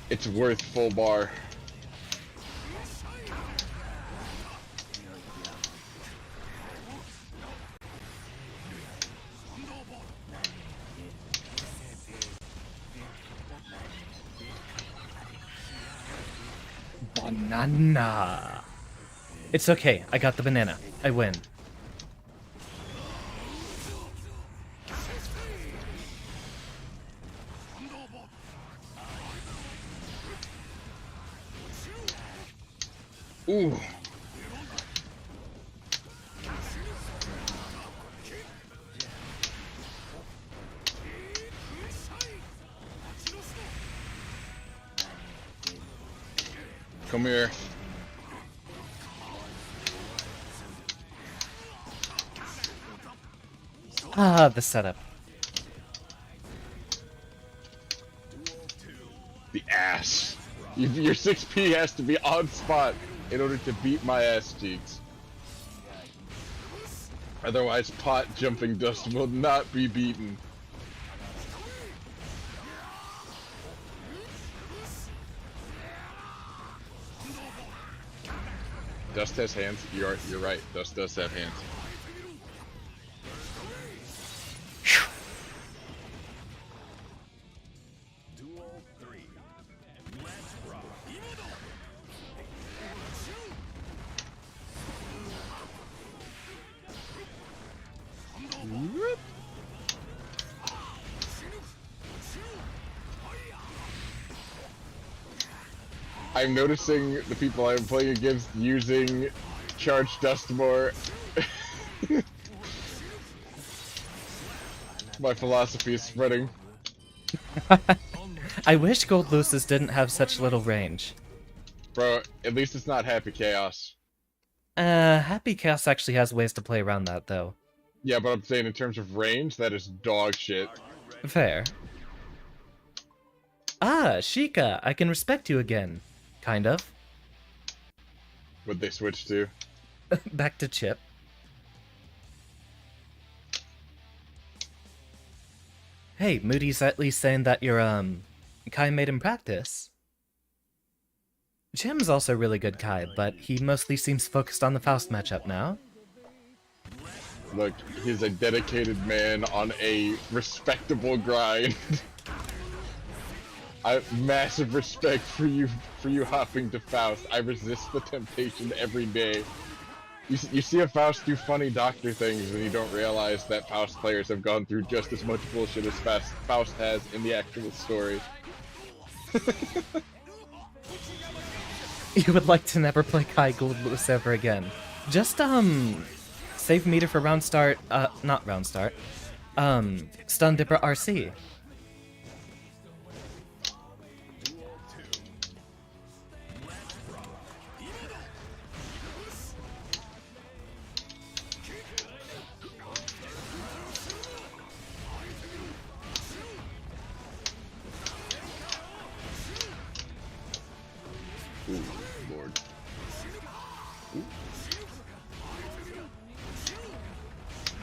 It's worth full bar. Banana. It's okay. I got the banana. I win. Ooh. Come here. Ah, the setup. The ass. Your 6P has to be on spot in order to beat my ass cheeks. Otherwise, pot jumping dust will not be beaten. Dust has hands. You're right. Dust does have hands. Duel 3. Let's rock. I'm noticing the people I'm playing against using charged dust more. My philosophy is spreading. I wish Gold Lucis didn't have such little range. Bro, at least it's not Happy Chaos. Happy Chaos actually has ways to play around that, though. Yeah, but I'm saying in terms of range, that is dog shit. Fair. Ah, Sheikah, I can respect you again. Kind of. What'd they switch to? Back to Chip. Hey, Moody's at least saying that you're, Kai made him practice. Jim's also really good Kai, but he mostly seems focused on the Faust matchup now. Look, he's a dedicated man on a respectable grind. I have massive respect for you hopping to Faust. I resist the temptation every day. You see a Faust do funny doctor things and you don't realize that Faust players have gone through just as much bullshit as Faust has in the actual story. You would like to never play Kai Goldlewis ever again. Just, save meter for round start, not round start. Stun Dipper RC. Ooh, Lord.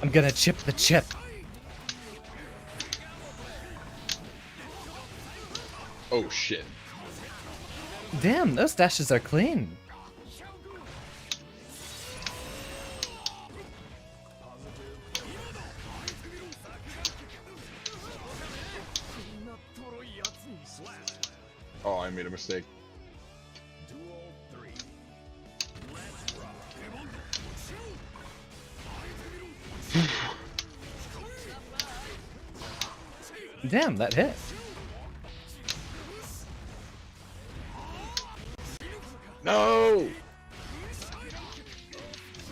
I'm gonna chip the chip. Oh shit. Damn, those dashes are clean. Oh, I made a mistake. Duel 3. Damn, that hit. No!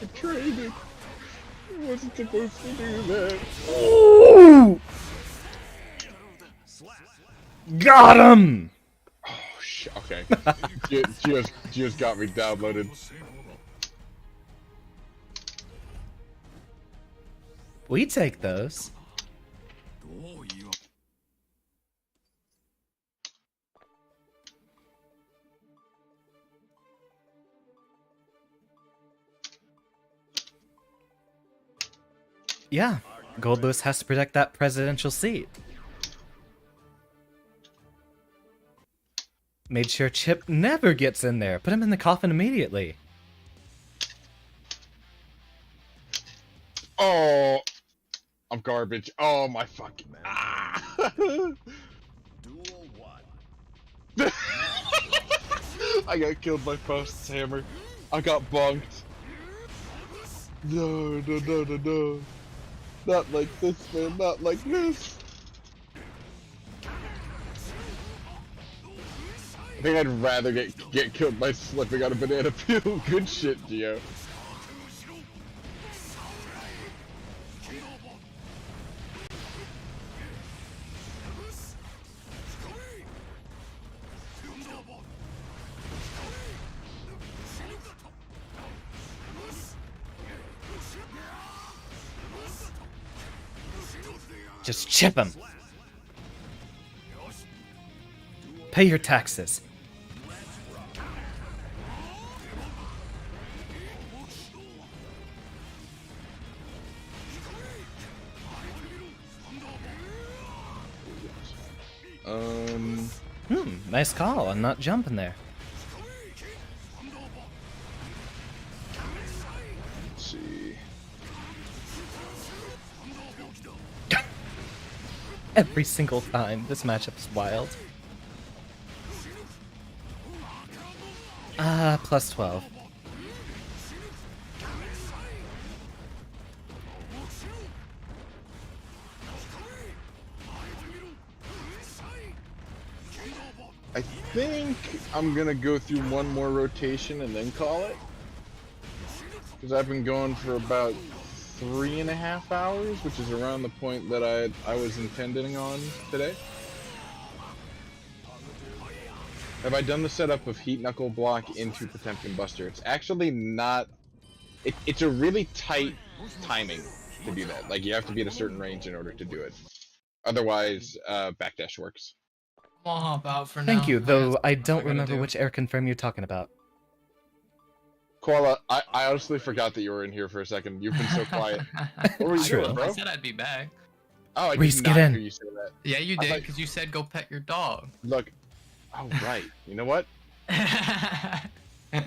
I traded. I wasn't supposed to do that. Ooh! Got him! Oh, shit. Okay. Just got me downloaded. We take those. Yeah, Gold Lewis has to protect that presidential seat. Made sure Chip never gets in there. Put him in the coffin immediately. Oh, I'm garbage. Oh my fucking. Ah! Duel 1. I got killed by Faust's hammer. I got bonked. No, no, no, no, no. Not like this, man. Not like this. I think I'd rather get killed by slipping on a banana peel. Good shit, Gio. Just chip him. Pay your taxes. Nice call. I'm not jumping there. Let's see. Every single time. This matchup is wild. Plus 12. I think I'm gonna go through one more rotation and then call it. Because I've been going for about 3.5 hours, which is around the point that I was intending on today. Have I done the setup of Heat Knuckle block into Potemkin Buster? It's actually not... It's a really tight timing to do that. Like, you have to be at a certain range in order to do it. Otherwise, backdash works. I'll hop out for now. Thank you, though got I stuff don't gotta remember do. which air confirm you're talking about. Koala, I honestly forgot that you were in here for a second. You've been so quiet. What were you True. doing, bro? I said I'd be back. Oh, I Reese, did get not in. hear you say that. Yeah, you I did, thought- because you said go pet your dog. Look. Oh, right. You know what?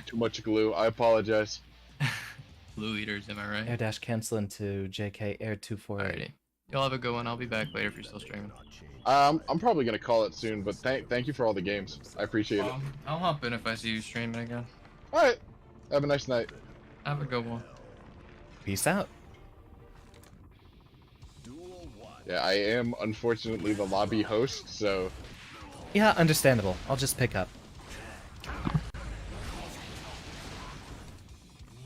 Too much glue. I apologize. Blue eaters, am I right? Air dash cancel into JK Air 248. Alrighty. Y'all have a good one. I'll be back later if you're still streaming. I'm probably gonna call it soon, but thank you for all the games. I appreciate it. I'll hop in if I see you streaming again. All right. Have a nice night. Have a good one. Peace out. Duel 1. Yeah, I am unfortunately the lobby host, so Yeah, understandable. I'll just pick up. I'm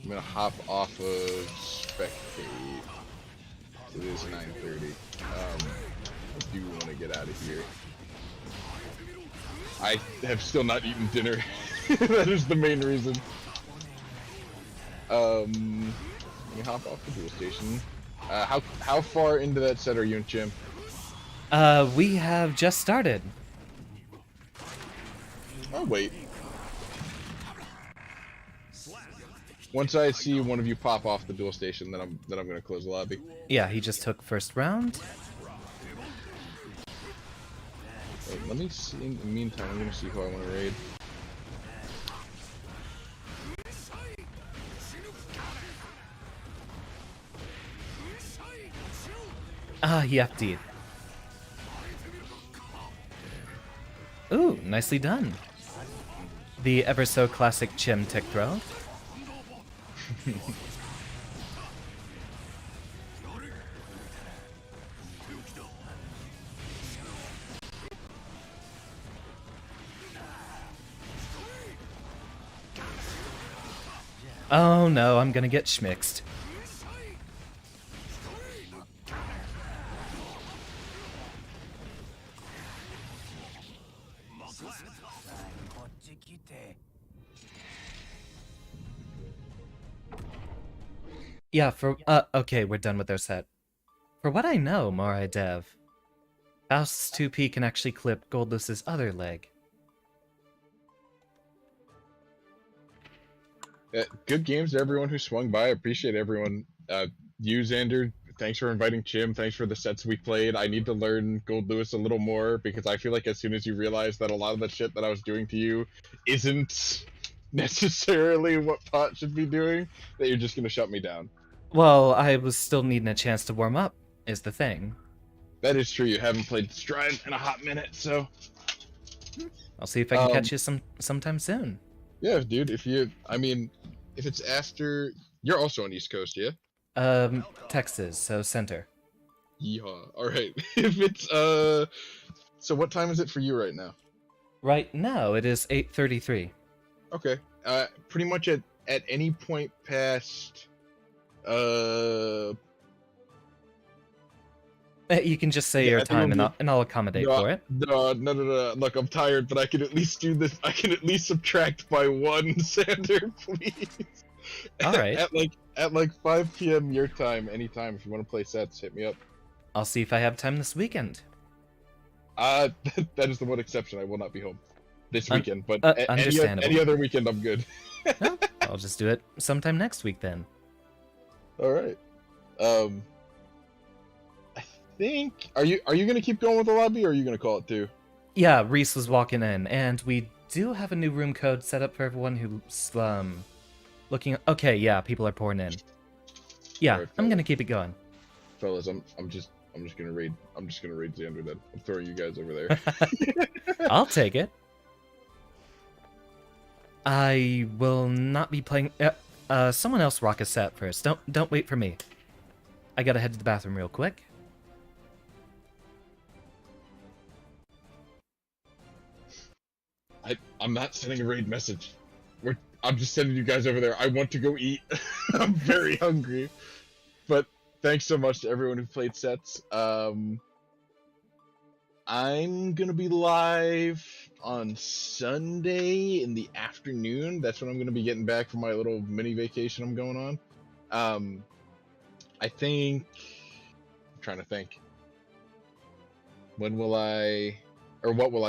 gonna hop off of spectate. It is 9:30. I do want to get out of here. I have still not eaten dinner. That is the main reason. Let me hop off the dual station. How far into that set are you and Jim? We have just started. Oh wait. Once I see one of you pop off the duel station, then I'm gonna close the lobby. Yeah, he just took first round. Wait, let me see. In the meantime, I'm gonna see who I want to raid. Ah, he FD'd. Ooh, nicely done. The ever so classic Chim tick throw. Oh no, I'm gonna get schmixed. Yeah, okay, we're done with our set. For what I know, Morai Dev, Faust's 2P can actually clip Goldless's other leg. Good games to everyone who swung by. I appreciate everyone. You, Xander, thanks for inviting Chim. Thanks for the sets we played. I need to learn Gold Lewis a little more because I feel like as soon as you realize that a lot of the shit that I was doing to you isn't necessarily what Pot should be doing, that you're just gonna shut me down. Well, I was still needing a chance to warm up, is the thing. That is true. You haven't played Stride in a hot minute, so I'll see if I can catch you sometime soon. yeah, dude. If it's after, you're also on East Coast, yeah? Texas, so center. Yeehaw. All right. If it's so what time is it for you right now? Right now, it is 8:33. Okay. Pretty much at any point past You can just say Yeah, your I think time, it'll and I'll accommodate no, for it. no. Look, I'm tired, but I can at least do this. I can at least subtract by 1, Sander, please. All right. At like 5 p.m. your time, anytime. If you want to play sets, hit me up. I'll see if I have time this weekend. That is the one exception. I will not be home this weekend, but understandable. any other weekend, I'm good. No, I'll just do it sometime next week then. All right. I think are you gonna keep going with the lobby, or are you gonna call it too? Yeah, Reese was walking in, and we do have a new room code set up for everyone who's looking. Okay, yeah, people are pouring in. Yeah, Alright, I'm gonna keep it going. Fellas, I'm just gonna raid Xander then. I'm throwing you guys over there. I'll take it. I will not be playing. Someone else rock a set first. Don't wait for me. I gotta head to the bathroom real quick. I'm not sending a raid message. I'm just sending you guys over there. I want to go eat. I'm very hungry. But thanks so much to everyone who played sets. I'm gonna be live on Sunday in the afternoon. That's when I'm gonna be getting back from my little mini vacation I'm going on. I think I'm trying to think. What will I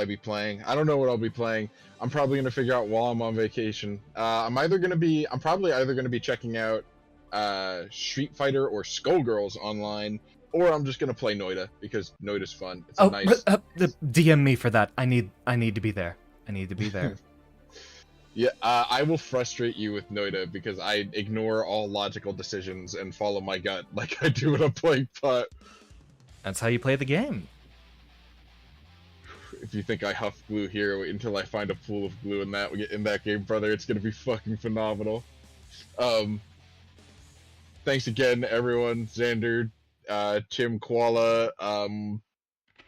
be playing? I don't know what I'll be playing. I'm probably gonna figure out while I'm on vacation. I'm probably either gonna be checking out Street Fighter or Skullgirls online, or I'm just gonna play Noida because Noida's fun. It's a nice. DM me for that. I need to be there. I need to be there. Yeah, I will frustrate you with Noida because I ignore all logical decisions and follow my gut like I do when I'm playing Putt. That's how you play the game. If you think I huff glue here, wait until I find a pool of glue in that game, brother. It's gonna be fucking phenomenal. Thanks again, everyone. Xander, Chim, Koala, who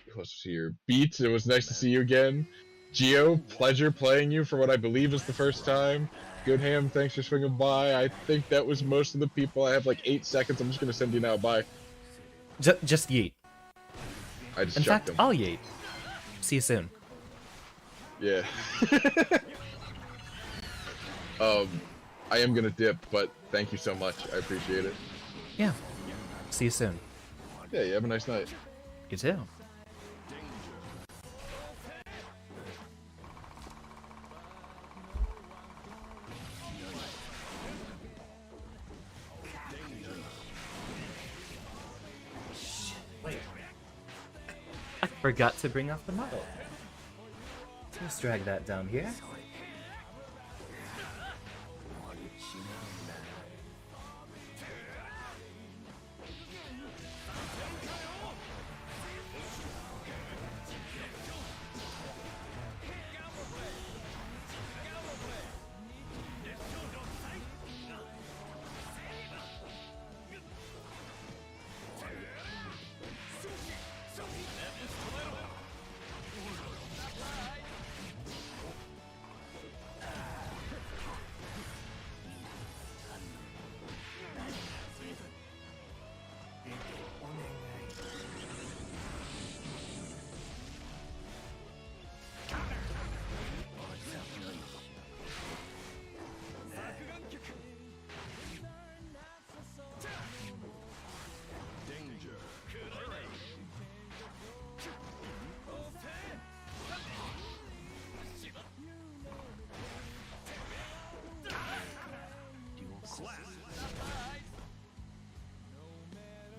else was here? Beats, it was nice to see you again. Geo, pleasure playing you for what I believe is the first time. Goodham, thanks for swinging by. I think that was most of the people. I have like 8 seconds. I'm just gonna send you now. Bye. Just yeet. I just In chucked fact, him. I'll yeet. See you soon. Yeah. I am gonna dip, but thank you so much. I appreciate it. Yeah. See you soon. Yeah, you have a nice night. You too. forgot to bring off the model. Let's drag that down here.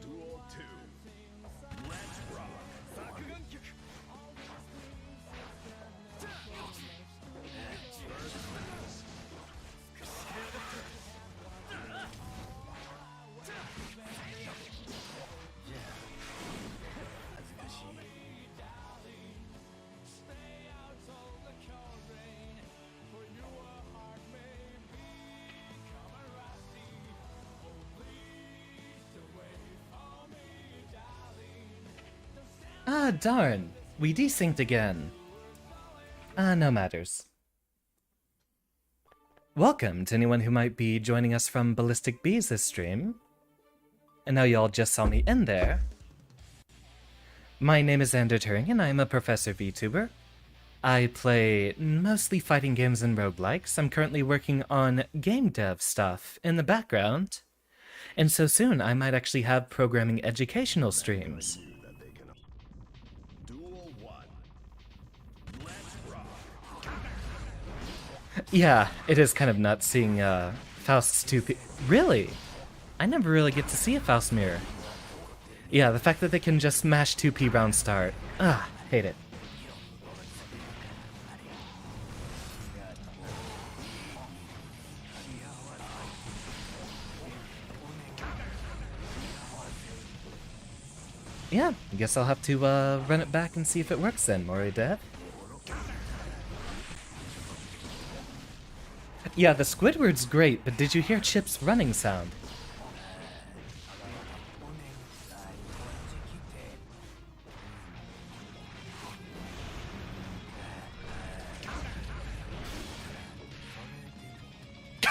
Duel 2. Let's rock. Ah, darn. We desynced again. No matters. Welcome to anyone who might be joining us from Ballistic Bees this stream. And now y'all just saw me in there. My name is Xander Turing, and I'm a Professor VTuber. I play mostly fighting games and roguelikes. I'm currently working on game dev stuff in the background. And so soon, I might actually have programming educational streams. Duel 1. Let's rock. Yeah, it is kind of nuts seeing Faust's 2P. Really? I never really get to see a Faust mirror. Yeah, the fact that they can just mash 2P round start. Hate it. Yeah, I guess I'll have to run it back and see if it works then, Mori Dev. Yeah, the Squidward's great, but did you hear Chip's running sound?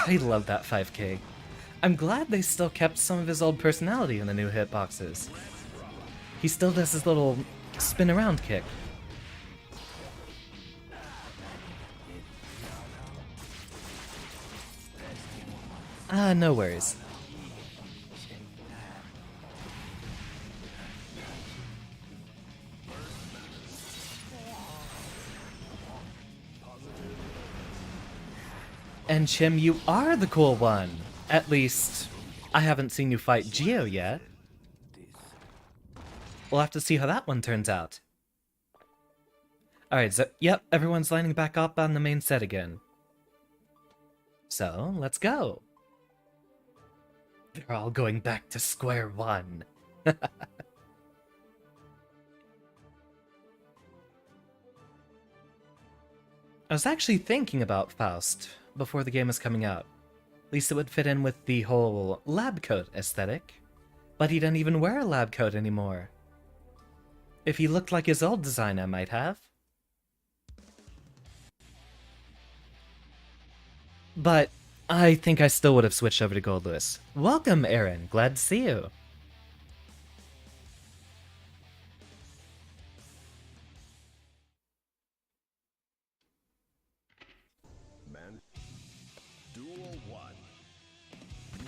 I love that 5K. I'm glad they still kept some of his old personality in the new hitboxes. He still does his little spin around kick. No worries. And Chim, you are the cool one. At least, I haven't seen you fight Geo yet. We'll have to see how that one turns out. Alright, so, yep, everyone's lining back up on the main set again. So, let's go. They're all going back to square one. I was actually thinking about Faust before the game was coming out. At least it would fit in with the whole lab coat aesthetic. But he doesn't even wear a lab coat anymore. If he looked like his old design, I might have. But I think I still would have switched over to Gold Lewis. Welcome, Aaron. Glad to see you. Man. Duel 1.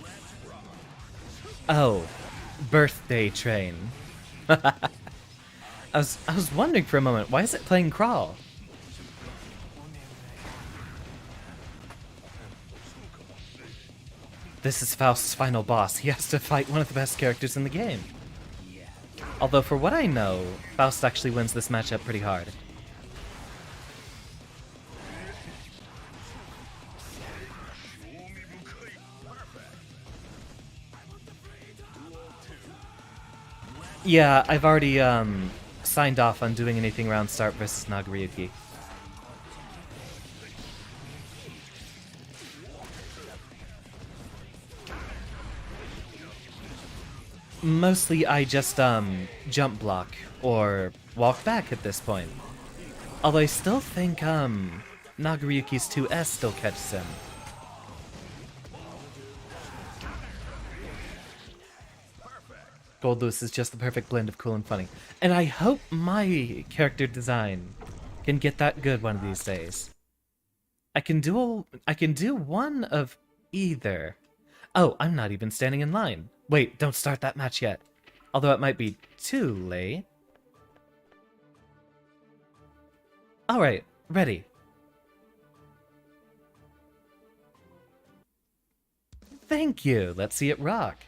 Let's rock. Oh, birthday train. I was wondering for a moment, why is it playing Crawl? This is Faust's final boss. He has to fight one of the best characters in the game. Although for what I know, Faust actually wins this matchup pretty hard. Yeah, I've already signed off on doing anything round start versus Nagoriyuki. Mostly I just jump block or walk back at this point. Although I still think Nagoriyuki's 2S still catches him. Gold Lewis is just the perfect blend of cool and funny. And I hope my character design can get that good one of these days. I can do one of either. Oh, I'm not even standing in line. Wait, don't start that match yet. Although it might be too late. Alright, ready. Thank you. Let's see it rock.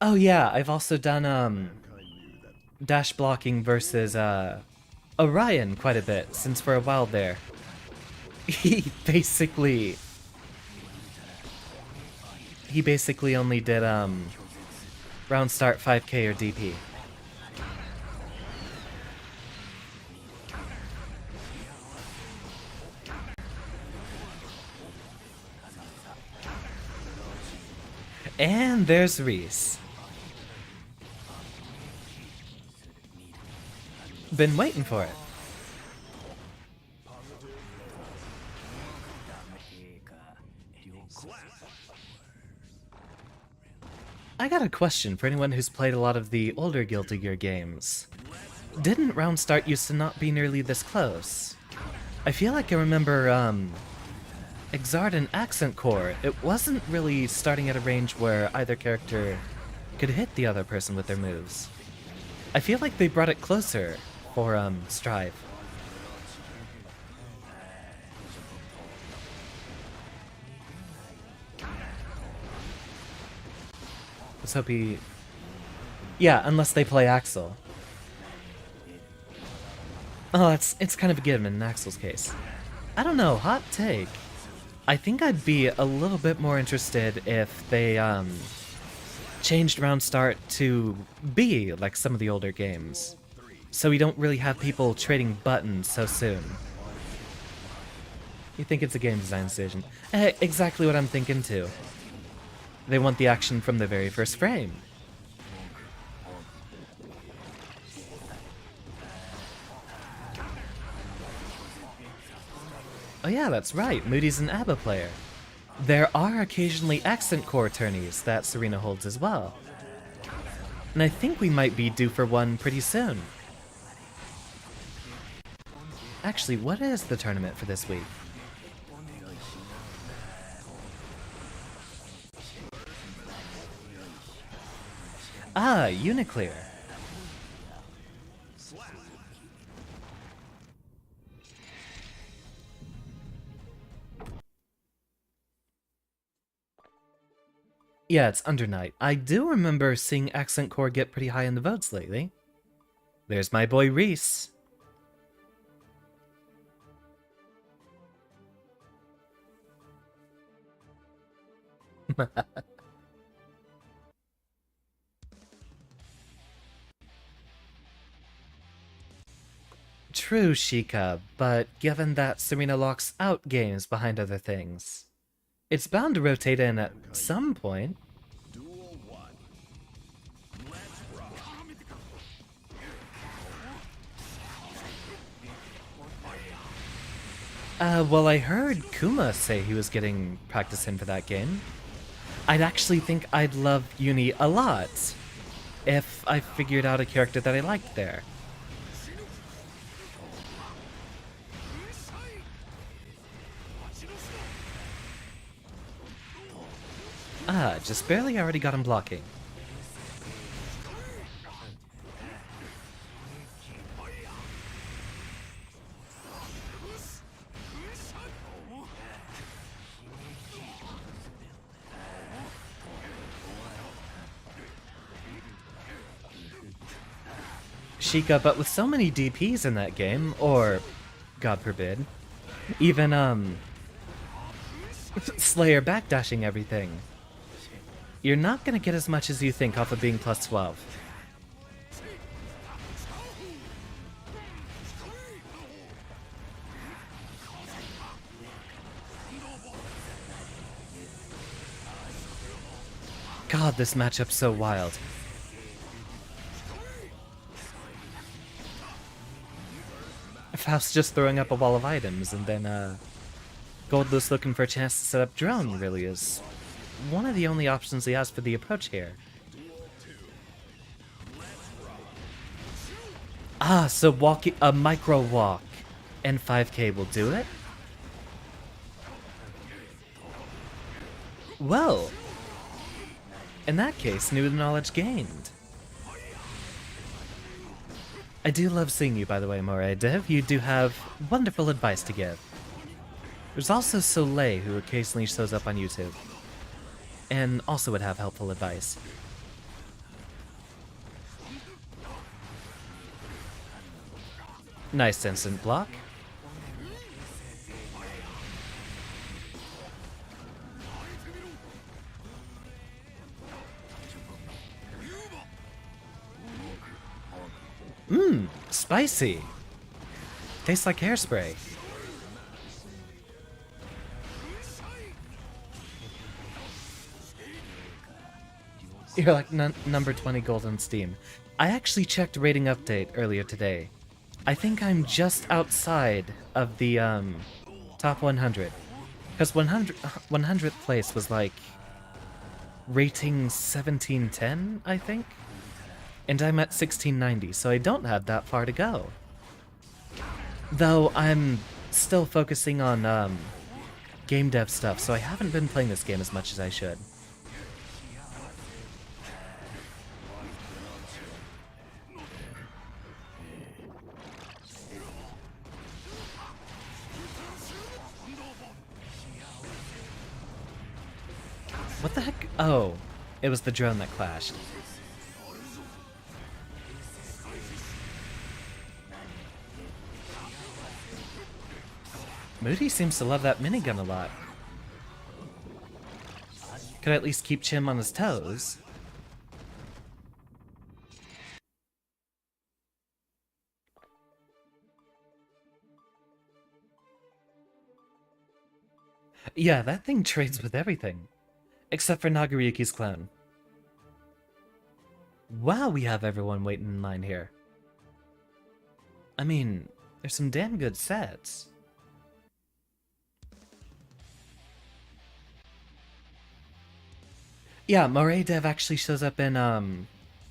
Oh yeah, I've also done dash blocking versus Orion quite a bit, since for a while there he basically only did round start 5k or DP. And there's Reese. Been waiting for it. I got a question for anyone who's played a lot of the older Guilty Gear games. Didn't round start used to not be nearly this close? I feel like I remember Exard and Accent Core, it wasn't really starting at a range where either character could hit the other person with their moves. I feel like they brought it closer for Strive. Let's hope he... Yeah, unless they play Axel. Oh, it's kind of a given in Axel's case. I don't know, hot take. I think I'd be a little bit more interested if they changed round start to be like some of the older games. So we don't really have people trading buttons so soon. You think it's a game design decision? Exactly what I'm thinking too. They want the action from the very first frame. Oh yeah, that's right, Moody's an ABBA player. There are occasionally accent core tourneys that Serena holds as well. And I think we might be due for one pretty soon. Actually, what is the tournament for this week? Ah, Uniclear. Yeah, it's Under Night. I do remember seeing Accent Core get pretty high in the votes lately. There's my boy Reese. True, Sheikah, but given that Serena locks out games behind other things, it's bound to rotate in at some point. Duel 1. Let's rock. Well, I heard Kuma say he was getting practice in for that game. I'd actually think I'd love Uni a lot if I figured out a character that I liked there. Ah, just barely already got him blocking. Sheikah, but with so many DPs in that game, or, God forbid, even, Slayer backdashing everything, you're not gonna get as much as you think off of being plus 12. God, this matchup's so wild. Faust just throwing up a wall of items, and then, Goldless looking for a chance to set up drone really is one of the only options he has for the approach here. Ah, so a micro walk and 5k will do it? Well, in that case, new knowledge gained. I do love seeing you, by the way, Moray Dev. You do have wonderful advice to give. There's also Soleil, who occasionally shows up on YouTube, and also would have helpful advice. Nice instant block. Mmm, spicy. Tastes like hairspray. You're like number 20 gold on Steam. I actually checked rating update earlier today. I think I'm just outside of the top 100. Because 100th place was like rating 1710, I think? And I'm at 1690, so I don't have that far to go. Though I'm still focusing on game dev stuff, so I haven't been playing this game as much as I should. What the heck? Oh, it was the drone that clashed. Moody seems to love that minigun a lot. Could at least keep Chim on his toes. Yeah, that thing trades with everything. Except for Nagariyuki's clone. Wow, we have everyone waiting in line here. I mean, there's some damn good sets. Yeah, Moray Dev actually shows up in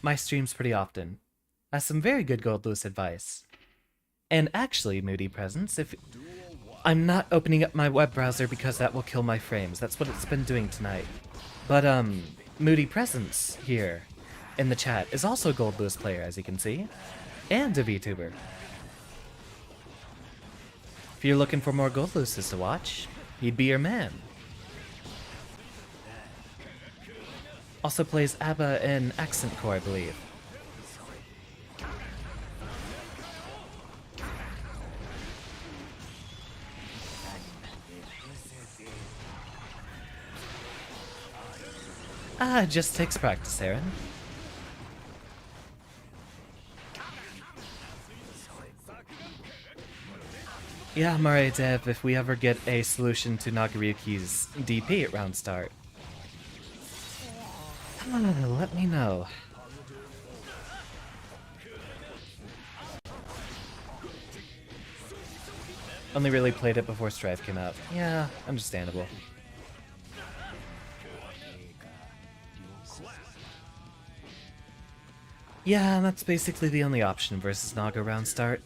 my streams pretty often. Has some very good Goldless advice. And actually, Moody Presence, if I'm not opening up my web browser because that will kill my frames. That's what it's been doing tonight. But Moody Presence here in the chat is also a Goldless player, as you can see, and a VTuber. If you're looking for more Goldlesses to watch, he'd be your man. Also plays ABBA in Accent Core, I believe. Ah, it just takes practice, Aaron. Yeah, Moray Dev, if we ever get a solution to Nagariyuki's DP at round start, let me know. Only really played it before Strife came out. Yeah, understandable. Yeah, that's basically the only option versus Naga round start.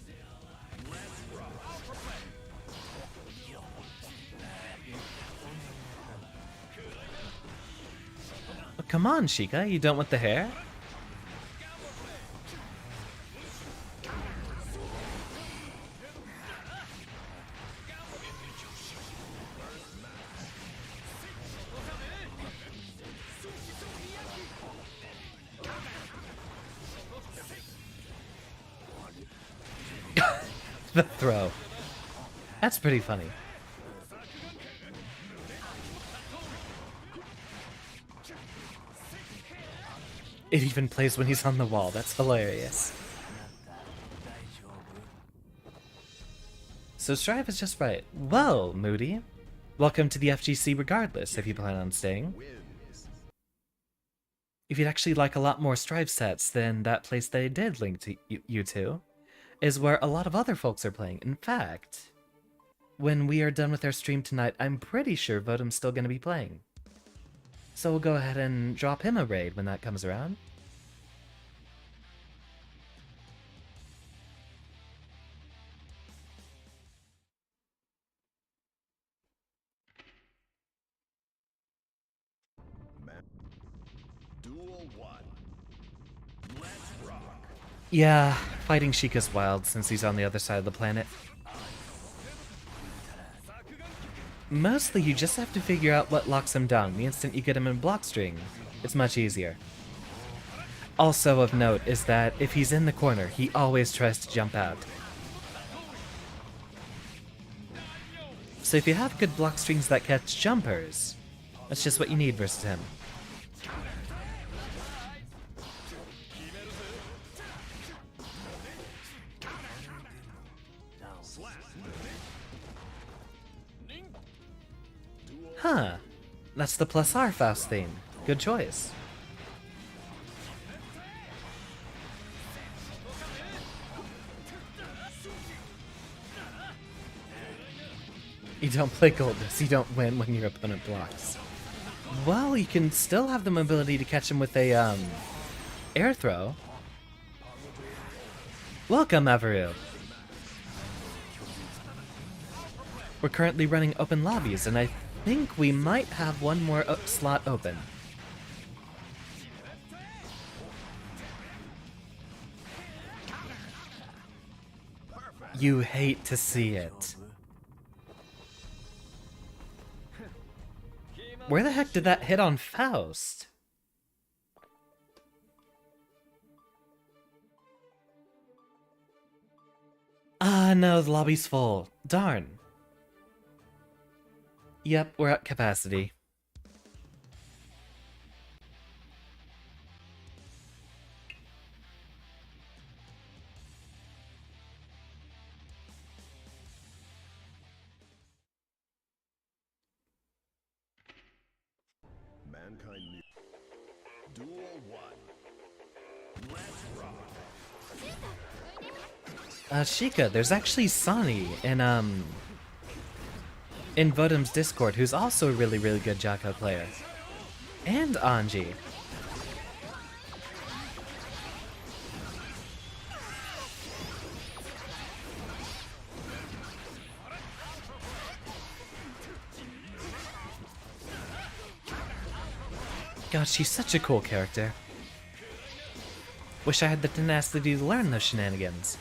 Oh, come on, Sheikah, you don't want the hair? the throw. That's pretty funny. It even plays when he's on the wall. That's hilarious. So Strive is just right. Well, Moody, welcome to the FGC regardless, if you plan on staying. If you'd actually like a lot more Strive sets than that place they did link to you to, is where a lot of other folks are playing. In fact, when we are done with our stream tonight, I'm pretty sure Votum's still going to be playing. So we'll go ahead and drop him a raid when that comes around. Duel 1. Let's rock. Yeah, fighting Sheikah's wild since he's on the other side of the planet. Mostly you just have to figure out what locks him down. The instant you get him in block string, it's much easier. Also of note is that if he's in the corner, he always tries to jump out. So if you have good block strings that catch jumpers, that's just what you need versus him. Huh. That's the plus R Faust theme. Good choice. You don't play Goldness, you don't win when your opponent blocks. Well, you can still have the mobility to catch him with a, air throw. Welcome, Avaru. We're currently running open lobbies, and I think we might have one more slot open. You hate to see it. Where the heck did that hit on Faust? Ah, no, the lobby's full. Darn. Yep, we're at capacity. Mankind new. Duel 1. Let's rock. Sheikah, there's actually Sonny in Votum's Discord, who's also a really, really good Jacko player. And Anji. God, she's such a cool character. Wish I had the tenacity to learn those shenanigans.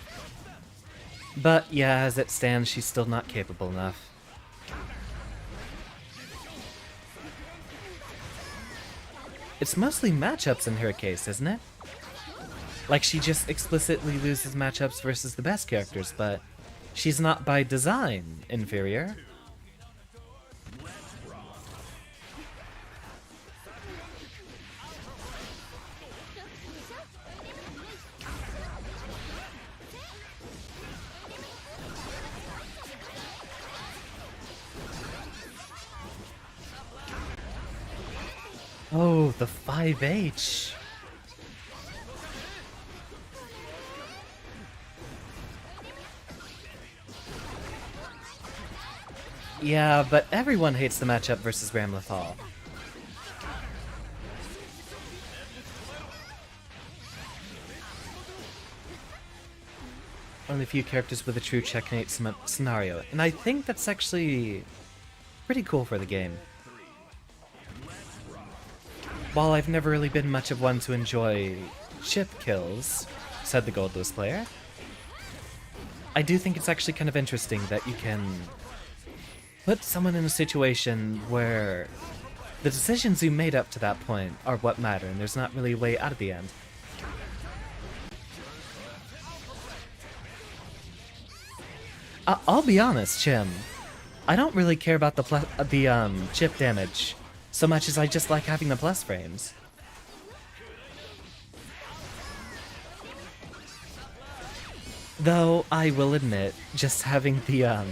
But yeah, as it stands, she's still not capable enough. It's mostly matchups in her case, isn't it? Like, she just explicitly loses matchups versus the best characters, but she's not by design inferior. Oh, the 5H. Yeah, but everyone hates the matchup versus Ramlethal. One of the few characters with a true checkmate scenario, and I think that's actually pretty cool for the game. While I've never really been much of one to enjoy chip kills, said the Goldless player, I do think it's actually kind of interesting that you can put someone in a situation where the decisions you made up to that point are what matter, and there's not really a way out of the end. I'll be honest, Chim. I don't really care about the chip damage so much as I just like having the plus frames. Though I will admit, just having the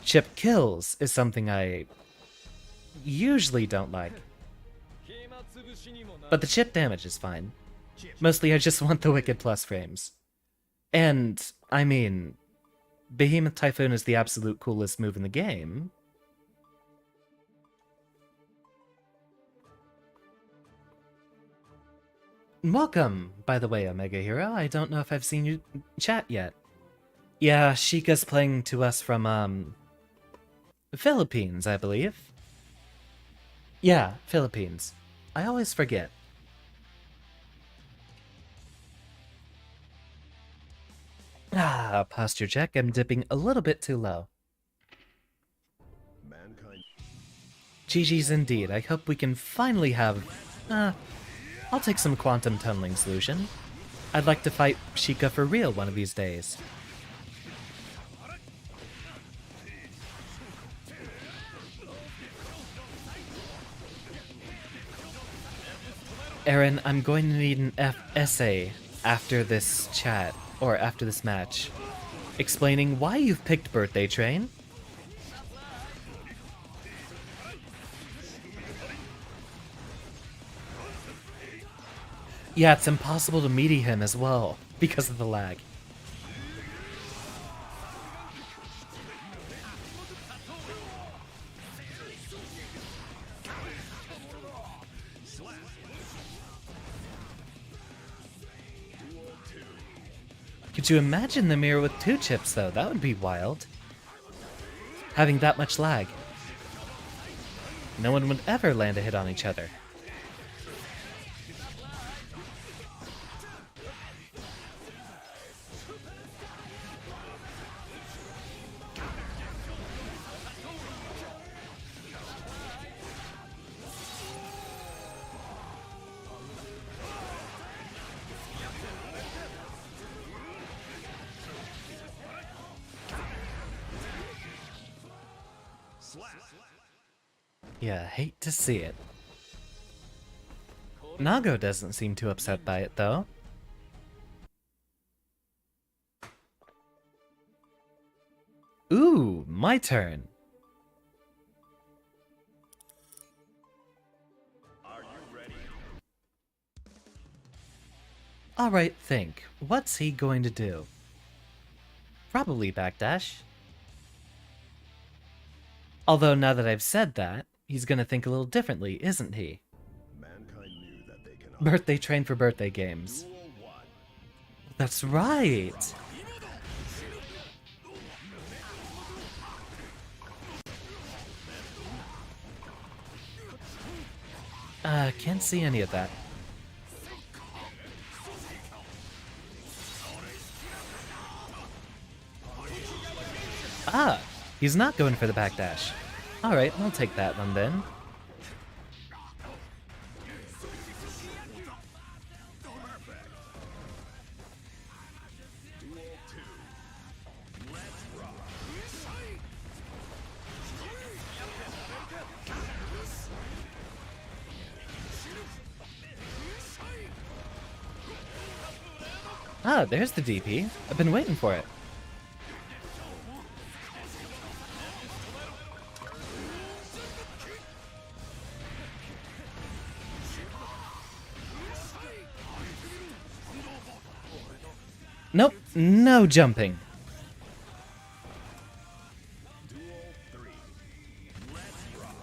chip kills is something I usually don't like. But the chip damage is fine. Mostly I just want the wicked plus frames. And, I mean, Behemoth Typhoon is the absolute coolest move in the game. Welcome, by the way, Omega Hero. I don't know if I've seen you chat yet. Yeah, Sheikah's playing to us from, Philippines, I believe. Yeah, Philippines. I always forget. Posture check. I'm dipping a little bit too low. Mankind. GG's indeed. I hope we can finally have... I'll take some quantum tunneling solution. I'd like to fight Sheikah for real one of these days. Aaron, I'm going to need an essay after this chat, or after this match, explaining why you've picked Birthday Train. Yeah, it's impossible to meaty him as well, because of the lag. Could you imagine the mirror with 2 chips, though? That would be wild. Having that much lag. No one would ever land a hit on each other. Yeah, hate to see it. Nago doesn't seem too upset by it, though. Ooh, my turn. Are you ready? Alright, think. What's he going to do? Probably backdash. Although now that I've said that, he's gonna think a little differently, isn't he? Mankind knew that they cannot. Birthday train for birthday games. Duel 1. That's right! Can't see any of that. Ah! He's not going for the backdash. Alright, I'll take that one then. Duel 2. Let's rock. Ah, there's the DP. I've been waiting for it. Nope, no jumping. Duel 3. Let's rock.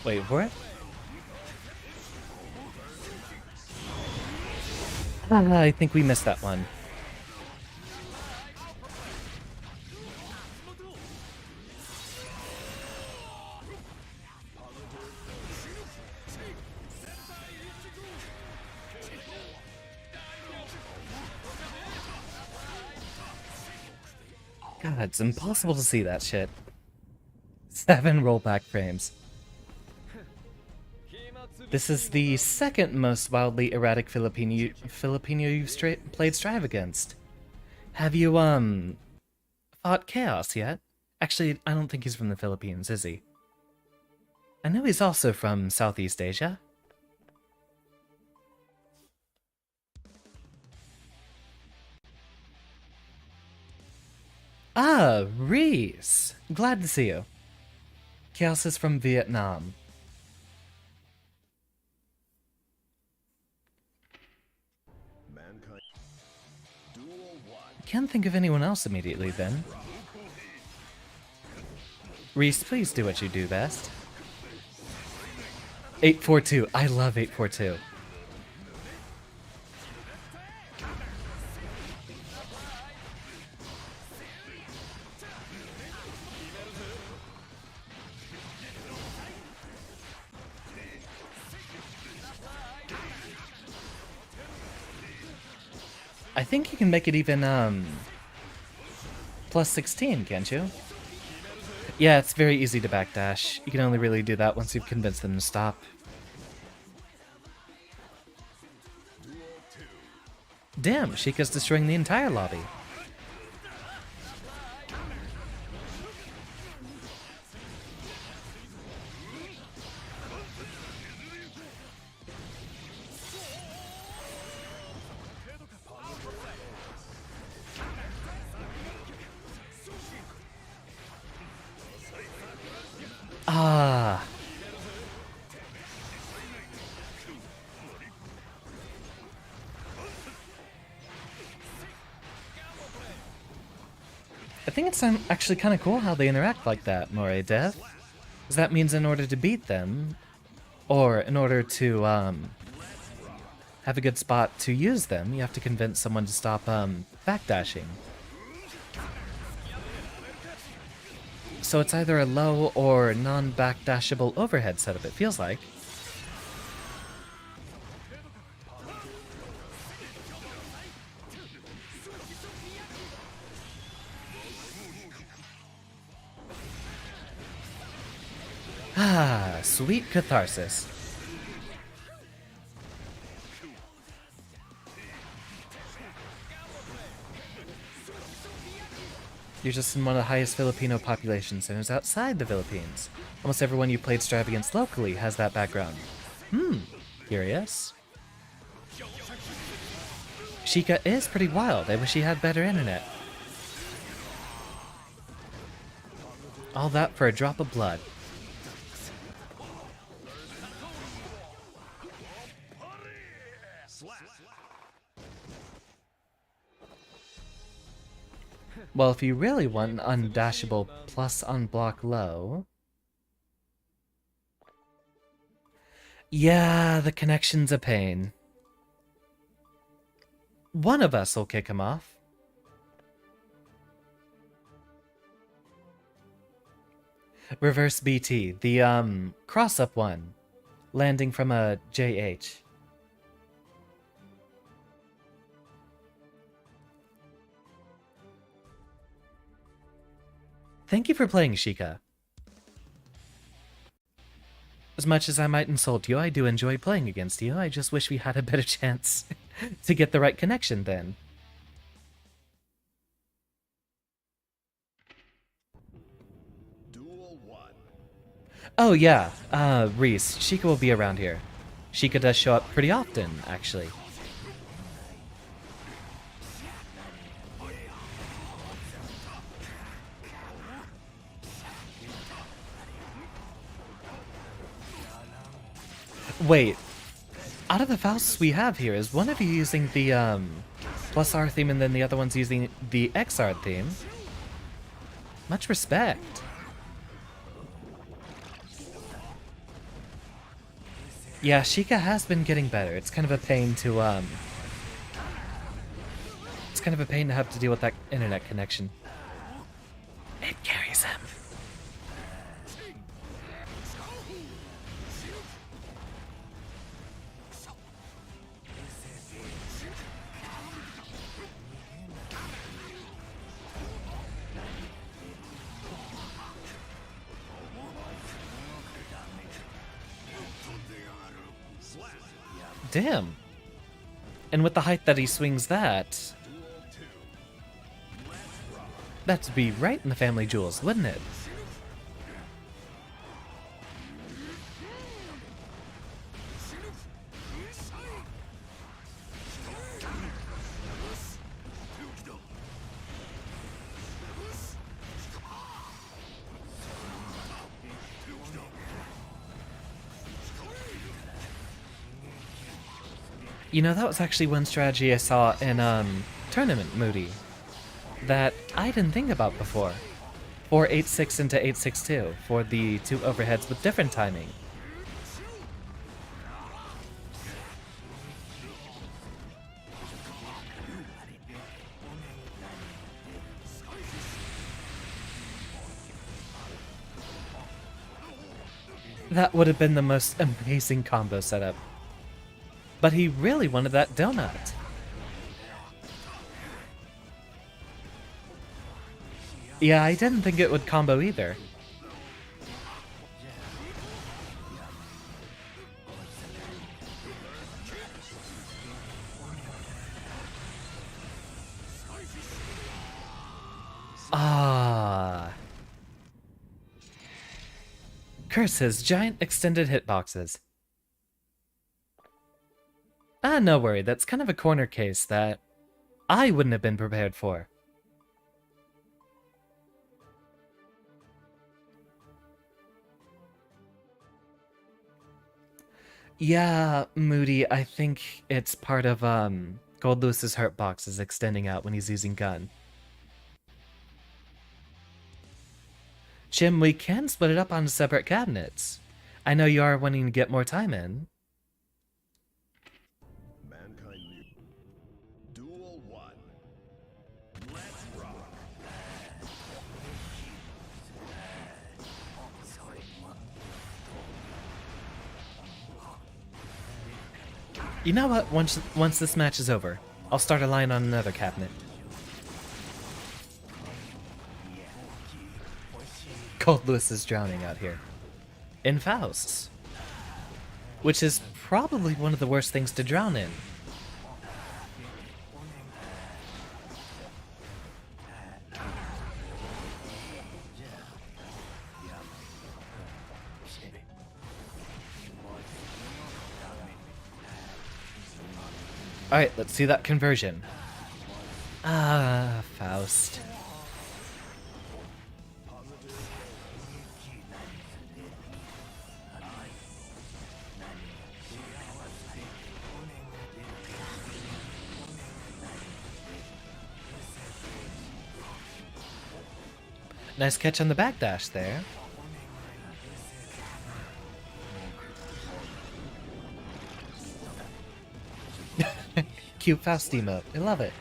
Wait for it. I think we missed that one. God, it's impossible to see that shit. 7 rollback frames. This is the second most wildly erratic Filipino you've played Strive against. Have you, fought Chaos yet? Actually, I don't think he's from the Philippines, is he? I know he's also from Southeast Asia. Ah, Reese! Glad to see you. Chaos is from Vietnam. Mankind. Duel 1. Can't think of anyone else immediately then. Reese, please do what you do best. 842. I love 842. I think you can make it even, plus 16, can't you? Yeah, it's very easy to backdash. You can only really do that once you've convinced them to stop. Damn, Sheikah's destroying the entire lobby. Ah. I think it's actually kind of cool how they interact like that, Moray Death. Because that means in order to beat them, or in order to have a good spot to use them, you have to convince someone to stop backdashing. So it's either a low or non-backdashable overhead setup, it feels like. Ah, sweet catharsis. You're just in one of the highest Filipino population centers outside the Philippines. Almost everyone you played Strive against locally has that background. Curious. Sheikah is pretty wild. I wish he had better internet. All that for a drop of blood. Well, if you really want an undashable plus unblock low... Yeah, the connection's a pain. One of us will kick him off. Reverse BT, the cross-up one, landing from a JH. Thank you for playing, Sheikah. As much as I might insult you, I do enjoy playing against you. I just wish we had a better chance to get the right connection then. Duel 1. Oh yeah, Reese, Sheikah will be around here. Sheikah does show up pretty often, actually. Wait, out of the Fausts we have here, is one of you using the plus R theme and then the other one's using the XR theme? Much respect. Yeah, Sheikah has been getting better. It's kind of a pain to it's kind of a pain to have to deal with that internet connection. It carries him. damn. And with the height that he swings that, that'd be right in the family jewels, wouldn't it? You know, that was actually one strategy I saw in Tournament Moody that I didn't think about before. 4-8-6 into 8-6-2 for the two overheads with different timing. That would have been the most amazing combo setup. But he really wanted that donut. Yeah, I didn't think it would combo either. Ah. Curse his giant extended hitboxes. Ah, no worry, that's kind of a corner case that I wouldn't have been prepared for. Yeah, Moody, I think it's part of, Gold Lewis's hurt box is extending out when he's using gun. Jim, we can split it up onto separate cabinets. I know you are wanting to get more time in. Duel 1. Let's rock. You know what? Once this match is over, I'll start a line on another cabinet. Gold Lewis is drowning out here. In Faust's. Which is probably one of the worst things to drown in. Alright, let's see that conversion. Ah, Faust. Nice catch on the backdash there. Cute Faust emote. I love it.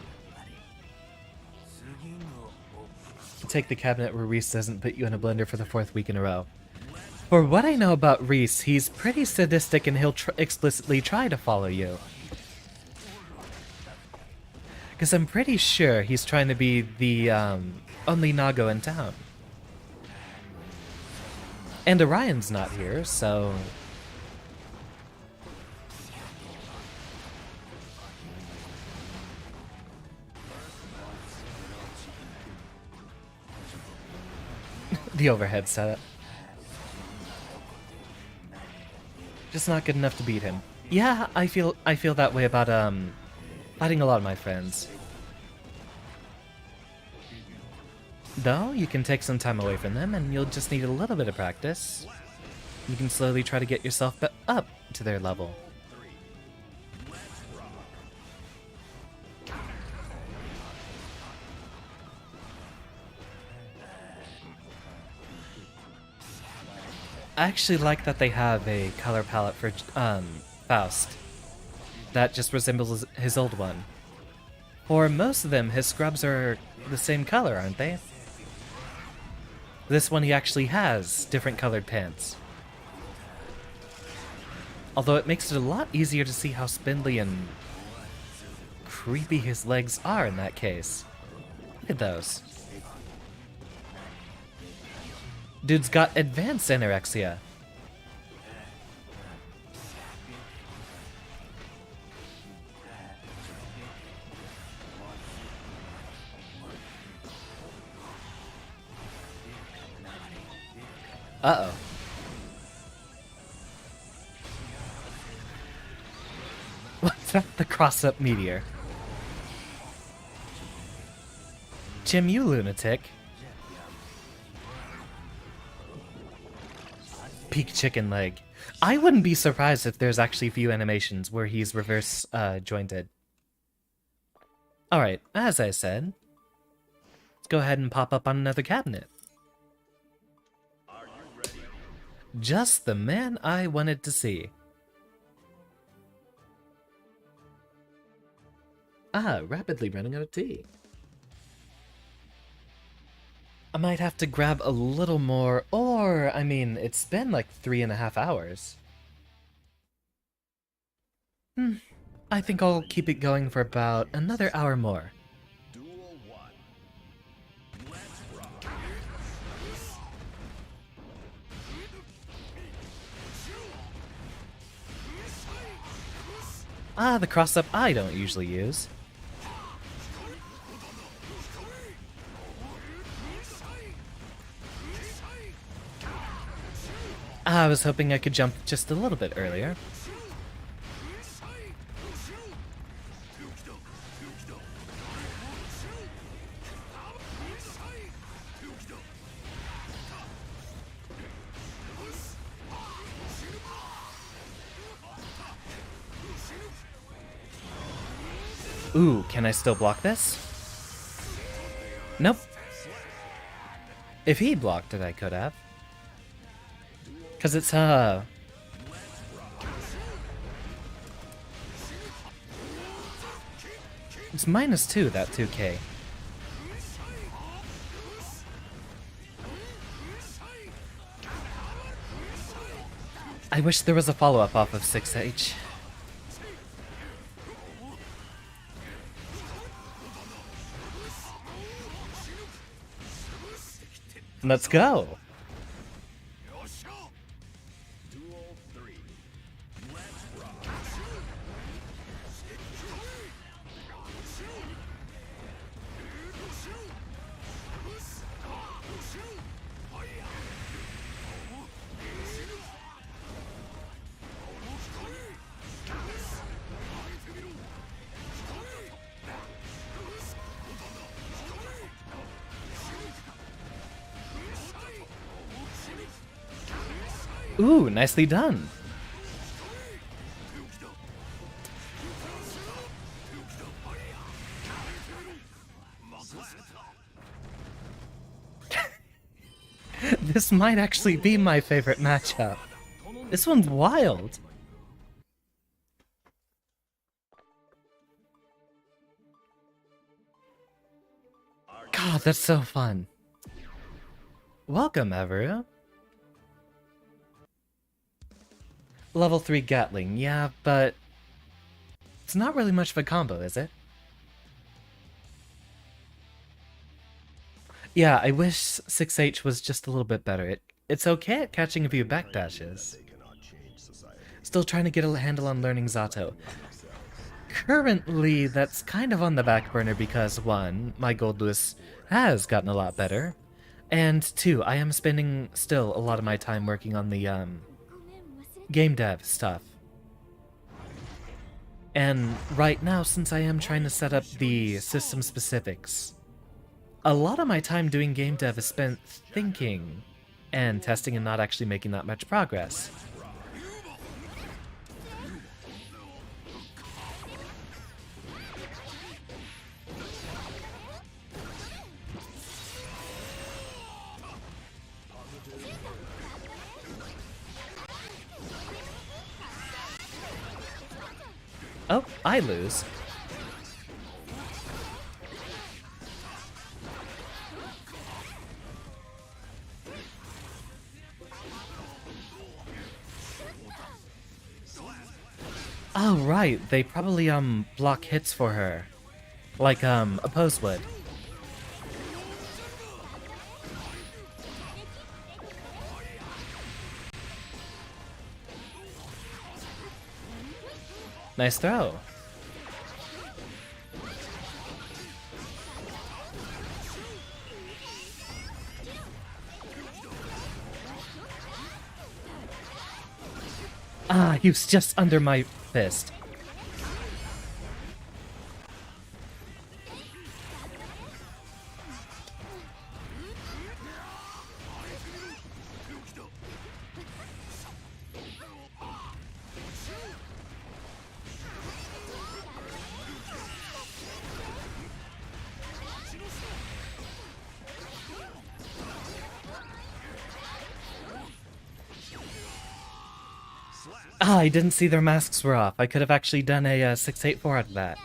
Take the cabinet where Reese doesn't put you in a blender for the 4th week in a row. For what I know about Reese, he's pretty sadistic and he'll explicitly try to follow you. Because I'm pretty sure he's trying to be the only Nago in town. And Orion's not here, so... the overhead setup. Just not good enough to beat him. Yeah, I feel that way about fighting a lot of my friends. Though, you can take some time away from them and you'll just need a little bit of practice. You can slowly try to get yourself up to their level. I actually like that they have a color palette for Faust that just resembles his old one. For most of them, his scrubs are the same color, aren't they? This one he actually has different colored pants. Although it makes it a lot easier to see how spindly and creepy his legs are in that case. Look at those. Dude's got advanced anorexia. Uh-oh. What's that? The cross-up meteor. Jim, you lunatic. Peak chicken leg. I wouldn't be surprised if there's actually a few animations where he's reverse jointed. Alright, as I said, let's go ahead and pop up on another cabinet. Just the man I wanted to see. Ah, rapidly running out of tea. I might have to grab a little more, or, I mean, it's been like 3.5 hours. I think I'll keep it going for about another hour more. Duel 1. Let's rock. Ah, the cross-up I don't usually use. I was hoping I could jump just a little bit earlier. Ooh, can I still block this? Nope. If he blocked it, I could have. Because it's, it's -2, that 2k. I wish there was a follow-up off of 6H. Let's go! Duel 3. Let's rock. Ooh, nicely done! This might actually be my favorite matchup. This one's wild. God, that's so fun. Welcome, Everu. Level 3 Gatling, yeah, but it's not really much of a combo, is it? Yeah, I wish 6H was just a little bit better. It's okay at catching a few backdashes. They cannot change society. Still trying to get a handle on learning Zato. Currently, that's kind of on the back burner because 1, my Gold Lewis has gotten a lot better, and 2, I am spending still a lot of my time working on the game dev stuff. And right now, since I am trying to set up the system specifics, a lot of my time doing game dev is spent thinking and testing and not actually making that much progress. Oh, I lose. Oh, right. They probably, block hits for her. Like, Oppose would. Nice throw. Ah, he was just under my fist. Ah, I didn't see their masks were off. I could have actually done a 684 out of that.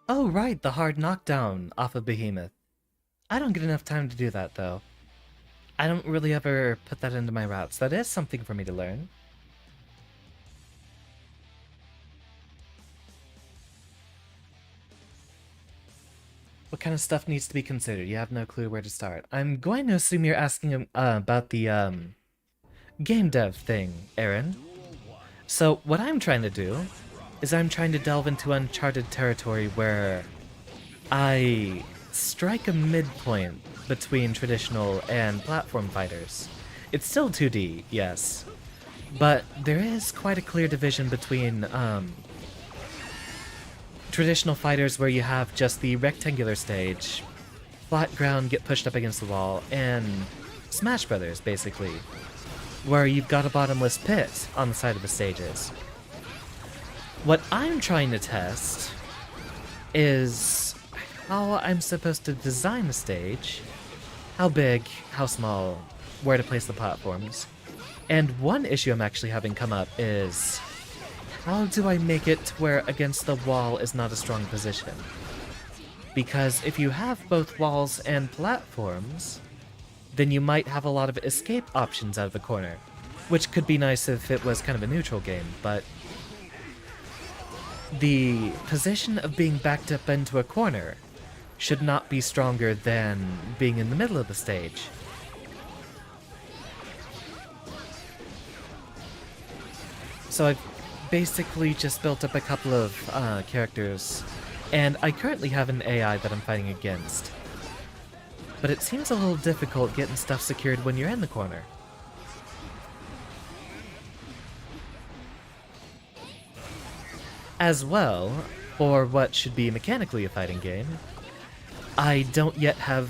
Oh, right, the hard knockdown off of Behemoth. I don't get enough time to do that, though. I don't really ever put that into my routes. That is something for me to learn. What kind of stuff needs to be considered? You have no clue where to start. I'm going to assume you're asking about the game dev thing, Aaron. So what I'm trying to do is I'm trying to delve into uncharted territory where I strike a midpoint between traditional and platform fighters. It's still 2D, yes, but there is quite a clear division between traditional fighters where you have just the rectangular stage, flat ground, get pushed up against the wall, and Smash Brothers, basically, where you've got a bottomless pit on the side of the stages. What I'm trying to test is how I'm supposed to design a stage, how big, how small, where to place the platforms. And one issue I'm actually having come up is, how do I make it to where against the wall is not a strong position? Because if you have both walls and platforms, then you might have a lot of escape options out of the corner, which could be nice if it was kind of a neutral game, but the position of being backed up into a corner should not be stronger than being in the middle of the stage. So I've basically just built up a couple of characters, and I currently have an AI that I'm fighting against. But it seems a little difficult getting stuff secured when you're in the corner. As well, for what should be mechanically a fighting game, I don't yet have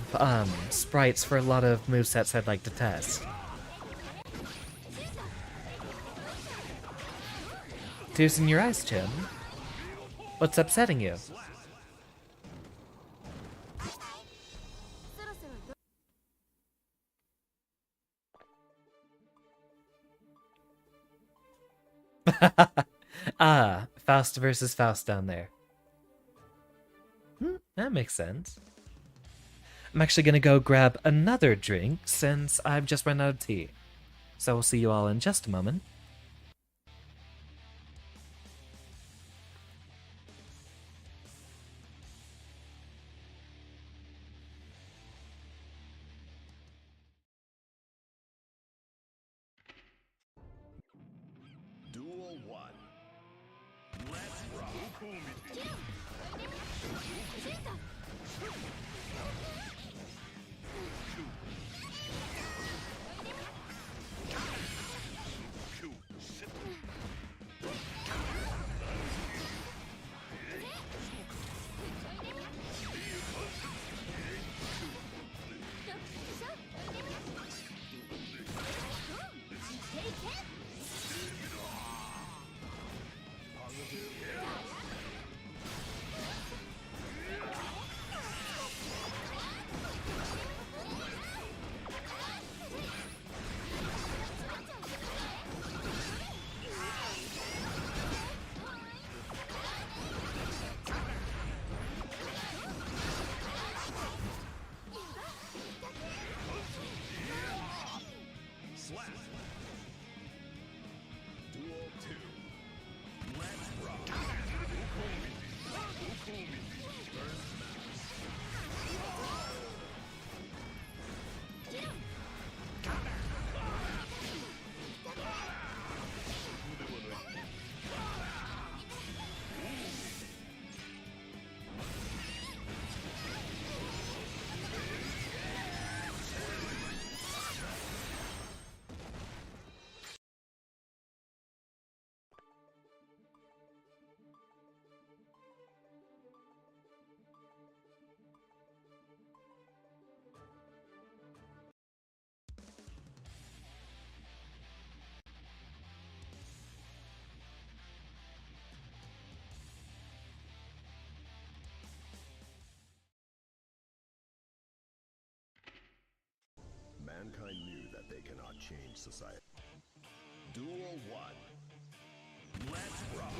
sprites for a lot of movesets I'd like to test. Tears in your eyes, Chim. What's upsetting you? Ah, Faust versus Faust down there. That makes sense. I'm actually gonna go grab another drink since I've just run out of tea. So we'll see you all in just a moment. Duel 1. Let's rock. change society. Duel 1. Let's rock.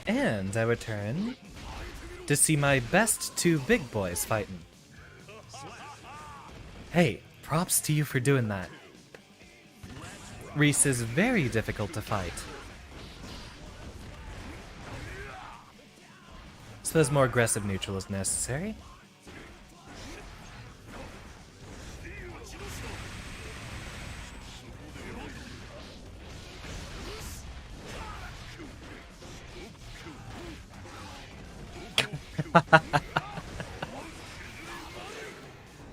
And I return to see my best two big boys fighting. Hey, props to you for doing that. Reese is very difficult to fight. Suppose more aggressive neutral is necessary.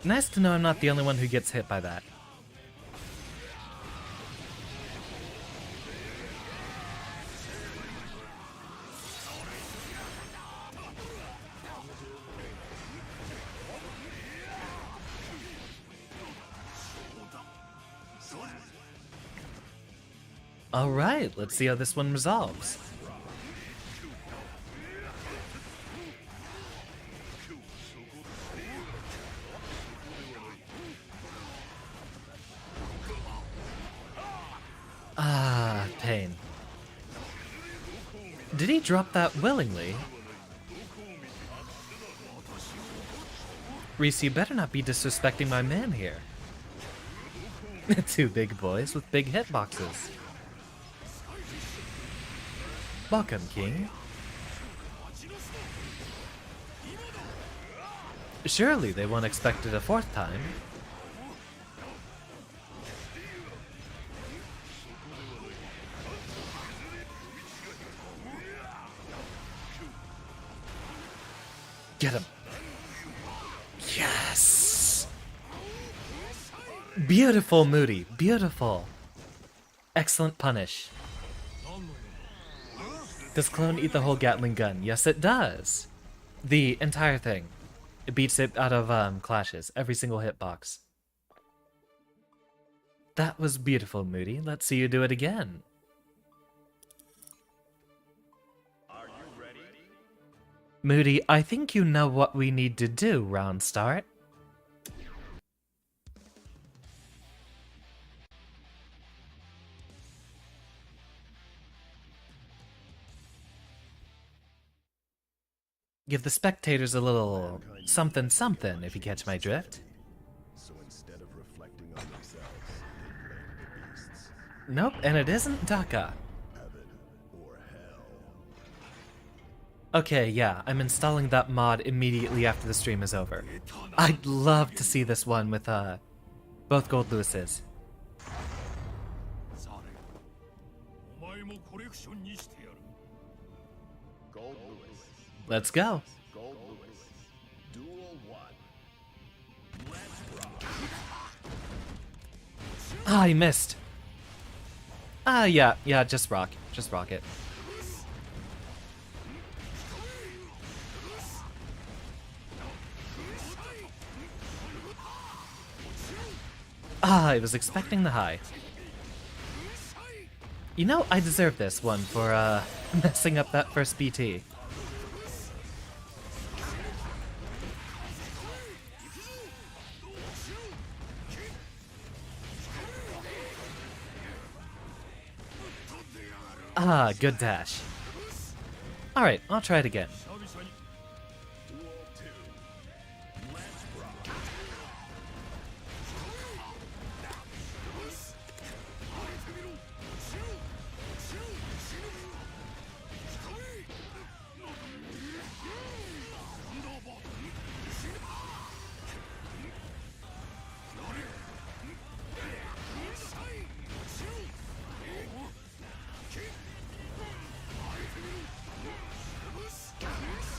Nice to know I'm not the only one who gets hit by that. Alright, let's see how this one resolves. Ah, pain. Did he drop that willingly? Reese, you better not be disrespecting my man here. Two big boys with big hitboxes. Welcome, King. Surely they won't expect it a fourth time. Get him. Yes! Beautiful, Moody. Beautiful. Excellent punish. Does Clone eat the whole Gatling gun? Yes, it does. The entire thing. It beats it out of clashes. Every single hitbox. That was beautiful, Moody. Let's see you do it again. Are you ready? Moody, I think you know what we need to do, round start. Give the spectators a little something something, if you catch my drift. So instead of reflecting on themselves, they blame the beasts. Nope, and it isn't Daka. Heaven or hell. Okay, yeah, I'm installing that mod immediately after the stream is over. I'd love to see this one with, both Gold Lewises. Gold Lewis. Let's go. Gold Lewis. Duel 1. Let's rock. Ah, he missed. Ah, yeah, just rock. Just rock it. Ah, I was expecting the high. You know, I deserve this one for, messing up that first BT. Ah, good dash. Alright, I'll try it again. Duel 2. Let's rock.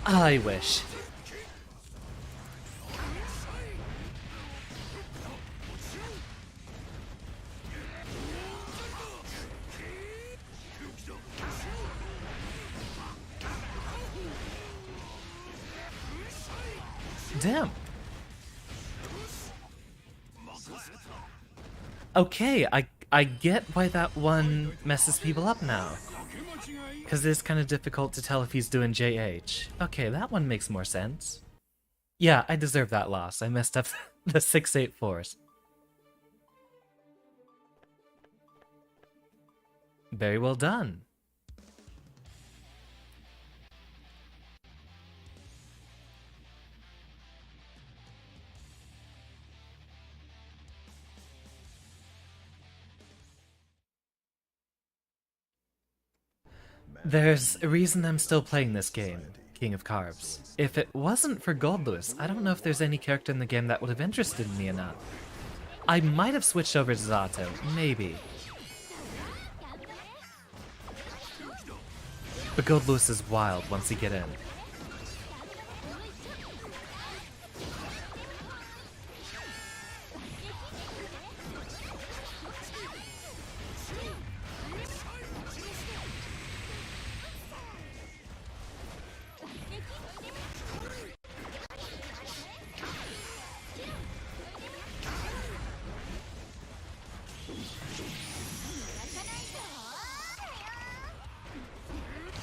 I wish. Damn. Okay, I get why that one messes people up now. Because it's kind of difficult to tell if he's doing JH. Okay, that one makes more sense. Yeah, I deserve that loss. I messed up the 6-8-4s. Very well done. There's a reason I'm still playing this game, King of Carbs. If it wasn't for Gold Lewis, I don't know if there's any character in the game that would have interested me enough. I might have switched over to Zato, maybe. But Gold Lewis is wild once you get in.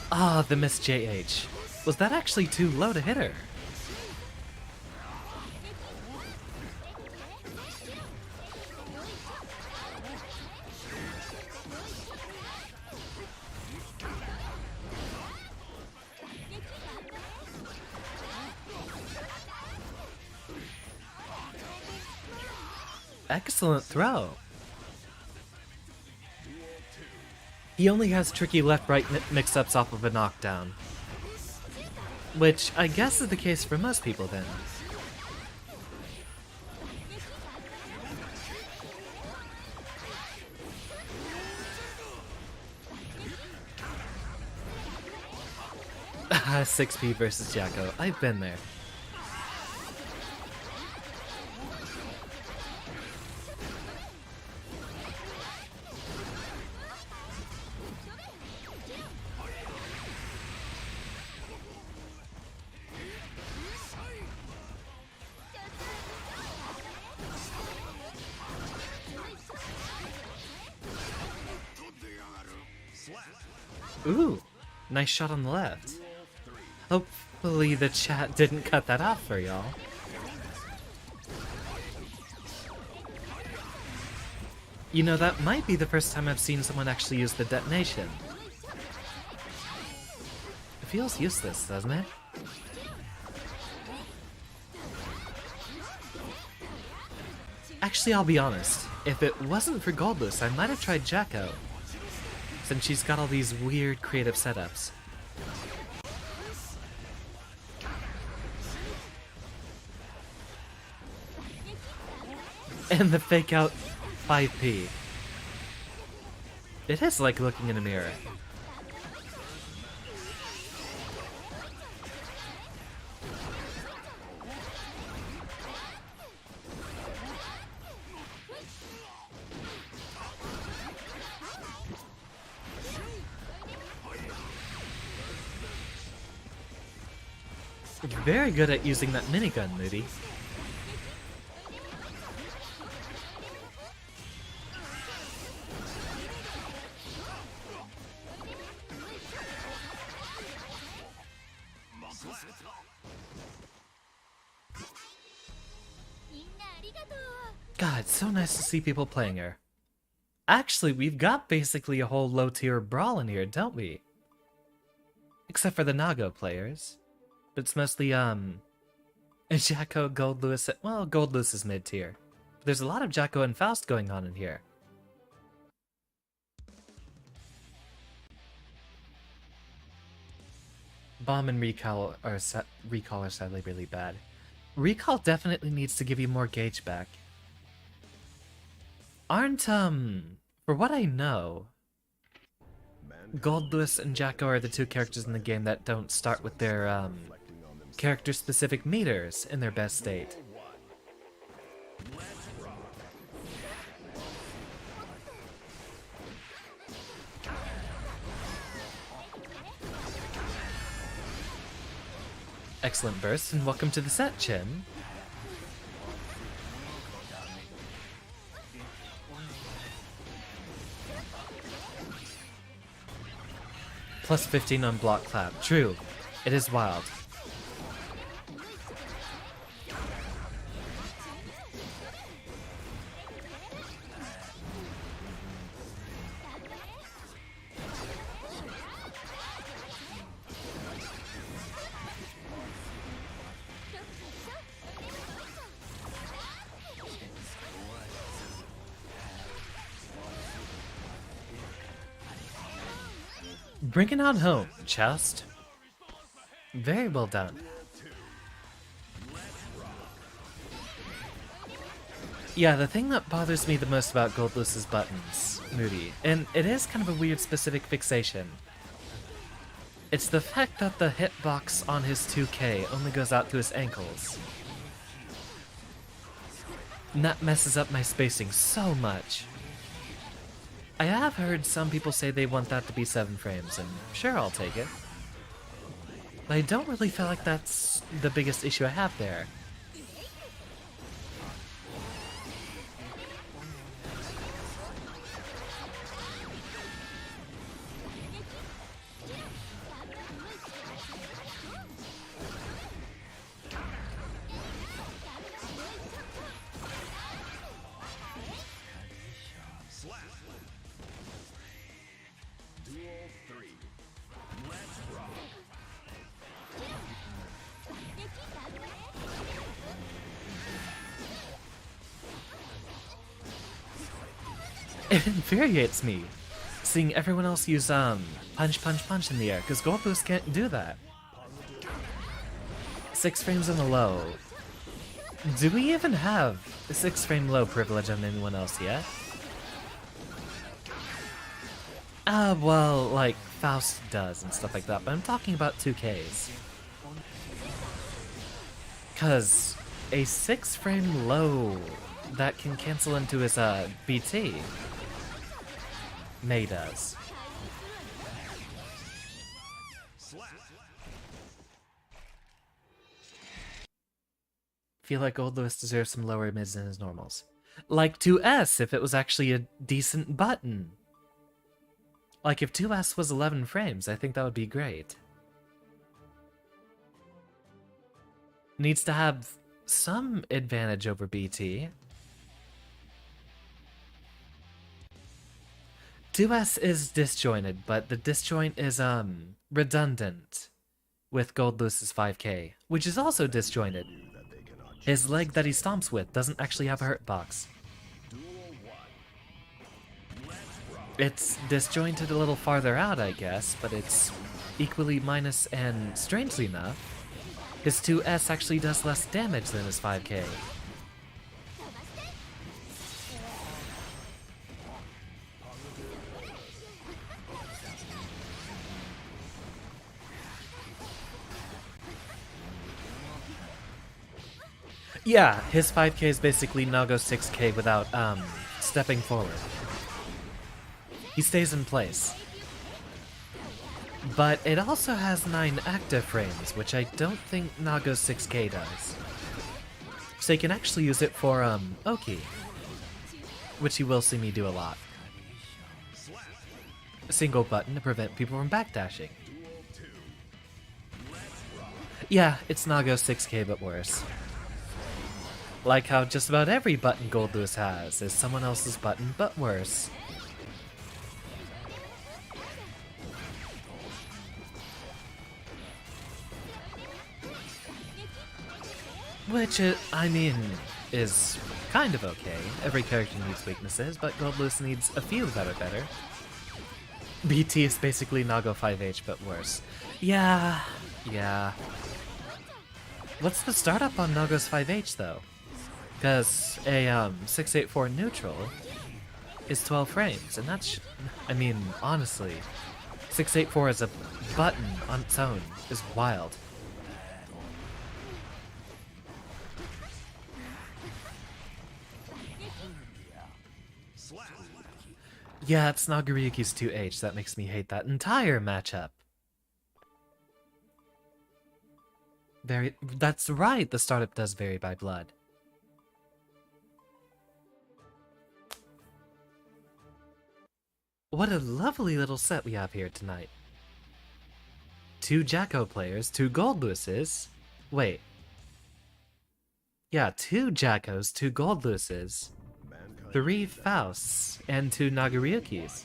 Ah, the missed JH. Was that actually too low to hit her? Excellent throw. He only has tricky left-right mix-ups off of a knockdown. Which I guess is the case for most people then. Ah, 6P versus Jacko. I've been there. Ooh, nice shot on the left. Hopefully the chat didn't cut that off for y'all. You know, that might be the first time I've seen someone actually use the detonation. It feels useless, doesn't it? Actually, I'll be honest. If it wasn't for Goldless, I might have tried Jacko, since she's got all these weird creative setups. And the fake out 5P. It is like looking in a mirror. Very good at using that minigun, Moody. God, it's so nice to see people playing her. Actually, we've got basically a whole low-tier brawl in here, don't we? Except for the Nago players. But it's mostly, Jacko, Gold Lewis, well, Gold Lewis is mid-tier. But there's a lot of Jacko and Faust going on in here. Bomb and Recall are sadly really bad. Recall definitely needs to give you more gauge back. Aren't, for what I know, Gold Lewis and Jacko are the two characters in the game that don't start with their, character-specific meters in their best state. Excellent burst, and welcome to the set, Chin. Plus 15 on block clap. True. It is wild. Bringing on home, Chest. Very well done. Yeah, the thing that bothers me the most about Goldless's buttons, Moody, and it is kind of a weird specific fixation, it's the fact that the hitbox on his 2K only goes out to his ankles. And that messes up my spacing so much. I have heard some people say they want that to be 7 frames, and sure, I'll take it. But I don't really feel like that's the biggest issue I have there. It infuriates me, seeing everyone else use punch, punch, punch in the air, because Goldless can't do that. 6 frames on the low. Do we even have a 6 frame low privilege on anyone else yet? Well, like, Faust does and stuff like that, but I'm talking about 2Ks. Cause a 6 frame low that can cancel into his BT. May does. Feel like Goldless deserves some lower mids than his normals. Like 2S if it was actually a decent button. Like if 2S was 11 frames, I think that would be great. Needs to have some advantage over BT. 2S is disjointed, but the disjoint is redundant with Goldless's 5K, which is also disjointed. His leg that he stomps with doesn't actually have a hurt box. It's disjointed a little farther out, I guess, but it's equally minus, and strangely enough, his 2S actually does less damage than his 5K. Yeah, his 5K is basically Nago 6K without, stepping forward. He stays in place. But it also has 9 active frames, which I don't think Nago 6K does. So you can actually use it for, Oki. Which you will see me do a lot. A single button to prevent people from backdashing. Yeah, it's Nago 6K but worse. Like how just about every button Goldless has is someone else's button, but worse. Which, I mean, is kind of okay. Every character needs weaknesses, but Goldless needs a few that are better. BT is basically Nago 5H, but worse. Yeah. What's the startup on Nago's 5H, though? Because a 684 neutral is 12 frames, and that's, I mean, honestly, 684 as a button on its own is wild. Yeah, it's Nagoriyuki's 2H, that makes me hate that entire matchup. That's right, the startup does vary by blood. What a lovely little set we have here tonight. 2 Jacko players, 2 Gold Lewises. Wait. Yeah, 2 Jackos, 2 Gold Lewises, 3 Fausts, and 2 Nagaryukis.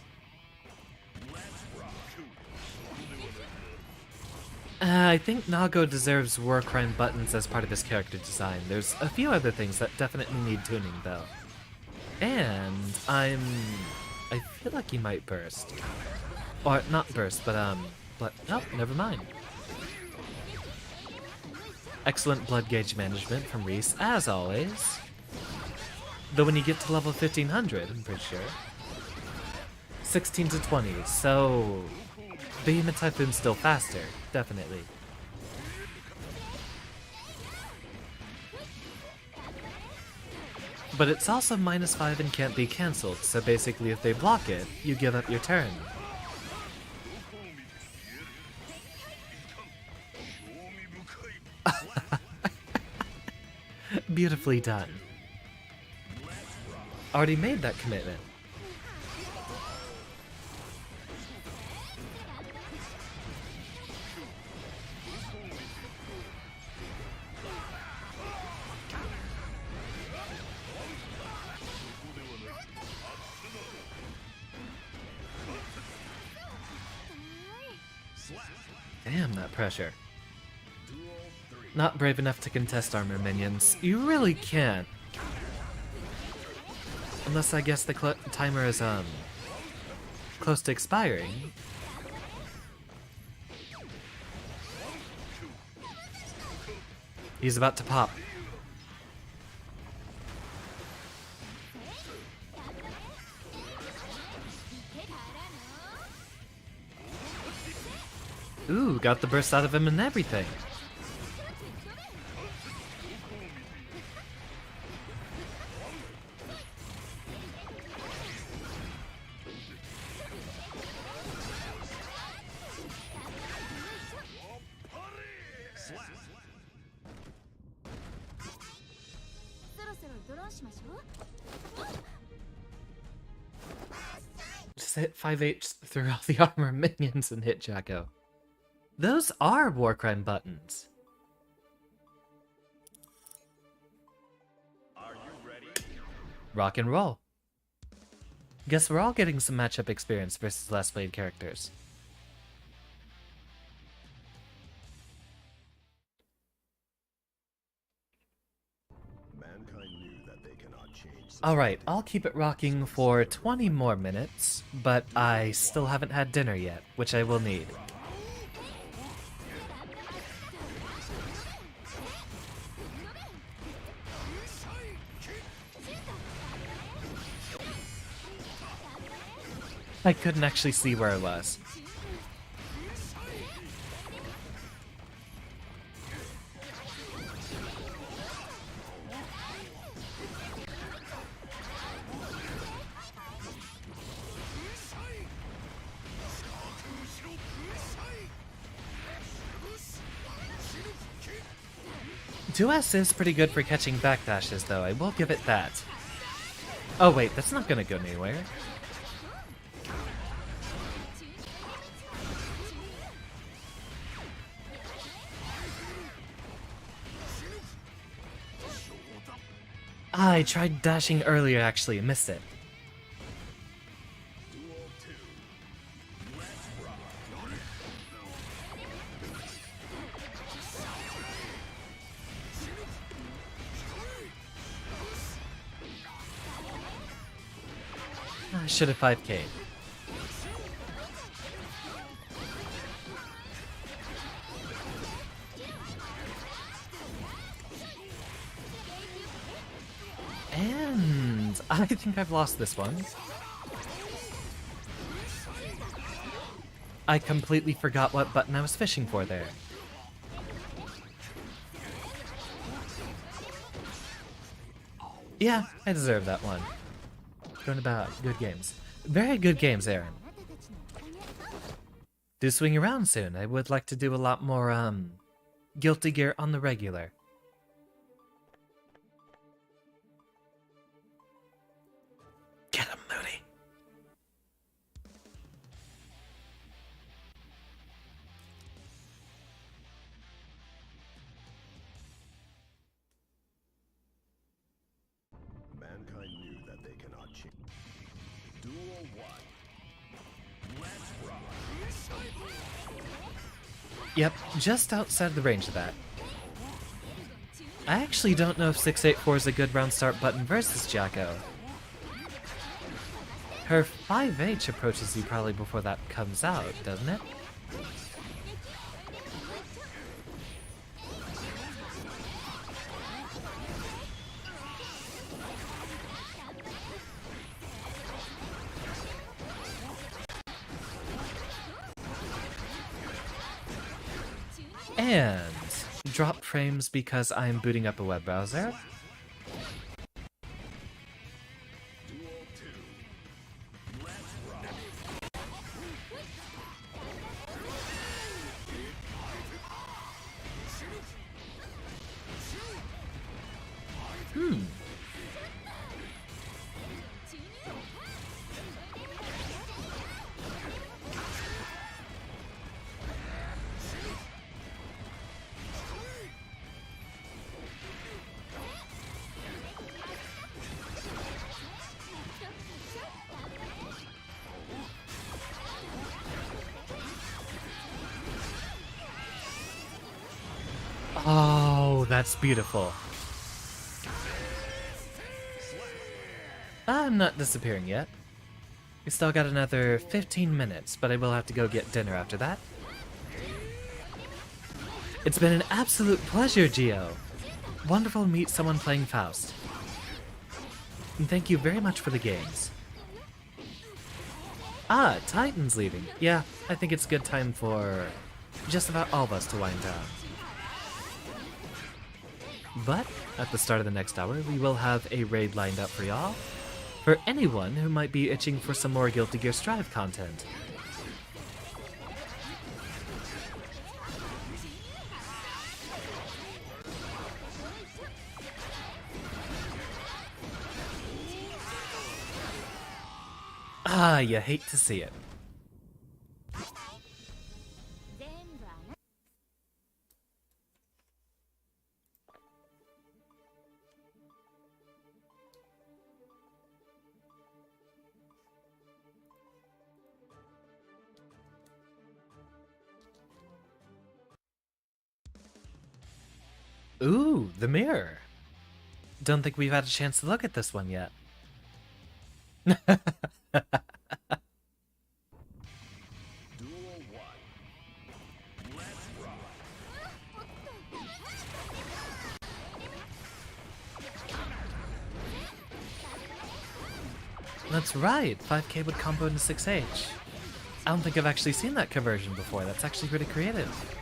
I think Nago deserves war crime buttons as part of his character design. There's a few other things that definitely need tuning, though. And I feel like he might burst. Or, not burst, but, oh, never mind. Excellent blood gauge management from Reese, as always. Though when you get to level 1500, I'm pretty sure. 16 to 20, so... Behemoth Typhoon's still faster, definitely. But it's also -5 and can't be cancelled, so basically if they block it, you give up your turn. Beautifully done. Already made that commitment. Damn, that pressure. Not brave enough to contest armor minions. You really can't. Unless I guess the timer is, close to expiring. He's about to pop. Ooh, got the burst out of him and everything. Just hit 5H through all the armor minions and hit Jacko. Those are war crime buttons. Are you ready? Rock and roll. Guess we're all getting some matchup experience versus last played characters. Mankind knew that they cannot change. Alright, I'll keep it rocking for 20 more minutes, but I still haven't had dinner yet, which I will need. I couldn't actually see where I was. Duas is pretty good for catching backdashes, though, I will give it that. Oh wait, that's not gonna go anywhere. I tried dashing earlier actually, and missed it. I should have 5K'd. And I think I've lost this one. I completely forgot what button I was fishing for there. Yeah, I deserve that one. Going about good games. Very good games, Aaron. Do swing around soon. I would like to do a lot more, Guilty Gear on the regular. Get him, Moody. Mankind knew that they cannot change. Duel 1. Let's rock. Yep, just outside the range of that. I actually don't know if 684 is a good round start button versus Jacko. Her 5H approaches you probably before that comes out, doesn't it? And drop frames because I'm booting up a web browser. Duel 2. Let's rock. Oh, that's beautiful. I'm not disappearing yet. We still got another 15 minutes, but I will have to go get dinner after that. It's been an absolute pleasure, Gio. Wonderful to meet someone playing Faust. And thank you very much for the games. Ah, Titan's leaving. Yeah, I think it's a good time for just about all of us to wind down. But at the start of the next hour, we will have a raid lined up for y'all, for anyone who might be itching for some more Guilty Gear Strive content. Ah, you hate to see it. Ooh, the mirror. Don't think we've had a chance to look at this one yet. Duel 1. Let's rock. That's right, 5K would combo into 6H. I don't think I've actually seen that conversion before. That's actually pretty creative.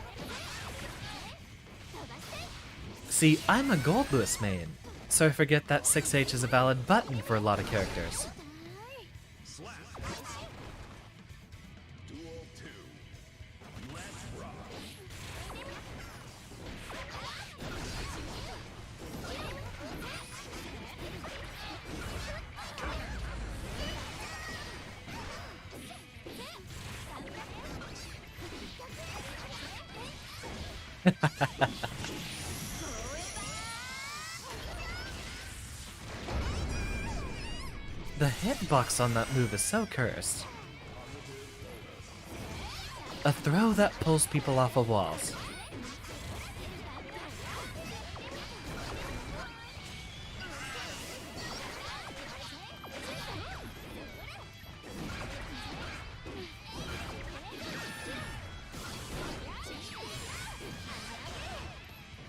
See, I'm a Goldless main, so I forget that 6H is a valid button for a lot of characters. Slap. Duel 2. Let's rock. The hitbox on that move is so cursed. A throw that pulls people off of walls.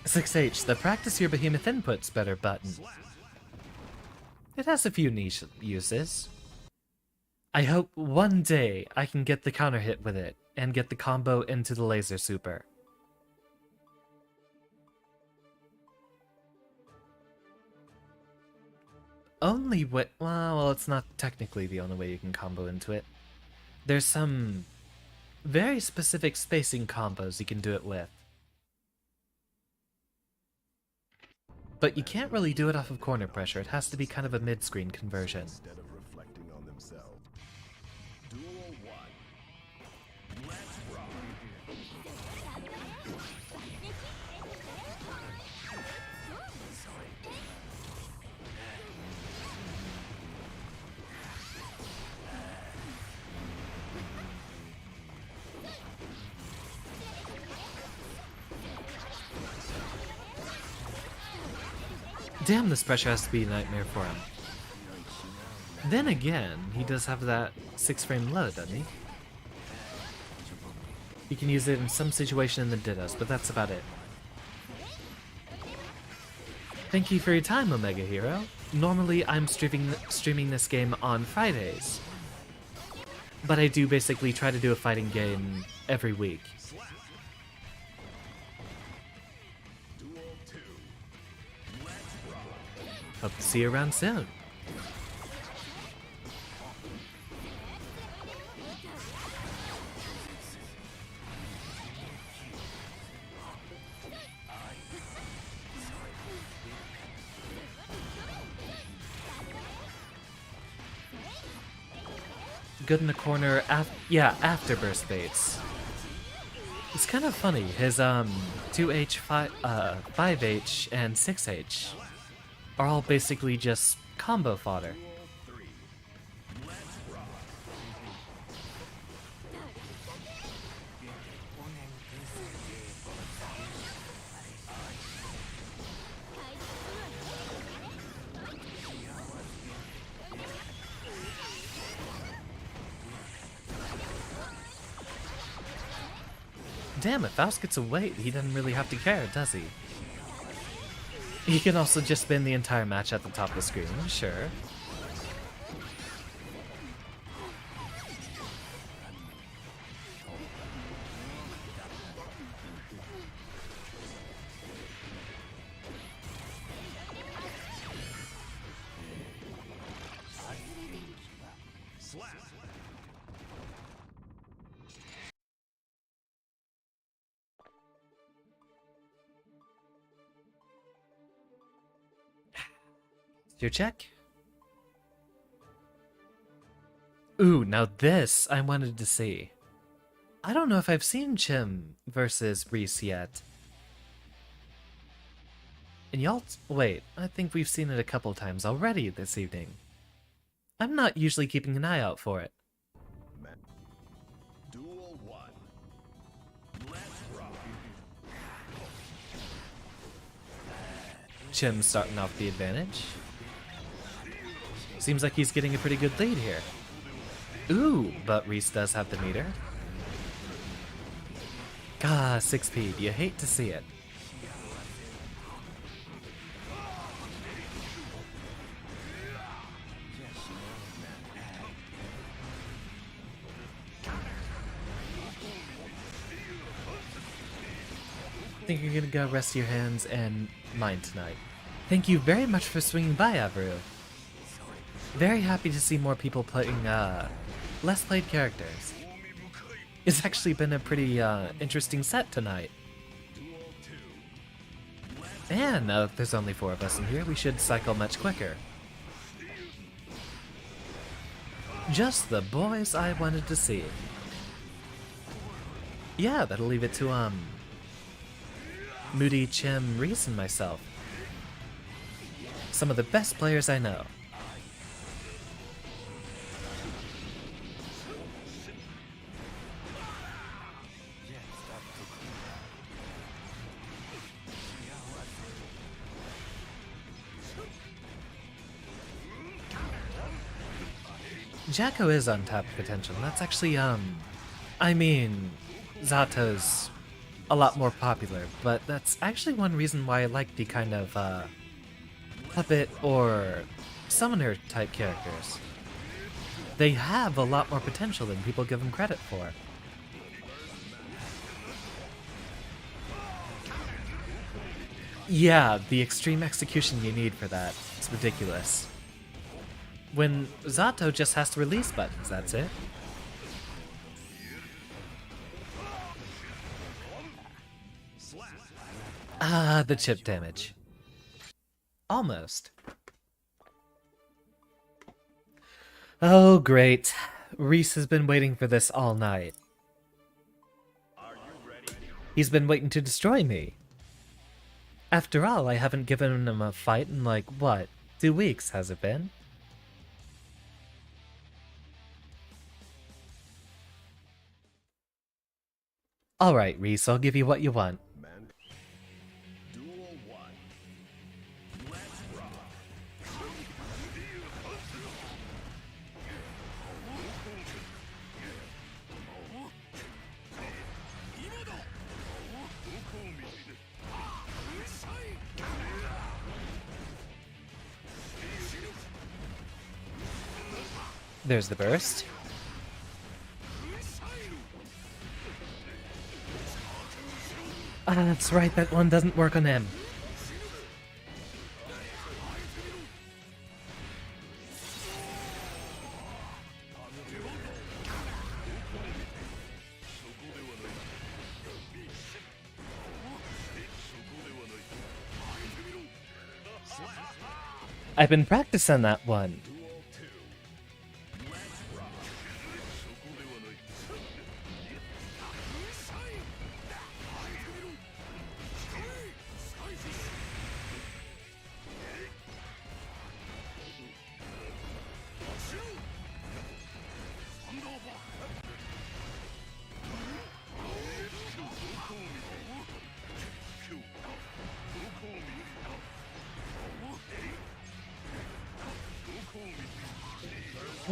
"6H, the practice your behemoth inputs better button. It has a few niche uses. I hope one day I can get the counter hit with it and get the combo into the laser super. Only way, well, it's not technically the only way you can combo into it. There's some very specific spacing combos you can do it with. But you can't really do it off of corner pressure. It has to be kind of a mid-screen conversion. Instead of reflecting on themselves. Duel 1. Let's rock. Damn, this pressure has to be a nightmare for him. Then again, he does have that 6-frame load, doesn't he? You can use it in some situation in the Dittos, but that's about it. Thank you for your time, Omega Hero. Normally, I'm streaming this game on Fridays. But I do basically try to do a fighting game every week. Duel 2. Let's rock. Hope to see you around soon. Good in the corner, after burst baits. It's kind of funny, his 2H, 5H, and 6H are all basically just combo fodder. Duel 3. Let's rock. Damn, if Faust gets a weight, he doesn't really have to care, does he? He can also just spin the entire match at the top of the screen, sure. Slap. Your check? Ooh, now this I wanted to see. I don't know if I've seen Chim versus Reese yet. And y'all, wait, I think we've seen it a couple times already this evening. I'm not usually keeping an eye out for it. Duel 1. Let's rock. Chim starting off the advantage. Seems like he's getting a pretty good lead here. Ooh, but Reese does have the meter. Ah, 6P, you hate to see it. I think you're gonna go rest your hands and mind tonight. Thank you very much for swinging by, Avaru. Very happy to see more people playing, less played characters. It's actually been a pretty, interesting set tonight. And now that there's only 4 of us in here, we should cycle much quicker. Just the boys I wanted to see. Yeah, that'll leave it to, Moody, Chim, Reese, and myself. Some of the best players I know. Jacko is untapped potential. That's actually, I mean, Zato's a lot more popular, but that's actually one reason why I like the kind of, puppet or summoner type characters. They have a lot more potential than people give them credit for. Yeah, the extreme execution you need for that. It's ridiculous. When Zato just has to release buttons, that's it. Ah, the chip damage. Almost. Oh, great. Reese has been waiting for this all night. Are you ready? He's been waiting to destroy me. After all, I haven't given him a fight in like, what, 2 weeks, has it been? Alright, Reese, I'll give you what you want. Man. Duel 1. Let's rock. There's the burst. Ah, that's right, that one doesn't work on him. I've been practicing that one.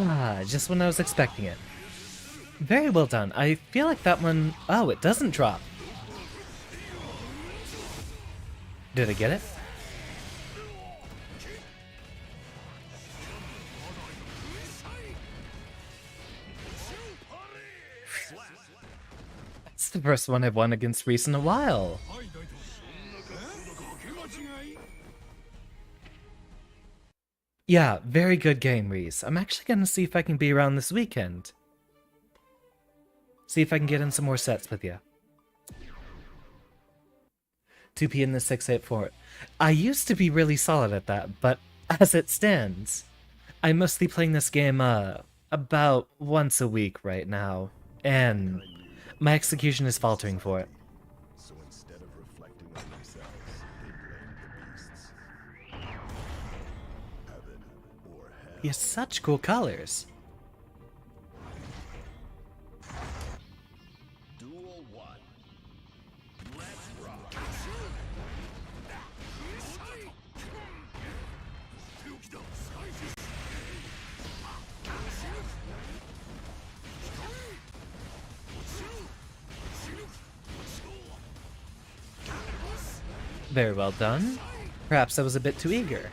Ah, just when I was expecting it. Very well done. I feel like that one... Oh, it doesn't drop. Did I get it? That's the first one I've won against Reese in a while. Yeah, very good game, Reese. I'm actually gonna see if I can be around this weekend. See if I can get in some more sets with you. 2P in the 684. I used to be really solid at that, but as it stands, I'm mostly playing this game about once a week right now, and my execution is faltering for it. So instead of reflecting on themselves, they blame the beasts. Heaven or hell. He has such cool colors. Duel 1. Let's rock. Very well done. Perhaps I was a bit too eager.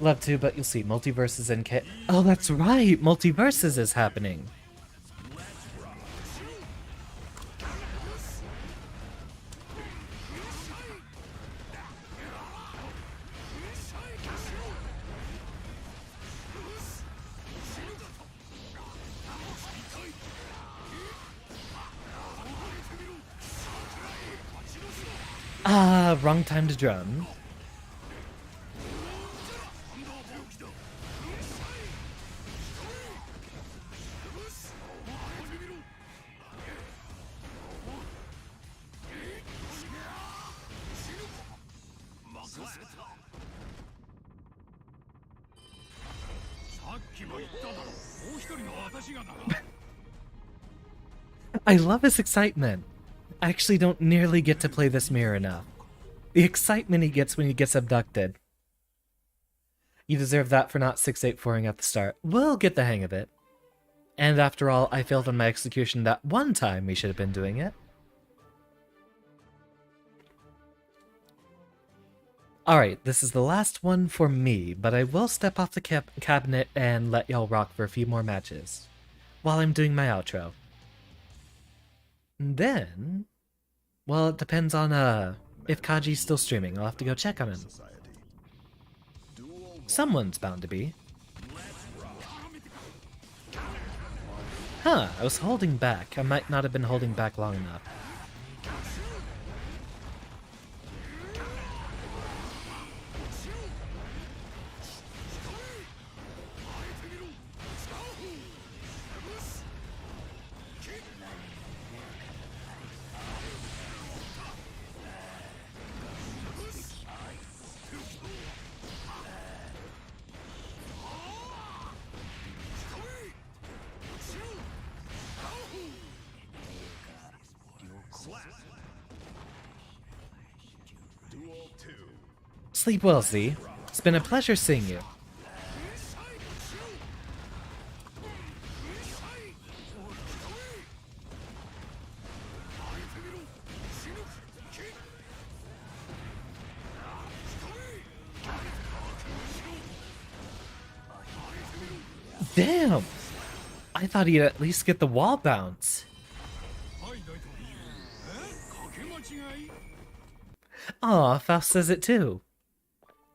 Love to, but you'll see multiverses and Oh, that's right! Multiverses is happening! Ah, wrong time to drum. I love his excitement. I actually don't nearly get to play this mirror enough. The excitement he gets when he gets abducted. You deserve that for not 684ing at the start. We'll get the hang of it. And after all, I failed on my execution that one time we should have been doing it. Alright, this is the last one for me, but I will step off the cabinet and let y'all rock for a few more matches. While I'm doing my outro. And then... Well, it depends on, if Kaji's still streaming. I'll have to go check on him. Someone's bound to be. Huh, I was holding back. I might not have been holding back long enough. Duel 2. Sleep well, Z. It's been a pleasure seeing you. Damn! I thought he'd at least get the wall bounce. Aw, Faust says it too.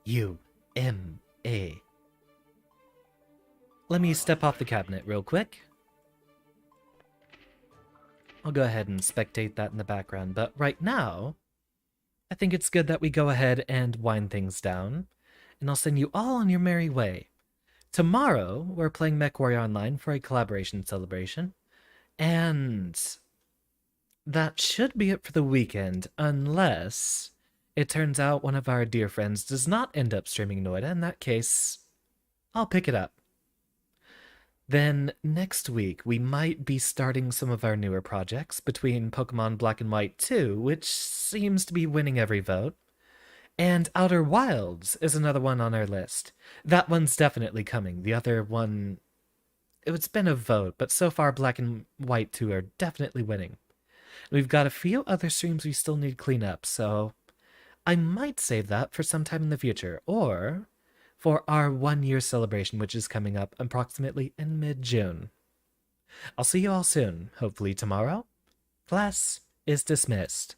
U-M-A. Let me step off the cabinet real quick. I'll go ahead and spectate that in the background, but right now, I think it's good that we go ahead and wind things down, and I'll send you all on your merry way. Tomorrow, we're playing MechWarrior Online for a collaboration celebration, and that should be it for the weekend, unless it turns out one of our dear friends does not end up streaming Noida. In that case, I'll pick it up. Then next week, we might be starting some of our newer projects between Pokemon Black and White 2, which seems to be winning every vote, and Outer Wilds is another one on our list. That one's definitely coming. The other one, it's been a vote, but so far Black and White 2 are definitely winning. We've got a few other streams we still need to clean up, so I might save that for some time in the future, or for our 1-year celebration, which is coming up approximately in mid-June. I'll see you all soon, hopefully tomorrow. Class is dismissed.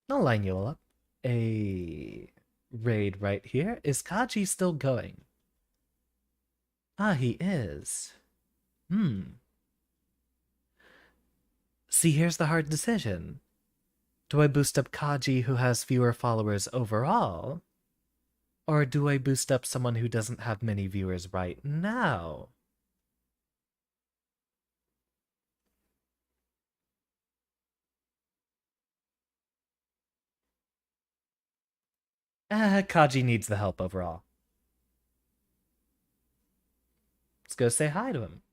I'll line you all up. A raid right here. Is Kaji still going? Ah, he is. See, here's the hard decision. Do I boost up Kaji, who has fewer followers overall? Or do I boost up someone who doesn't have many viewers right now? Kaji needs the help overall. Let's go say hi to him.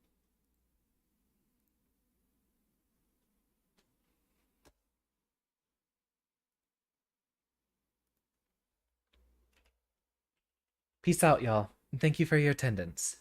Peace out, y'all. And thank you for your attendance.